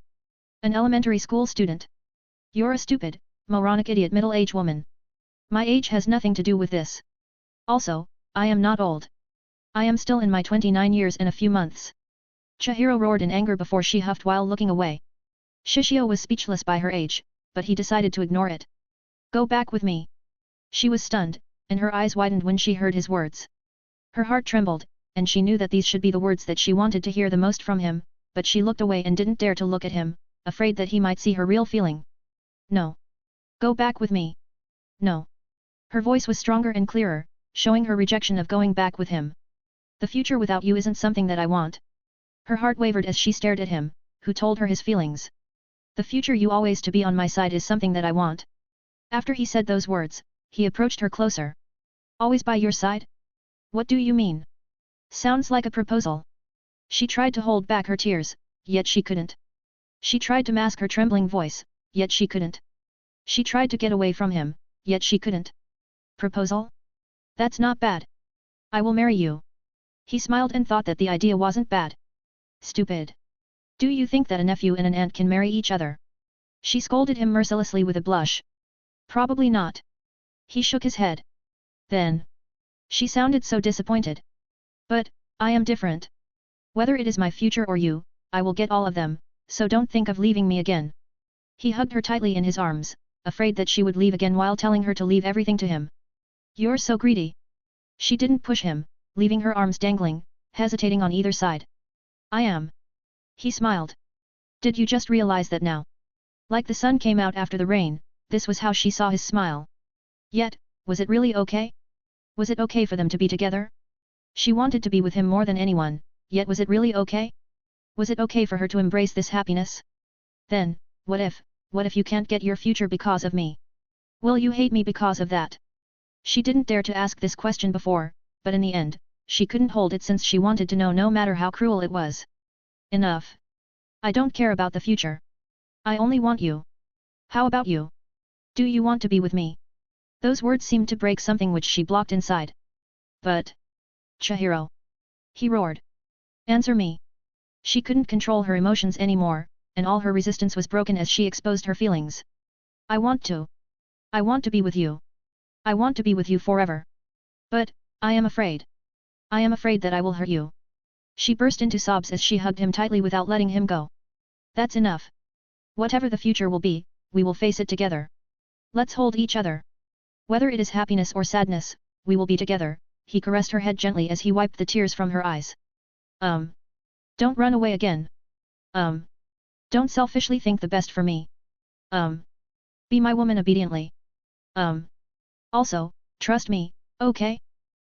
An elementary school student? You're a stupid, moronic idiot middle-aged woman. My age has nothing to do with this. Also, I am not old. I am still in my 29 years and a few months. Chihiro roared in anger before she huffed while looking away. Shishio was speechless by her age, but he decided to ignore it. Go back with me. She was stunned, and her eyes widened when she heard his words. Her heart trembled, and she knew that these should be the words that she wanted to hear the most from him, but she looked away and didn't dare to look at him, afraid that he might see her real feeling. No. Go back with me. No. Her voice was stronger and clearer, showing her rejection of going back with him. The future without you isn't something that I want. Her heart wavered as she stared at him, who told her his feelings. The future you always to be on my side is something that I want. After he said those words, he approached her closer. Always by your side? What do you mean? Sounds like a proposal. She tried to hold back her tears, yet she couldn't. She tried to mask her trembling voice, yet she couldn't. She tried to get away from him, yet she couldn't. Proposal? That's not bad. I will marry you. He smiled and thought that the idea wasn't bad. Stupid. Do you think that a nephew and an aunt can marry each other? She scolded him mercilessly with a blush. Probably not. He shook his head. Then. She sounded so disappointed. But, I am different. Whether it is my future or you, I will get all of them, so don't think of leaving me again. He hugged her tightly in his arms, afraid that she would leave again while telling her to leave everything to him. You're so greedy. She didn't push him, leaving her arms dangling, hesitating on either side. I am. He smiled. Did you just realize that now? Like the sun came out after the rain, this was how she saw his smile. Yet, was it really okay? Was it okay for them to be together? She wanted to be with him more than anyone, yet was it really okay? Was it okay for her to embrace this happiness? Then, what if you can't get your future because of me? Will you hate me because of that? She didn't dare to ask this question before, but in the end, she couldn't hold it since she wanted to know no matter how cruel it was. Enough. I don't care about the future. I only want you. How about you? Do you want to be with me? Those words seemed to break something which she blocked inside. But... Chihiro. He roared. Answer me. She couldn't control her emotions anymore, and all her resistance was broken as she exposed her feelings. I want to. I want to be with you. I want to be with you forever. But, I am afraid. I am afraid that I will hurt you. She burst into sobs as she hugged him tightly without letting him go. That's enough. Whatever the future will be, we will face it together. Let's hold each other. Whether it is happiness or sadness, we will be together. He caressed her head gently as he wiped the tears from her eyes. Don't run away again. Don't selfishly think the best for me. Be my woman obediently. Also, trust me, okay?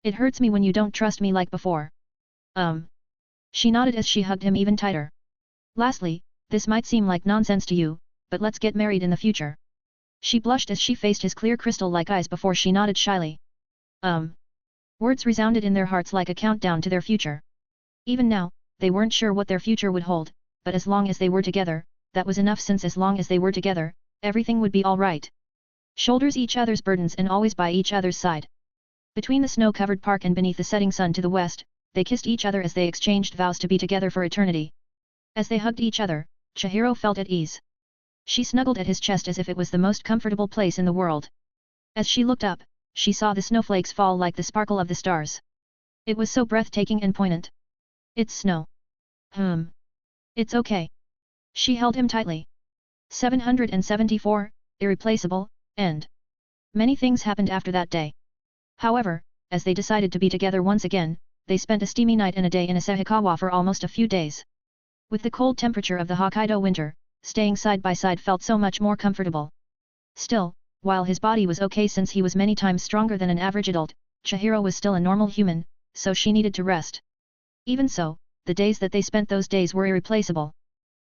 It hurts me when you don't trust me like before. She nodded as she hugged him even tighter. Lastly, this might seem like nonsense to you, but let's get married in the future. She blushed as she faced his clear crystal-like eyes before she nodded shyly. Words resounded in their hearts like a countdown to their future. Even now, they weren't sure what their future would hold, but as long as they were together, that was enough since as long as they were together, everything would be alright. Shoulders each other's burdens and always by each other's side. Between the snow-covered park and beneath the setting sun to the west, they kissed each other as they exchanged vows to be together for eternity. As they hugged each other, Chihiro felt at ease. She snuggled at his chest as if it was the most comfortable place in the world. As she looked up, she saw the snowflakes fall like the sparkle of the stars. It was so breathtaking and poignant. It's snow. It's okay. She held him tightly. 774, irreplaceable, end. Many things happened after that day. However, as they decided to be together once again, they spent a steamy night and a day in Asahikawa for almost a few days. With the cold temperature of the Hokkaido winter, staying side by side felt so much more comfortable. Still, while his body was okay since he was many times stronger than an average adult, Chihiro was still a normal human, so she needed to rest. Even so, the days that they spent those days were irreplaceable.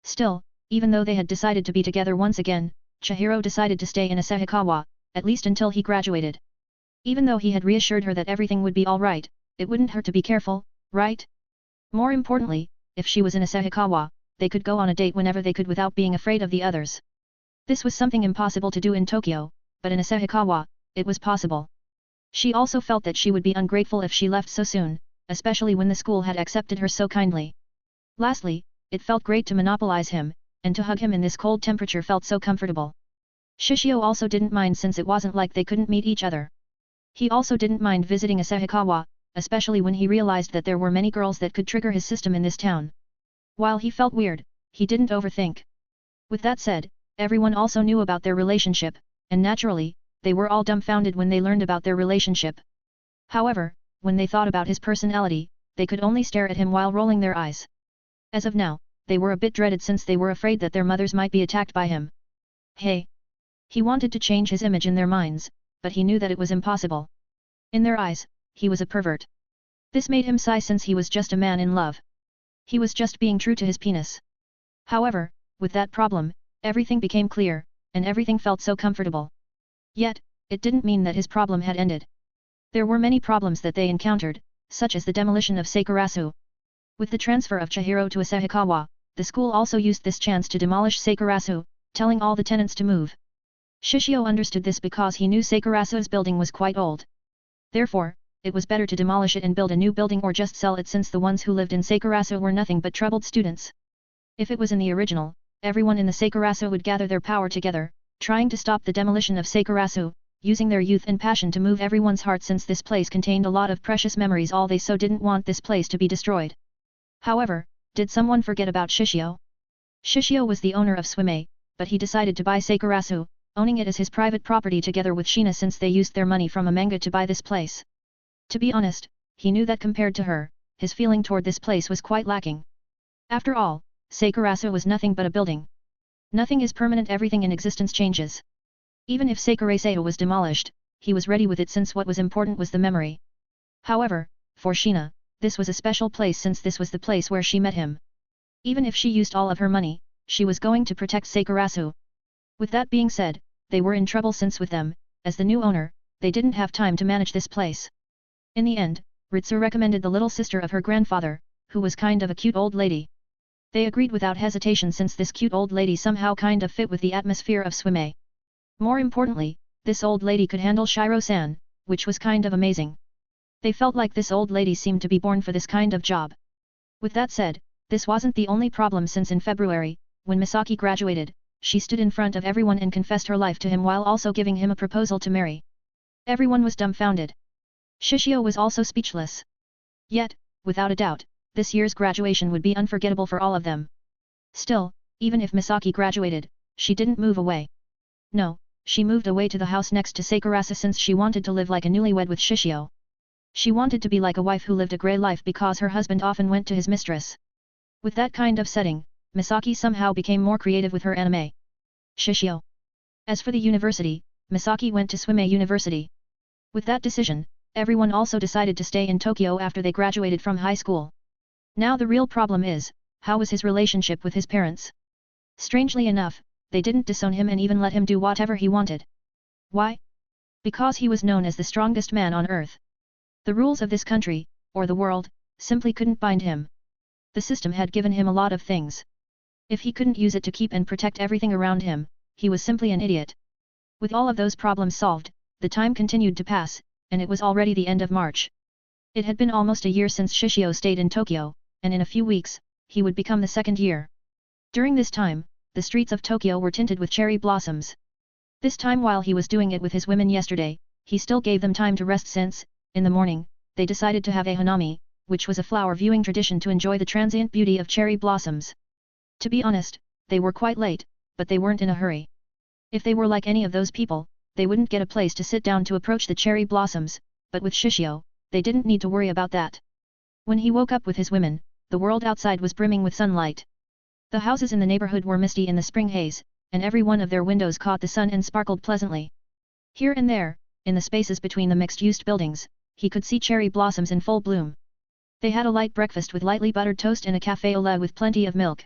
Still, even though they had decided to be together once again, Chihiro decided to stay in Asahikawa, at least until he graduated. Even though he had reassured her that everything would be alright, it wouldn't hurt to be careful, right? More importantly, if she was in Asahikawa, they could go on a date whenever they could without being afraid of the others. This was something impossible to do in Tokyo, but in Asahikawa, it was possible. She also felt that she would be ungrateful if she left so soon, especially when the school had accepted her so kindly. Lastly, it felt great to monopolize him, and to hug him in this cold temperature felt so comfortable. Shishio also didn't mind since it wasn't like they couldn't meet each other. He also didn't mind visiting Asahikawa, especially when he realized that there were many girls that could trigger his system in this town. While he felt weird, he didn't overthink. With that said, everyone also knew about their relationship, and naturally, they were all dumbfounded when they learned about their relationship. However, when they thought about his personality, they could only stare at him while rolling their eyes. As of now, they were a bit dreaded since they were afraid that their mothers might be attacked by him. Hey! He wanted to change his image in their minds, but he knew that it was impossible. In their eyes, he was a pervert. This made him sigh since he was just a man in love. He was just being true to his penis. However, with that problem, everything became clear, and everything felt so comfortable. Yet, it didn't mean that his problem had ended. There were many problems that they encountered, such as the demolition of Sakurasu. With the transfer of Chihiro to Asahikawa, the school also used this chance to demolish Sakurasu, telling all the tenants to move. Shishio understood this because he knew Sakurasu's building was quite old. Therefore, it was better to demolish it and build a new building or just sell it since the ones who lived in Sakurasu were nothing but troubled students. If it was in the original, everyone in the Sakurasu would gather their power together, trying to stop the demolition of Sakurasu, using their youth and passion to move everyone's heart since this place contained a lot of precious memories all they so didn't want this place to be destroyed. However, did someone forget about Shishio? Shishio was the owner of Swime, but he decided to buy Sakurasu, owning it as his private property together with Shina since they used their money from a manga to buy this place. To be honest, he knew that compared to her, his feeling toward this place was quite lacking. After all, Sakurasu was nothing but a building. Nothing is permanent, everything in existence changes. Even if Sakurasu was demolished, he was ready with it since what was important was the memory. However, for Shina, this was a special place since this was the place where she met him. Even if she used all of her money, she was going to protect Sakurasu. With that being said, they were in trouble since with them, as the new owner, they didn't have time to manage this place. In the end, Ritsu recommended the little sister of her grandfather, who was kind of a cute old lady. They agreed without hesitation since this cute old lady somehow kind of fit with the atmosphere of Swime. More importantly, this old lady could handle Shiro-san, which was kind of amazing. They felt like this old lady seemed to be born for this kind of job. With that said, this wasn't the only problem since in February, when Misaki graduated, she stood in front of everyone and confessed her life to him while also giving him a proposal to marry. Everyone was dumbfounded. Shishio was also speechless. Yet, without a doubt, this year's graduation would be unforgettable for all of them. Still, even if Misaki graduated, she didn't move away. No, she moved away to the house next to Sakurasu since she wanted to live like a newlywed with Shishio. She wanted to be like a wife who lived a grey life because her husband often went to his mistress. With that kind of setting, Misaki somehow became more creative with her anime. Shishio. As for the university, Misaki went to Swime University. With that decision, everyone also decided to stay in Tokyo after they graduated from high school. Now the real problem is, how was his relationship with his parents? Strangely enough, they didn't disown him and even let him do whatever he wanted. Why? Because he was known as the strongest man on earth. The rules of this country, or the world, simply couldn't bind him. The system had given him a lot of things. If he couldn't use it to keep and protect everything around him, he was simply an idiot. With all of those problems solved, the time continued to pass, and it was already the end of March. It had been almost a year since Shishio stayed in Tokyo, and in a few weeks, he would become the second year. During this time, the streets of Tokyo were tinted with cherry blossoms. This time while he was doing it with his women yesterday, he still gave them time to rest since, in the morning, they decided to have a hanami, which was a flower viewing tradition to enjoy the transient beauty of cherry blossoms. To be honest, they were quite late, but they weren't in a hurry. If they were like any of those people, they wouldn't get a place to sit down to approach the cherry blossoms, but with Shishio, they didn't need to worry about that. When he woke up with his women, the world outside was brimming with sunlight. The houses in the neighborhood were misty in the spring haze, and every one of their windows caught the sun and sparkled pleasantly. Here and there, in the spaces between the mixed-used buildings, he could see cherry blossoms in full bloom. They had a light breakfast with lightly buttered toast and a café au lait with plenty of milk.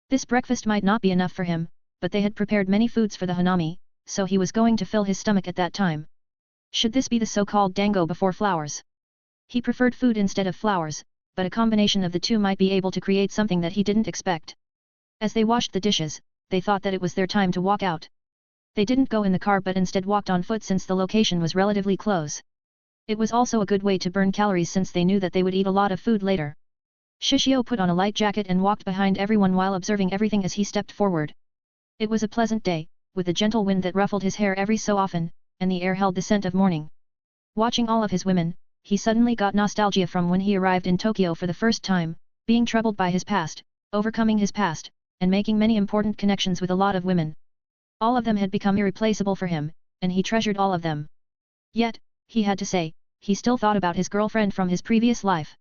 This breakfast might not be enough for him, but they had prepared many foods for the hanami, so he was going to fill his stomach at that time. Should this be the so-called dango before flowers? He preferred food instead of flowers, but a combination of the two might be able to create something that he didn't expect. As they washed the dishes, they thought that it was their time to walk out. They didn't go in the car but instead walked on foot since the location was relatively close. It was also a good way to burn calories since they knew that they would eat a lot of food later. Shishio put on a light jacket and walked behind everyone while observing everything as he stepped forward. It was a pleasant day, with a gentle wind that ruffled his hair every so often, and the air held the scent of morning. Watching all of his women, he suddenly got nostalgia from when he arrived in Tokyo for the first time, being troubled by his past, overcoming his past, and making many important connections with a lot of women. All of them had become irreplaceable for him, and he treasured all of them. Yet, he had to say, he still thought about his girlfriend from his previous life.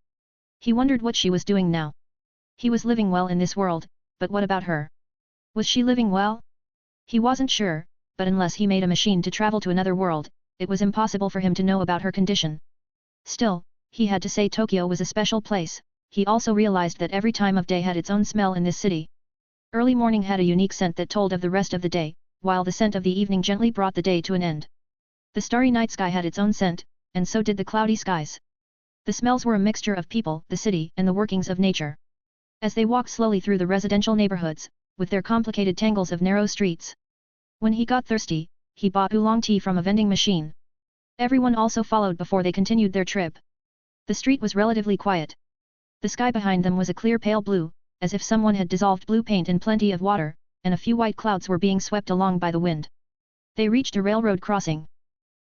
He wondered what she was doing now. He was living well in this world, but what about her? Was she living well? He wasn't sure, but unless he made a machine to travel to another world, it was impossible for him to know about her condition. Still, he had to say Tokyo was a special place. He also realized that every time of day had its own smell in this city. Early morning had a unique scent that told of the rest of the day, while the scent of the evening gently brought the day to an end. The starry night sky had its own scent, and so did the cloudy skies. The smells were a mixture of people, the city, and the workings of nature. As they walked slowly through the residential neighborhoods, with their complicated tangles of narrow streets. When he got thirsty, he bought oolong tea from a vending machine. Everyone also followed before they continued their trip. The street was relatively quiet. The sky behind them was a clear pale blue, as if someone had dissolved blue paint in plenty of water, and a few white clouds were being swept along by the wind. They reached a railroad crossing.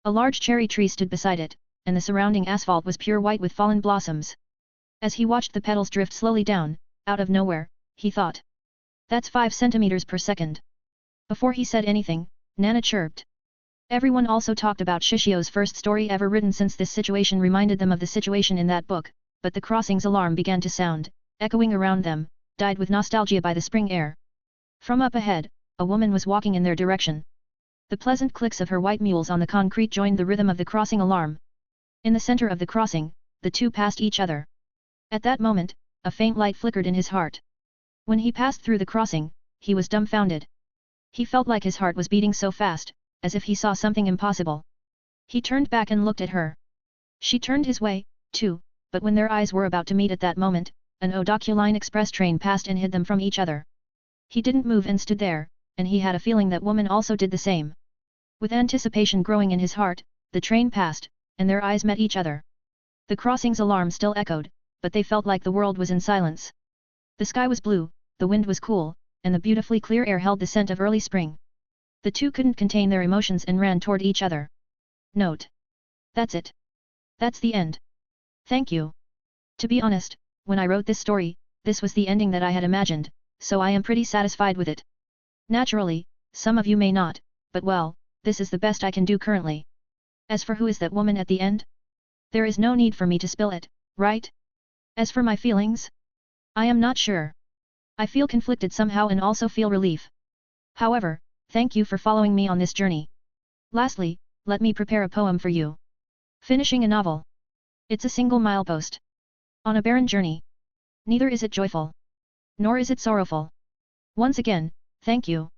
A large cherry tree stood beside it, and the surrounding asphalt was pure white with fallen blossoms. As he watched the petals drift slowly down, out of nowhere, he thought. That's 5 centimeters per second. Before he said anything, Nana chirped. Everyone also talked about Shishio's first story ever written, since this situation reminded them of the situation in that book, but the crossing's alarm began to sound, echoing around them, died with nostalgia by the spring air. From up ahead, a woman was walking in their direction. The pleasant clicks of her white mules on the concrete joined the rhythm of the crossing alarm. In the center of the crossing, the two passed each other. At that moment, a faint light flickered in his heart. When he passed through the crossing, he was dumbfounded. He felt like his heart was beating so fast, as if he saw something impossible. He turned back and looked at her. She turned his way, too, but when their eyes were about to meet at that moment, an Odoku Line express train passed and hid them from each other. He didn't move and stood there, and he had a feeling that woman also did the same. With anticipation growing in his heart, the train passed, and their eyes met each other. The crossing's alarm still echoed, but they felt like the world was in silence. The sky was blue, the wind was cool, and the beautifully clear air held the scent of early spring. The two couldn't contain their emotions and ran toward each other. Note. That's it. That's the end. Thank you. To be honest, when I wrote this story, this was the ending that I had imagined, so I am pretty satisfied with it. Naturally, some of you may not, but well, this is the best I can do currently. As for who is that woman at the end? There is no need for me to spill it, right? As for my feelings? I am not sure. I feel conflicted somehow and also feel relief. However, thank you for following me on this journey. Lastly, let me prepare a poem for you. Finishing a novel. It's a single milepost. On a barren journey. Neither is it joyful. Nor is it sorrowful. Once again, thank you.